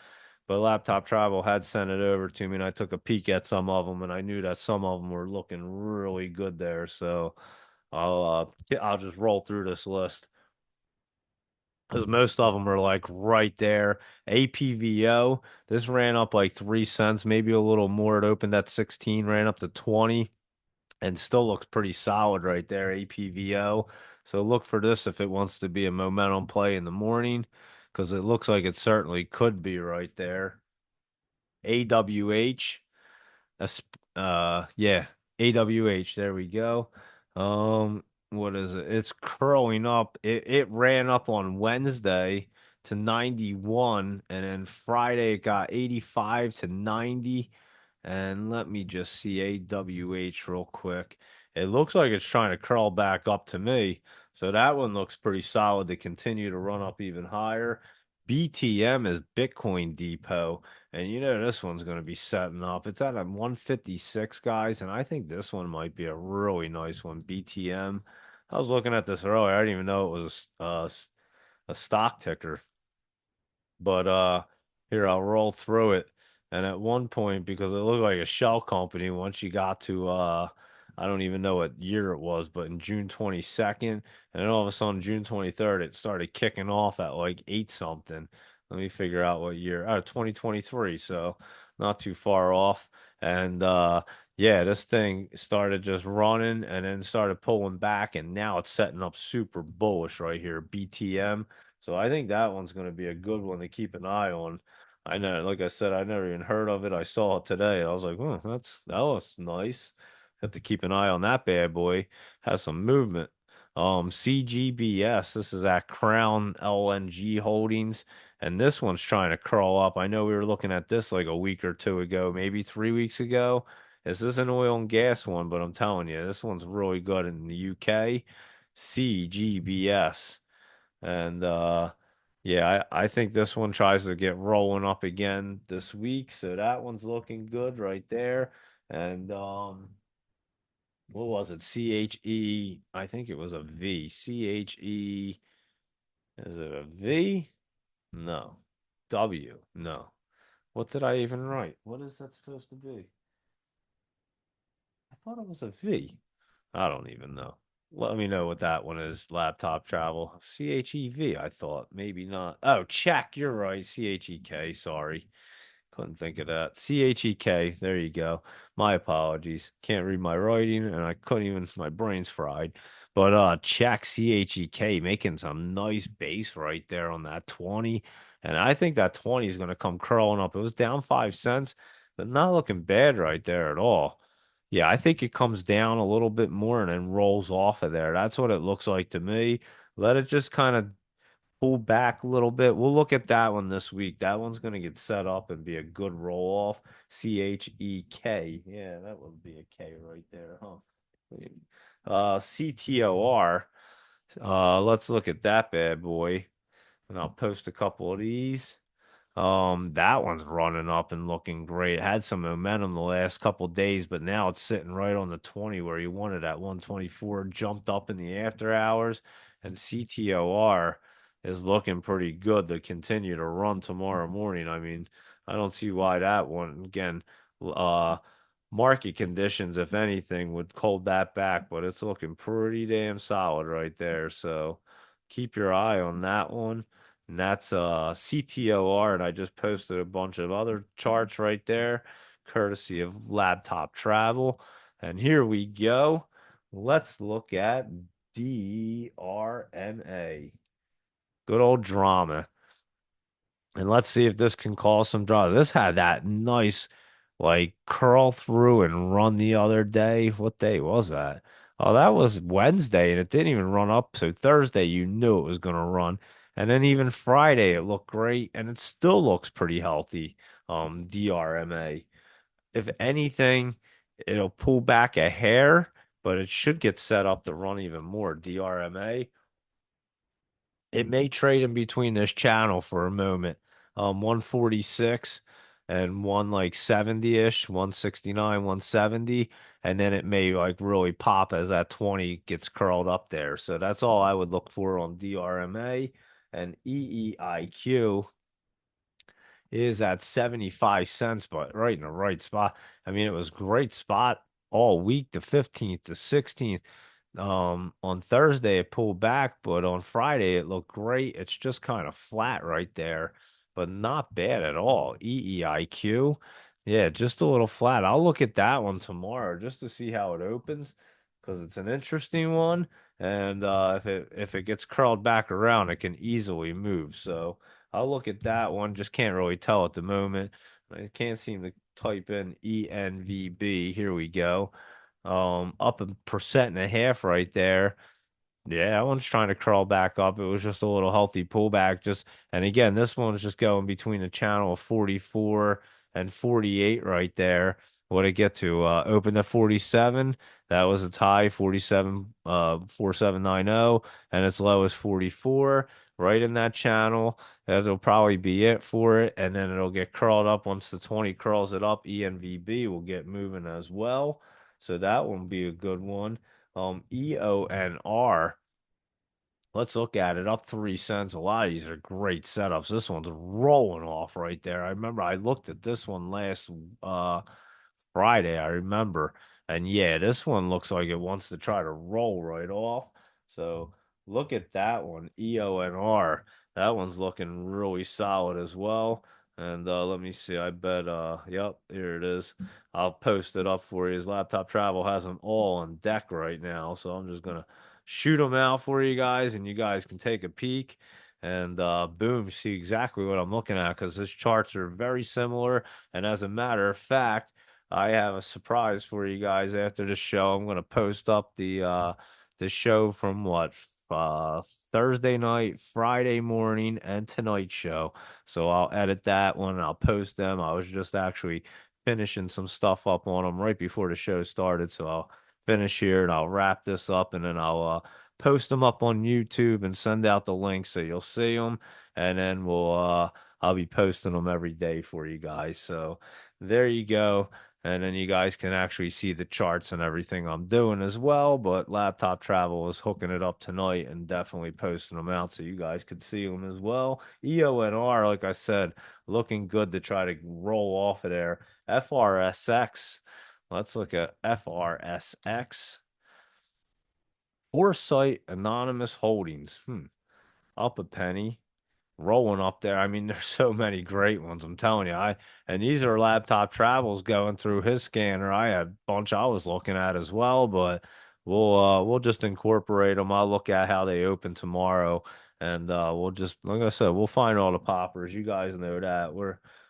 but Laptop Travel had sent it over to me, and I took a peek at some of them, and I knew that some of them were looking really good there. So I'll just roll through this list because most of them are like right there. APVO, this ran up like 3 cents, maybe a little more. It opened at 16, ran up to 20 and still looks pretty solid right there, APVO. So look for this if it wants to be a momentum play in the morning, because it looks like it certainly could be right there. AWH, yeah, AWH. There we go. What is it? It's curling up. It ran up on Wednesday to 91, and then Friday it got 85 to 90. And let me just see AWH real quick. It looks like it's trying to curl back up to me. So that one looks pretty solid to continue to run up even higher. BTM is Bitcoin Depot. And you know this one's going to be setting up. It's at a 156, guys, and I think this one might be a really nice one. BTM. I was looking at this earlier. I didn't even know it was a stock ticker. But here I'll roll through it. And at one point, because it looked like a shell company, once you got to I don't even know what year it was, but in June 22nd, and then all of a sudden June 23rd, it started kicking off at like eight something. Let me figure out what year. 2023, so not too far off. And yeah, this thing started just running and then started pulling back, and now it's setting up super bullish right here, BTM. So I think that one's going to be a good one to keep an eye on. I know, like I said, I never even heard of it. I saw it today. I was like, oh, that was nice. Have to keep an eye on that bad boy. Has some movement. CGBS. This is at Crown LNG Holdings, and this one's trying to crawl up. I know we were looking at this like a week or two ago, maybe 3 weeks ago. This is an oil and gas one, but I'm telling you, this one's really good in the UK. CGBS. And yeah, I think this one tries to get rolling up again this week. So that one's looking good right there. And what was it? CHE, I think it was a V. CHE, is it a V? No. W. No. What did I even write? What is that supposed to be? I thought it was a V. I don't even know. Let me know what that one is. Laptop travel. CHEV, I thought. Maybe not. Oh, check. You're right. CHEK. Sorry. Couldn't think of that. CHEK. There you go. My apologies. Can't read my writing, and I couldn't even, my brain's fried. But check CHEK making some nice base right there on that 20. And I think that 20 is going to come curling up. It was down 5 cents, but not looking bad right there at all. Yeah, I think it comes down a little bit more and then rolls off of there. That's what it looks like to me. Let it just kind of pull back a little bit. We'll look at that one this week. That one's going to get set up and be a good roll off. CHEK. Yeah, that would be a K right there, huh? CTOR. Let's look at that bad boy. And I'll post a couple of these. That one's running up and looking great. It had some momentum the last couple days, but now it's sitting right on the 20 where you wanted at 124. Jumped up in the after hours, and CTOR is looking pretty good to continue to run tomorrow morning. I mean, I don't see why that one again. Uh, Market conditions, if anything, would hold that back, but it's looking pretty damn solid right there. So keep your eye on that one. And that's CTOR, and I just posted a bunch of other charts right there, courtesy of Laptop Travel. And here we go. Let's look at DRMA. Good old drama. And let's see if this can cause some drama. This had that nice, like, curl through and run the other day. What day was that? Oh, that was Wednesday, and it didn't even run up. So Thursday, you knew it was going to run. And then even Friday, it looked great, and it still looks pretty healthy. DRMA. If anything, it'll pull back a hair, but it should get set up to run even more. DRMA. It may trade in between this channel for a moment. 146. and one like 70-ish, 169, 170, and then it may like really pop as that 20 gets curled up there. So that's all I would look for on DRMA. And EEIQ is at 75 cents, but right in the right spot. I mean, it was great spot all week, the 15th, the 16th. On Thursday it pulled back, but on Friday it looked great. It's just kind of flat right there, but not bad at all. EEIQ, yeah, just a little flat. I'll look at that one tomorrow just to see how it opens because it's an interesting one. And if it gets curled back around, it can easily move. So I'll look at that one. Just can't really tell at the moment. I can't seem to type in ENVB. Here we go. Up 1.5% right there. Yeah, that one's trying to curl back up. It was just a little healthy pullback. And again, this one's just going between the channel of 44 and 48 right there. What did it get to? Open at 47. That was its high, 47, 4790, and its low is 44. Right in that channel. That'll probably be it for it. And then it'll get curled up once the 20 curls it up. ENVB will get moving as well. So that one will be a good one. EONR. Let's look at it. Up 3 cents. A lot of these are great setups. This one's rolling off right there. I remember I looked at this one last uh Friday, I remember. And yeah, this one looks like it wants to try to roll right off. So look at that one, EONR. That one's looking really solid as well. And let me see. I bet yep, here it is. I'll post it up for you. His laptop travel has them all on deck right now. So I'm just gonna shoot them out for you guys, and you guys can take a peek and boom, see exactly what I'm looking at because his charts are very similar. And as a matter of fact, I have a surprise for you guys after the show. I'm going to post up the show from what uh Thursday night, Friday morning, and tonight show. So I'll edit that one and I'll post them. I was just actually finishing some stuff up on them right before the show started, so I'll finish here and I'll wrap this up and then I'll post them up on YouTube and send out the links so you'll see them. And then I'll be posting them every day for you guys. So there you go. And then you guys can actually see the charts and everything I'm doing as well. But Laptop Travel is hooking it up tonight and definitely posting them out so you guys could see them as well. EONR, like I said, looking good to try to roll off of there. FRSX. Let's look at FRSX. Foresight Anonymous Holdings. Up a penny, rolling up there. I mean, there's so many great ones. I'm telling you. And these are laptop travels going through his scanner. I had a bunch I was looking at as well, but we'll just incorporate them. I'll look at how they open tomorrow, and we'll just like I said, we'll find all the poppers. You guys know that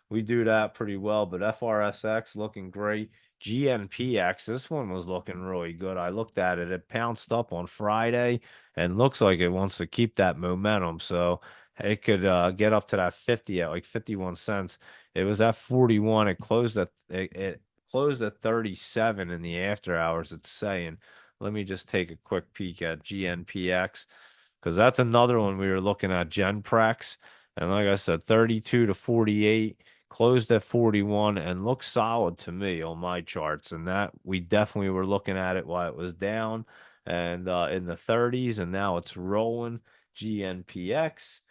we do that pretty well. But FRSX looking great. GNPX, this one was looking really good. I looked at it. It pounced up on Friday and looks like it wants to keep that momentum. So it could get up to that 50 at like 51 cents. It was at 41. It closed at 37 in the after hours, it's saying. Let me just take a quick peek at GNPX because that's another one we were looking at, Genprex. And like I said, 32 to 48, closed at 41 and looks solid to me on my charts. And that we definitely were looking at it while it was down and in the 30s, and now it's rolling. GNPX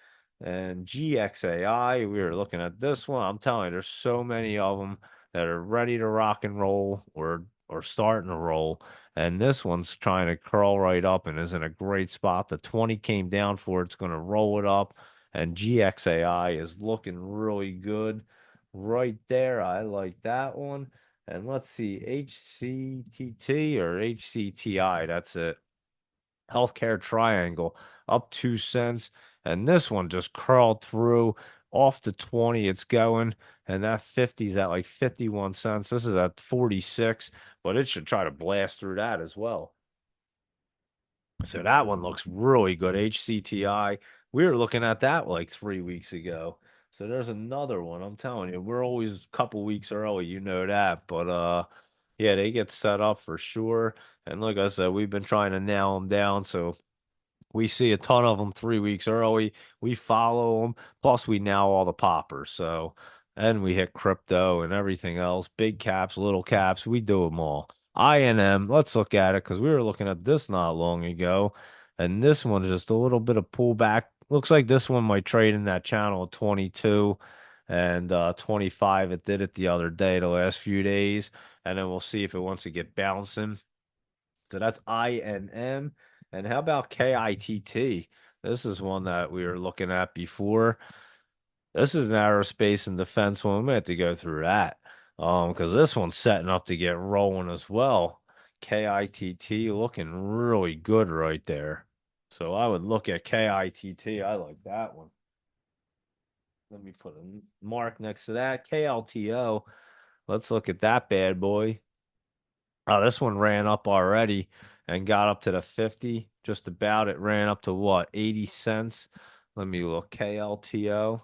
and GXAI. We were looking at this one. I'm telling you, there's so many of them that are ready to rock and roll or starting to roll. And this one's trying to curl right up and is in a great spot. The 20 came down for it. It's going to roll it up. And GXAI is looking really good right there. I like that one. And let's see, HCTT or HCTI. That's it. Healthcare Triangle up 2 cents. And this one just curled through off the 20. It's going. And that 50's at like 51 cents. This is at 46, but it should try to blast through that as well. So that one looks really good. HCTI. We were looking at that like 3 weeks ago. So there's another one. I'm telling you, we're always a couple weeks early, you know that. But yeah, they get set up for sure. And like I said, we've been trying to nail them down. So we see a ton of them 3 weeks early. We follow them. Plus, we now all the poppers. So and we hit crypto and everything else, big caps, little caps, we do them all. INM, let's look at it because we were looking at this not long ago, and this one is just a little bit of pullback. Looks like this one might trade in that channel of 22 and 25. It did it the other day, the last few days, and then we'll see if it wants to get bouncing. So that's INM. And how about KITT? This is one that we were looking at before. This is an aerospace and defense one. We may have to go through that. Because this one's setting up to get rolling as well. KITT looking really good right there. So I would look at KITT. I like that one. Let me put a mark next to that. KLTO. Let's look at that bad boy. Oh, this one ran up already and got up to the 50. Just about it ran up to what? 80 cents. Let me look. KLTO.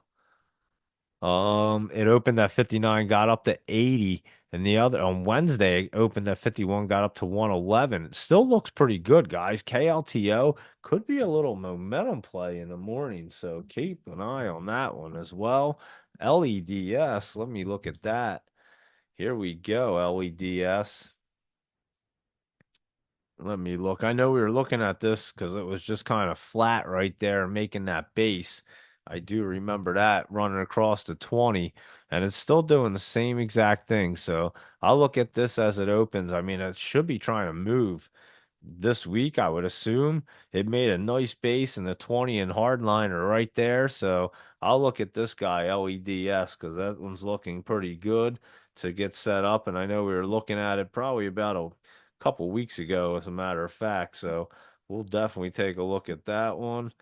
It opened at 59, got up to 80, and the other on Wednesday it opened at 51, got up to 111. It still looks pretty good, guys. KLTO could be a little momentum play in the morning, so keep an eye on that one as well. LEDS, let me look at that. Here we go, LEDS. Let me look. I know we were looking at this because it was just kind of flat right there, making that base. I do remember that running across the 20, and it's still doing the same exact thing. So I'll look at this as it opens. I mean, it should be trying to move this week, I would assume. It made a nice base in the 20 and hardliner right there. So I'll look at this guy, LEDS, because that one's looking pretty good to get set up. And I know we were looking at it probably about a couple weeks ago, as a matter of fact. So we'll definitely take a look at that one.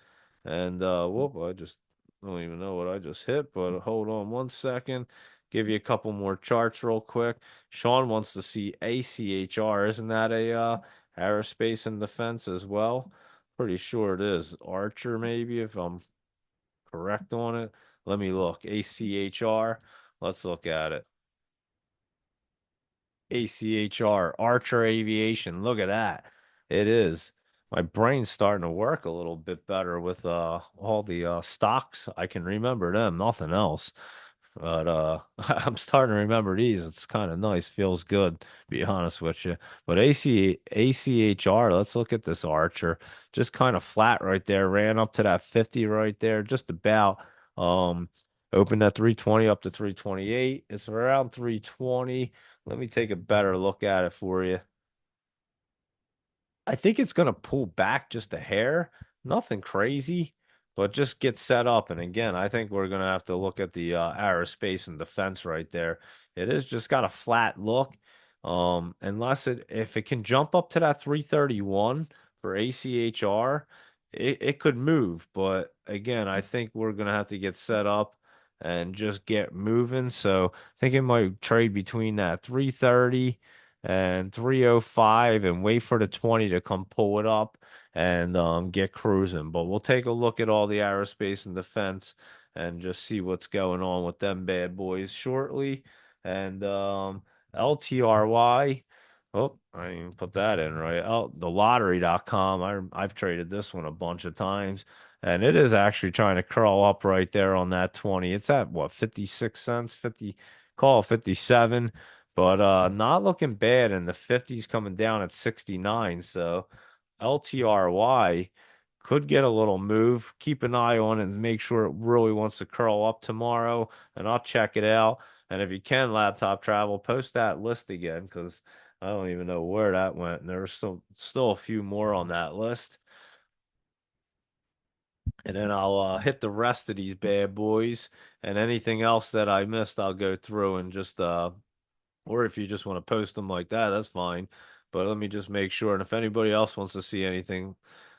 And whoop, I just don't even know what I just hit, but hold on one second. Give you a couple more charts real quick. Sean wants to see ACHR. Isn't that a aerospace and defense as well? Pretty sure it is. Archer, maybe, if I'm correct on it. Let me look. ACHR. Let's look at it. ACHR, Archer Aviation. Look at that. It is. My brain's starting to work a little bit better with all the stocks. I can remember them, nothing else. But I'm starting to remember these. It's kind of nice, feels good, to be honest with you. But ACHR, let's look at this Archer. Just kind of flat right there, ran up to that 50 right there, just about. Um, Opened at 320 up to 328. It's around 320. Let me take a better look at it for you. I think it's going to pull back just a hair. Nothing crazy, but just get set up. And again, I think we're going to have to look at the aerospace and defense right there. It is just got a flat look. Unless if it can jump up to that 331 for ACHR, it could move. But again, I think we're going to have to get set up and just get moving. So I think it might trade between that 330 and 305 and wait for the 20 to come pull it up and get cruising. But we'll take a look at all the aerospace and defense and just see what's going on with them bad boys shortly. And LTRY. Oh, I didn't even put that in right. Oh, the lottery.com. I've traded this one a bunch of times. And it is actually trying to crawl up right there on that 20. It's at what, 56 cents? 50, call it 57, but not looking bad, and the 50s coming down at 69. So LTRY could get a little move. Keep an eye on it and make sure it really wants to curl up tomorrow, and I'll check it out. And if you can, Laptop Travel, post that list again because I don't even know where that went. And there's still a few more on that list. And then I'll hit the rest of these bad boys, and anything else that I missed, I'll go through and just or if you just want to post them like that, that's fine. But let me just make sure. And if anybody else wants to see anything,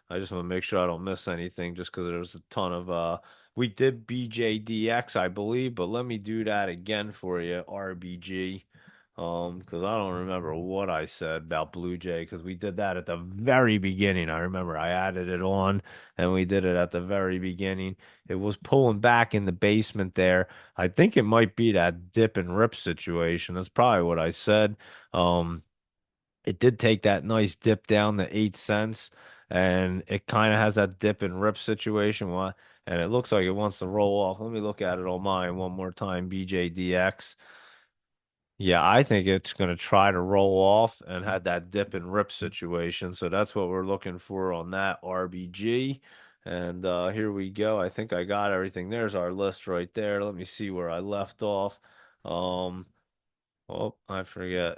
I just want to make sure I don't miss anything just because there's a ton of we did BJDX, I believe, but let me do that again for you, RBG. Because I don't remember what I said about Blue Jay because we did that at the very beginning. I remember I added it on and we did it at the very beginning. It was pulling back in the basement there. I think it might be that dip and rip situation. That's probably what I said. It did take that nice dip down to 8 cents and it kind of has that dip and rip situation. And it looks like it wants to roll off. Let me look at it on mine one more time. BJDX. Yeah, I think it's going to try to roll off and had that dip and rip situation. So that's what we're looking for on that RBG. And here we go. I think I got everything. There's our list right there. Let me see where I left off. Um, oh, I forget.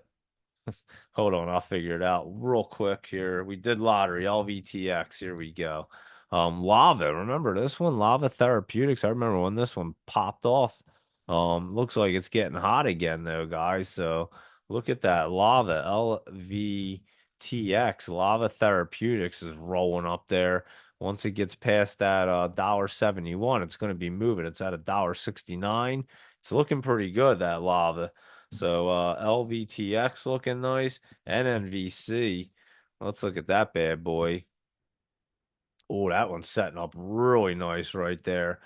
Hold on, I'll figure it out real quick here. We did lottery, LVTX. Here we go. Lava. Remember this one? Lava Therapeutics. I remember when this one popped off. Looks like it's getting hot again though, guys. So look at that. Lava, LVTX, Lava Therapeutics is rolling up there. Once it gets past that $1.71, it's going to be moving. It's at $1.69. It's looking pretty good, that lava. So LVTX looking nice. NNVC. Let's look at that bad boy. Oh, that one's setting up really nice right there.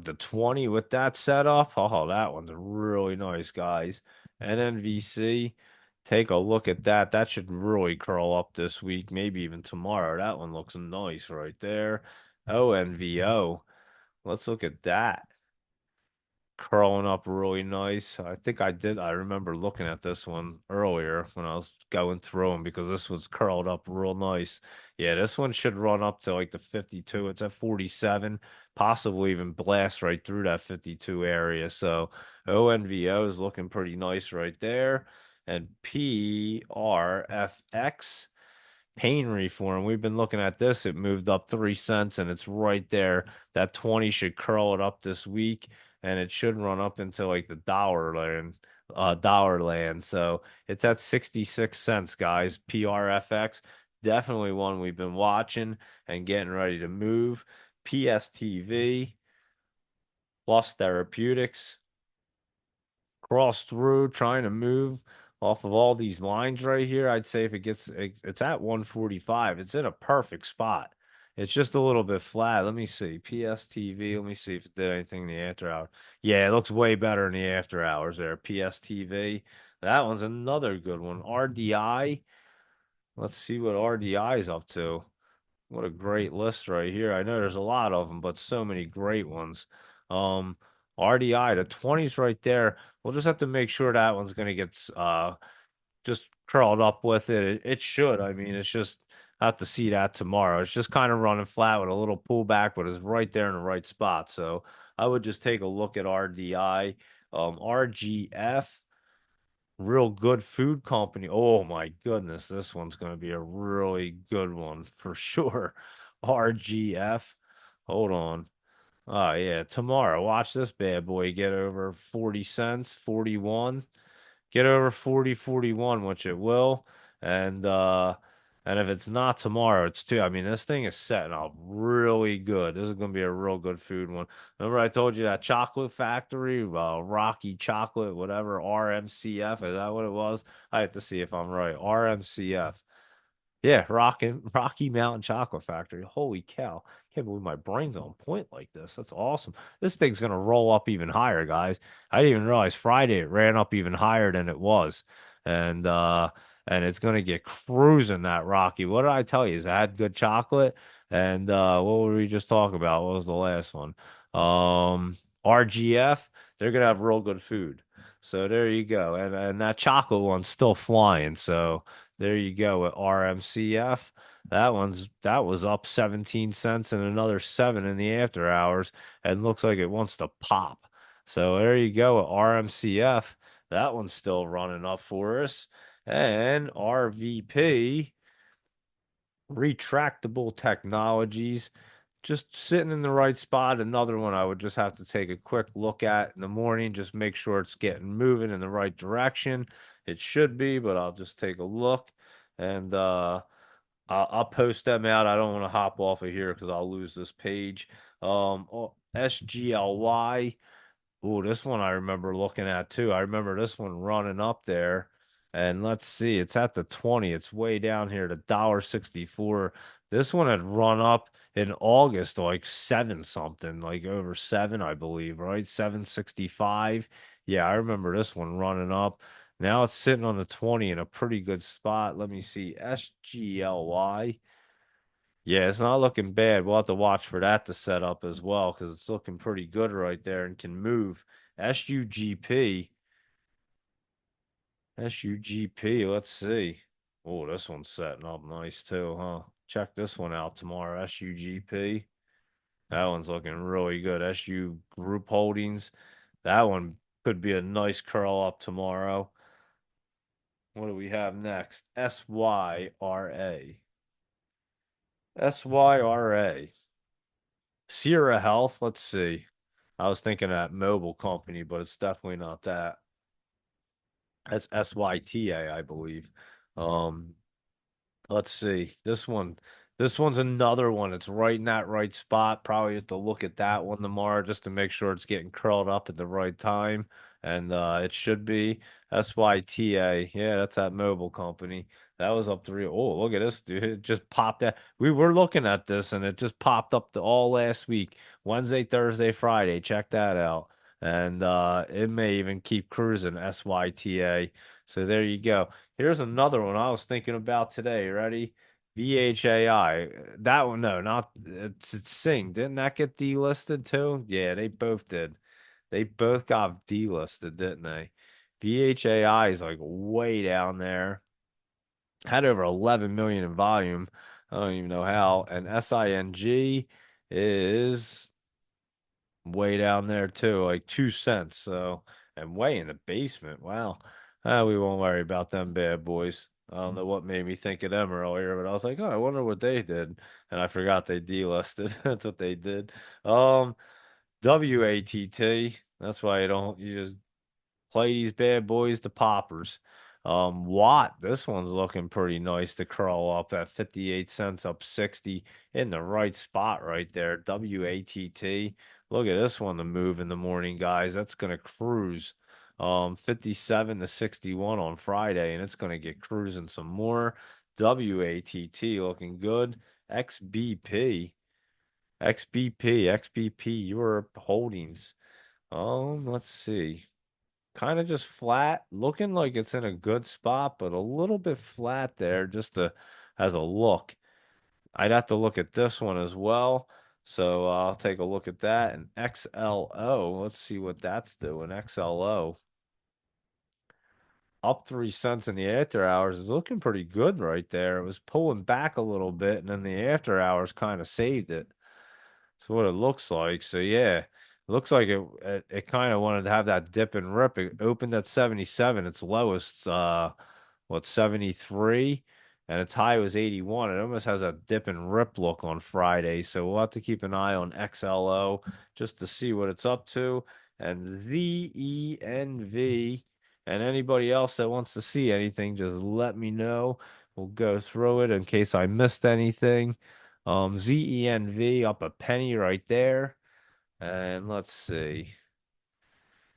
The 20 with that setup. Oh, that one's really nice, guys. NNVC. Take a look at that. That should really curl up this week, maybe even tomorrow. That one looks nice right there. ONVO. Let's look at that curling up really nice. I think I did. I remember looking at this one earlier when I was going through them because this was curled up real nice. Yeah, this one should run up to like the 52. It's at 47, possibly even blast right through that 52 area. So ONVO is looking pretty nice right there. And PRFX. Pain reform. We've been looking at this. It moved up 3 cents and it's right there. That 20 should curl it up this week and it should run up into like the dollar land. So it's at 66 cents, guys. PRFX. Definitely one we've been watching and getting ready to move. PSTV, Plus Therapeutics cross through, trying to move off of all these lines right here. I'd say if it's at 145, it's in a perfect spot. It's just a little bit flat. Let me see. PSTV. Let me see if it did anything in the after hour. Yeah, it looks way better in the after hours there. PSTV. That one's another good one. RDI. Let's see what RDI is up to. What a great list right here. I know there's a lot of them, but so many great ones. Um, RDI, the 20's right there. We'll just have to make sure that one's going to get just curled up with it. It should. I mean, it's just I have to see that tomorrow. It's just kind of running flat with a little pullback, but it's right there in the right spot. So I would just take a look at RDI. RGF. Real good food company. Oh my goodness, this one's going to be a really good one for sure. RGF. Hold on. Oh yeah, tomorrow. Watch this bad boy get over 40 cents, 41. Get over 40, 41, which it will. And and if it's not tomorrow, it's two. I mean, this thing is setting up really good. This is going to be a real good food one. Remember I told you that chocolate factory, Rocky Chocolate, whatever, RMCF, is that what it was? I have to see if I'm right. RMCF. Yeah, Rocky Mountain Chocolate Factory. Holy cow. Can't believe my brain's on point like this. That's awesome. This thing's gonna roll up even higher, guys. I didn't even realize Friday it ran up even higher than it was. And and it's gonna get cruising that Rocky. What did I tell you? Is I had good chocolate. And what were we just talking about? What was the last one? RGF, they're gonna have real good food. So there you go. And that chocolate one's still flying. So there you go with RMCF. That was up 17 cents and another 7 in the after hours and looks like it wants to pop. So there you go with RMCF. That one's still running up for us. And RVP, retractable technologies, just sitting in the right spot. Another one I would just have to take a quick look at in the morning, just make sure it's getting moving in the right direction. It should be, but I'll just take a look and I'll post them out. I don't want to hop off of here because I'll lose this page. SGLY. Oh, this one I remember looking at too. I remember this one running up there. And let's see, it's at the 20. It's way down here to $1.64. This one had run up in August to like seven something, like over seven, I believe, right? 765. Yeah, I remember this one running up. Now it's sitting on the 20 in a pretty good spot. Let me see. SGLY. Yeah, it's not looking bad. We'll have to watch for that to set up as well because it's looking pretty good right there and can move. SUGP, SUGP, let's see. Oh, this one's setting up nice too, huh? Check this one out tomorrow. SUGP. That one's looking really good. SU Group Holdings. That one could be a nice curl up tomorrow. What do we have next? SYRA. SYRA. Sierra Health. Let's see. I was thinking that mobile company, but it's definitely not that. That's SYTA, I believe. Um, Let's see. This one's another one. It's right in that right spot. Probably have to look at that one tomorrow just to make sure it's getting curled up at the right time. And it should be SYTA. Yeah, that's that mobile company. That was up 3. Oh, look at this, dude. It just popped out. We were looking at this and it just popped up to all last week. Wednesday, Thursday, Friday. Check that out. And it may even keep cruising SYTA. So there you go. Here's another one I was thinking about today. Ready? VHAI. That one, no, not it's Sing. Didn't that get delisted too? Yeah, they both did. They both got delisted, didn't they? VHAI is like way down there. Had over 11 million in volume. I don't even know how. And SING is way down there too, like 2 cents. So, and way in the basement. Wow. We won't worry about them bad boys. I don't know what made me think of them earlier, but I was like, oh, I wonder what they did. And I forgot they delisted. That's what they did. Um, WATT. That's why you just play these bad boys to poppers. Watt, this one's looking pretty nice to curl up at 58 cents, up 60 in the right spot right there. WATT. Look at this one to move in the morning, guys. That's gonna cruise. 57 to 61 on Friday, and it's gonna get cruising some more. WATT looking good. XBP. XBP, Europe Holdings. Let's see, kind of just flat, looking like it's in a good spot, but a little bit flat there just to as a look. I'd have to look at this one as well. So I'll take a look at that. And XLO, let's see what that's doing. XLO up 3 cents in the after hours is looking pretty good right there. It was pulling back a little bit, and then the after hours kind of saved it. That's what it looks like. So yeah, it looks like it kind of wanted to have that dip and rip. It opened at 77, its lowest 73, and its high was 81. It almost has a dip and rip look on Friday. So we'll have to keep an eye on XLO just to see what it's up to. And ZENV and anybody else that wants to see anything, just let me know. We'll go through it in case I missed anything. ZENV up a penny right there. And let's see.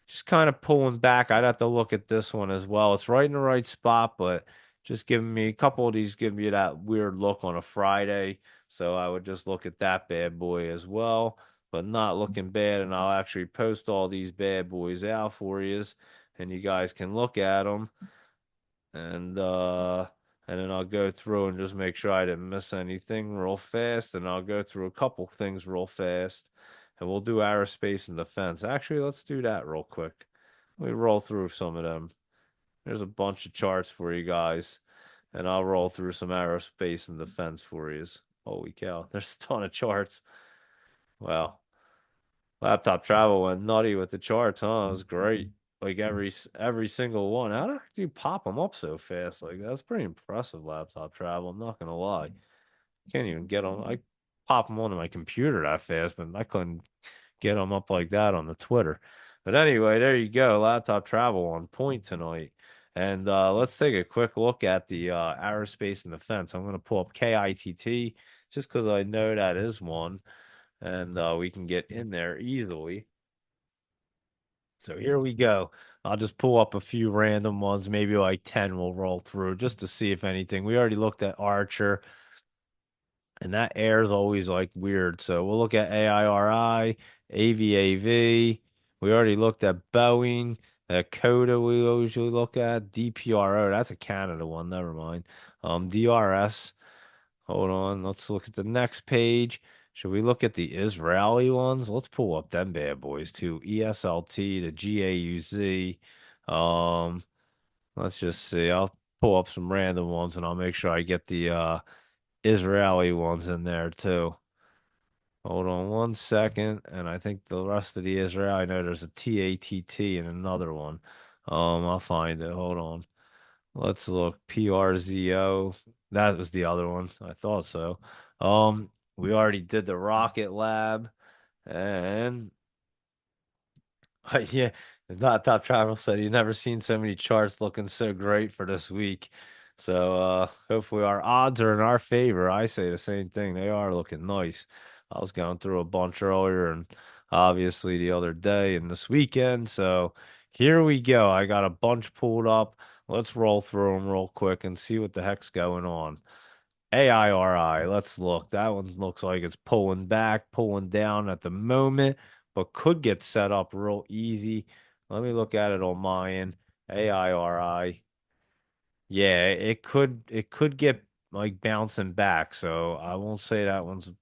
Just kind of pulling back. I'd have to look at this one as well. It's right in the right spot, but just giving me a couple of these give me that weird look on a Friday. So I would just look at that bad boy as well, but not looking bad. And I'll actually post all these bad boys out for you, and you guys can look at them. And and then I'll go through and just make sure I didn't miss anything real fast, and I'll go through a couple things real fast, and we'll do aerospace and defense. Actually, let's do that real quick. Let me roll through some of them. There's a bunch of charts for you guys, and I'll roll through some aerospace and defense for you. Holy cow, there's a ton of charts. Wow. Laptop travel went nutty with the charts, huh? It was great. Like every single one. How did you pop them up so fast? Like that's pretty impressive. Laptop travel. I'm not gonna lie. Can't even get them. I pop them onto my computer that fast, but I couldn't get them up like that on the Twitter. But anyway, there you go. Laptop travel on point tonight. And let's take a quick look at the aerospace and defense. I'm gonna pull up KITT just because I know that is one and we can get in there easily. So here we go. I'll just pull up a few random ones, maybe like 10 we'll roll through just to see if anything. We already looked at Archer, and that air is always like weird. So we'll look at AIRI, AVAV. We already looked at Boeing, Coda we usually look at, DPRO. That's a Canada one, never mind. DRS. Hold on. Let's look at the next page. Should we look at the Israeli ones? Let's pull up them bad boys too. ESLT, the GAUZ. Um, let's just see. I'll pull up some random ones and I'll make sure I get the Israeli ones in there too. Hold on 1 second. And I think the rest of the Israel, I know there's a TATT and another one. I'll find it. Hold on. Let's look. PRZO. That was the other one. I thought so. We already did the Rocket Lab, and yeah, not Top Travel said he never seen so many charts looking so great for this week. So hopefully our odds are in our favor. I say the same thing. They are looking nice. I was going through a bunch earlier and obviously the other day and this weekend. So here we go. I got a bunch pulled up. Let's roll through them real quick and see what the heck's going on. AIRI, let's look. That one looks like it's pulling back, pulling down at the moment, but could get set up real easy. Let me look at it on my end. AIRI. Yeah, it could get like bouncing back. So I won't say that one's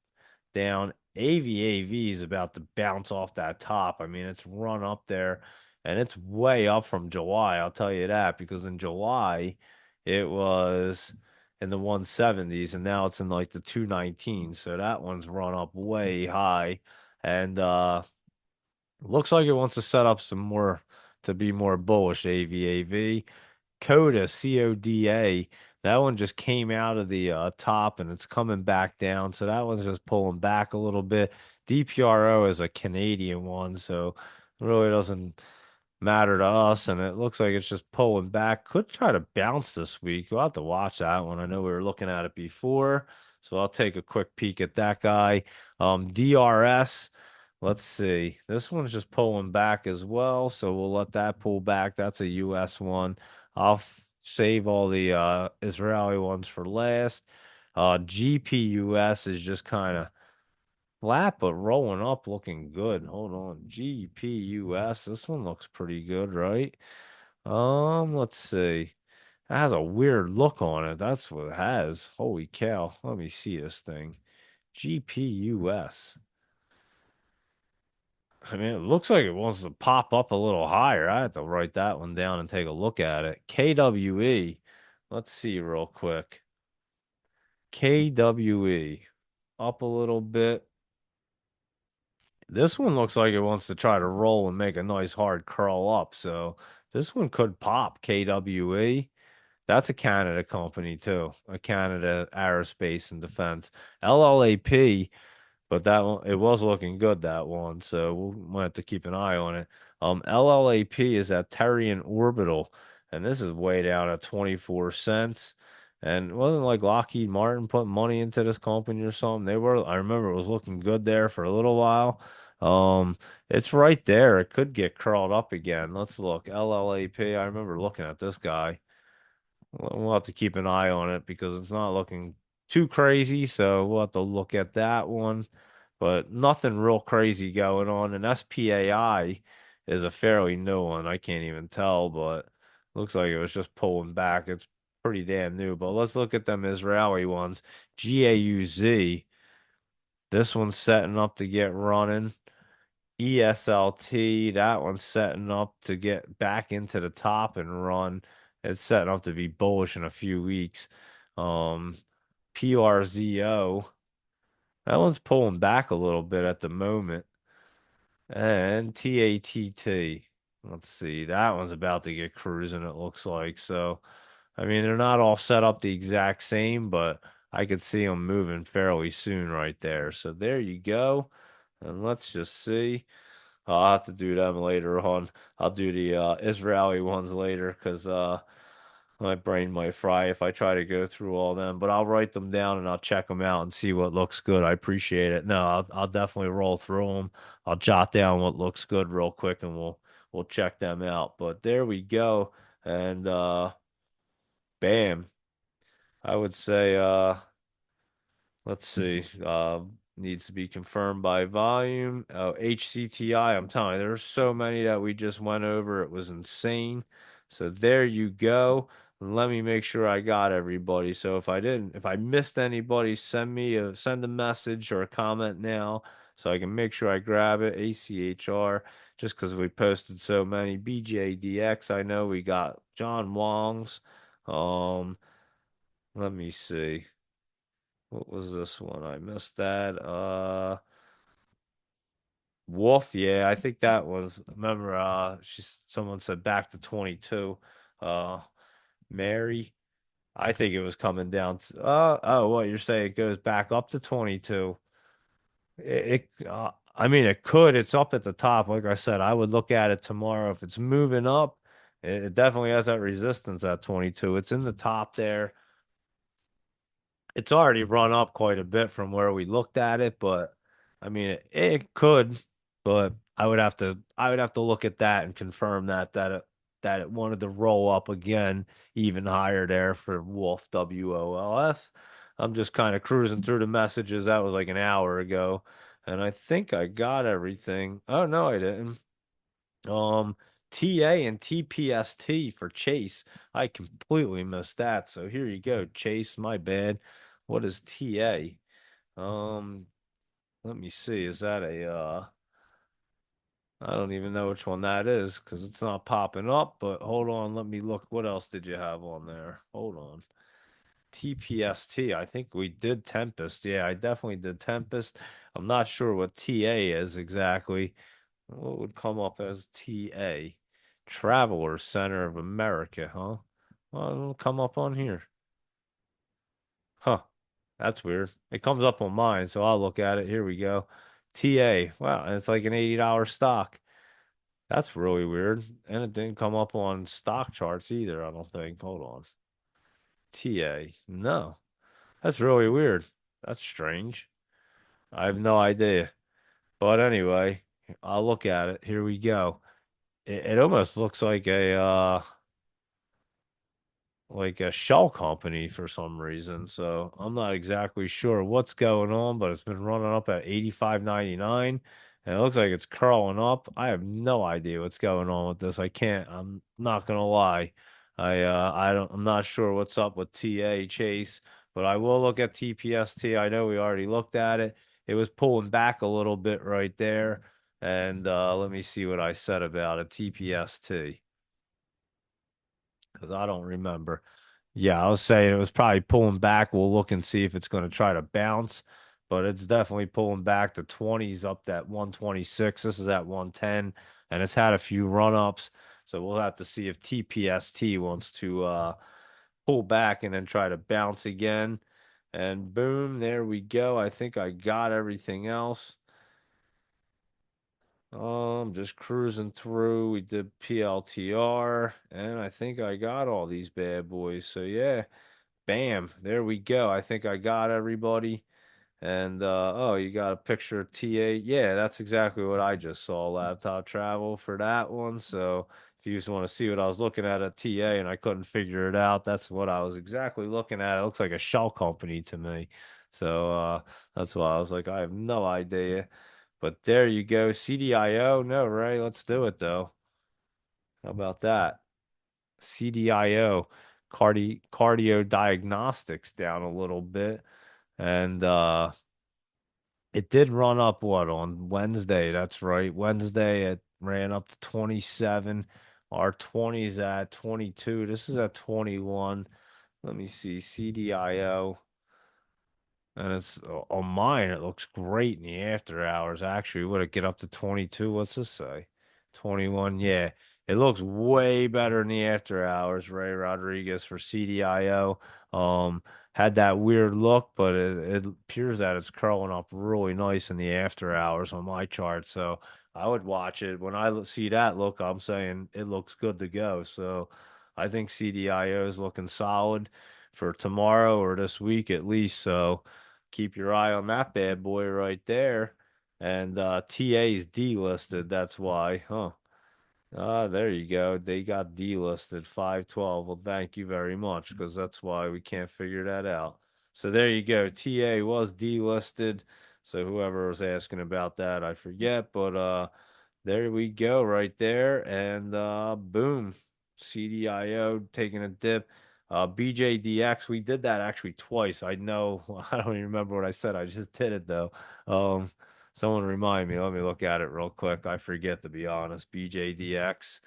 down. AVAV is about to bounce off that top. I mean, it's run up there and it's way up from July. I'll tell you that because in July it was in the 170s and now it's in like the 219. So that one's run up way high and looks like it wants to set up some more to be more bullish AVAV. Coda, CODA, that one just came out of the top and it's coming back down. So that one's just pulling back a little bit. DPRO is a Canadian one, so it really doesn't matter to us. And it looks like it's just pulling back. Could try to bounce this week. We'll have to watch that one. I know we were looking at it before, so I'll take a quick peek at that guy. DRS. Let's see. This one's just pulling back as well, so we'll let that pull back. That's a US one. I'll save all the Israeli ones for last. GPUS is just kind of flat, but rolling up, looking good. Hold on. GPUS. This one looks pretty good, right? Let's see. It has a weird look on it. That's what it has. Holy cow. Let me see this thing. GPUS. I mean, it looks like it wants to pop up a little higher. I have to write that one down and take a look at it. KWE. Let's see real quick. KWE. Up a little bit. This one looks like it wants to try to roll and make a nice hard curl up. So this one could pop KWE. That's a Canada company too, a Canada Aerospace and Defense. LLAP, but that one it was looking good that one, so we'll have to keep an eye on it. LLAP is at Terrian Orbital, and this is way down at 24 cents. And it wasn't like Lockheed Martin put money into this company or something. They were, I remember it was looking good there for a little while. It's right there. It could get curled up again. Let's look. LLAP. I remember looking at this guy. We'll have to keep an eye on it because it's not looking too crazy. So we'll have to look at that one. But nothing real crazy going on. And SPAI is a fairly new one. I can't even tell, but looks like it was just pulling back. It's pretty damn new. But let's look at them Israeli ones. GAUZ. This one's setting up to get running. ESLT, that one's setting up to get back into the top and run. It's setting up to be bullish in a few weeks. Um, PRZO, that one's pulling back a little bit at the moment. And TATT, let's see, that one's about to get cruising, it looks like. So, I mean, they're not all set up the exact same, but I could see them moving fairly soon right there. So there you go. And let's just see. I'll have to do them later on. I'll do the Israeli ones later because my brain might fry if I try to go through all them. But I'll write them down and I'll check them out and see what looks good. I appreciate it. No, I'll definitely roll through them. I'll jot down what looks good real quick and we'll check them out. But there we go. And bam. I would say let's see. Needs to be confirmed by volume. Oh, HCTI. I'm telling you, there's so many that we just went over. It was insane. So there you go. and let me make sure I got everybody. So if I missed anybody, send a message or a comment now so I can make sure I grab it. ACHR, just because we posted so many. BJDX, I know we got John Wong's. Um, Let me see. What was this one? I missed that. Wolf, yeah, I think that was. Remember, someone said back to 22. Uh, Mary, I think it was coming down to. What you're saying? It goes back up to 22. I mean, it could. It's up at the top. Like I said, I would look at it tomorrow. If it's moving up, it definitely has that resistance at 22. It's in the top there. It's already run up quite a bit from where we looked at it, but I mean it could, but I would have to look at that and confirm that it wanted to roll up again even higher there for Wolf WOLF. I'm just kind of cruising through the messages. That was like an hour ago, and I think I got everything. Oh no, I didn't. Um, TA and TPST for Chase. I completely missed that. So here you go, Chase. My bad. What is TA? Um, Let me see. Is that I don't even know which one that is because it's not popping up, but hold on, let me look. What else did you have on there? Hold on. TPST. I think we did Tempest. Yeah, I definitely did Tempest. I'm not sure what TA is exactly. What would come up as TA? Traveler Center of America, huh? Well, it'll come up on here. Huh. That's weird. It comes up on mine, so I'll look at it. Here we go. TA. Wow, and it's like an $80 stock. That's really weird. And it didn't come up on stock charts either, I don't think. Hold on. TA. No. That's really weird. That's strange. I have no idea. But anyway, I'll look at it. Here we go. It almost looks like a shell company for some reason. So I'm not exactly sure what's going on, but it's been running up at 85.99 and it looks like it's curling up. I have no idea what's going on with this. I'm not gonna lie. I'm not sure what's up with TA Chase, but I will look at TPST. I know we already looked at it. It was pulling back a little bit right there. And let me see what I said about it. TPST because I don't remember. Yeah, I was saying it was probably pulling back. We'll look and see if it's going to try to bounce, but it's definitely pulling back. The 20s up at 126. This is at 110, and it's had a few run ups. So we'll have to see if TPST wants to pull back and then try to bounce again. And boom, there we go. I think I got everything else. Just cruising through. We did PLTR, and I think I got all these bad boys. So yeah, bam, there we go. I think I got everybody. And oh, you got a picture of TA. Yeah, that's exactly what I just saw. Laptop travel for that one. So if you just want to see what I was looking at TA and I couldn't figure it out, that's what I was exactly looking at. It looks like a shell company to me. So that's why I was like, I have no idea. But there you go. CDIO. No, Ray, let's do it though. How about that? CDIO, cardio diagnostics down a little bit. And it did run up what on Wednesday? That's right. Wednesday it ran up to 27. Our 20's at 22. This is at 21. Let me see. CDIO. And it's on mine, it looks great in the after hours. Actually, would it get up to 22? What's this say? 21. Yeah. It looks way better in the after hours, Ray Rodriguez for CDIO. Had that weird look, but it appears that it's curling up really nice in the after hours on my chart. So I would watch it. When see that look, I'm saying it looks good to go. So I think CDIO is looking solid for tomorrow or this week at least. So keep your eye on that bad boy right there. And TA is delisted. That's why, huh? Ah, there you go. They got delisted 512. Well, thank you very much because that's why we can't figure that out. So there you go. TA was delisted. So whoever was asking about that, I forget. But there we go right there. And boom, CDIO taking a dip. BJDX, we did that actually twice. I know, I don't even remember what I said. I just did it though. Um, Someone remind me. Let me look at it real quick. I forget to be honest. BJDX.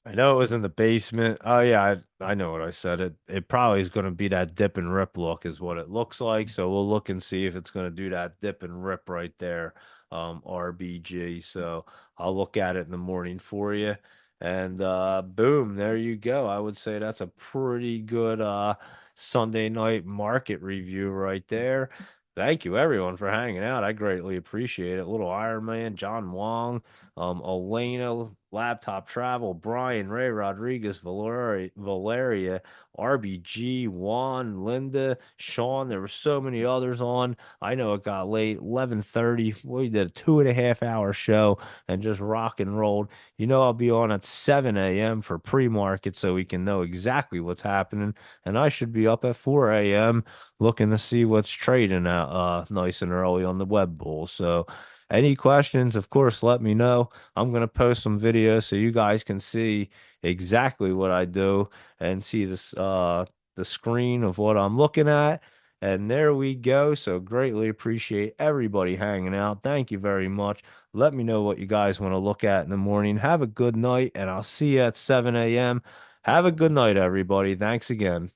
I know it was in the basement. Oh yeah, I know what I said. It probably is going to be that dip and rip look is what it looks like. So we'll look and see if it's going to do that dip and rip right there, RBG. So I'll look at it in the morning for you. And boom, there you go. I would say that's a pretty good Sunday night market review right there. Thank you everyone for hanging out. I greatly appreciate it. Little Iron Man, John Wong, Elena, Laptop Travel, Brian, Ray Rodriguez, Valeria, RBG, Juan, Linda, Sean. There were so many others on. I know it got late, 11:30. We did a 2.5 hour show and just rock and rolled. You know, I'll be on at 7 a.m. for pre-market so we can know exactly what's happening. And I should be up at 4 a.m. looking to see what's trading out nice and early on the web bull. So any questions, of course, let me know. I'm gonna post some videos so you guys can see exactly what I do and see this the screen of what I'm looking at. And there we go. So greatly appreciate everybody hanging out. Thank you very much. Let me know what you guys want to look at in the morning. Have a good night, and I'll see you at 7 a.m. Have a good night, everybody. Thanks again.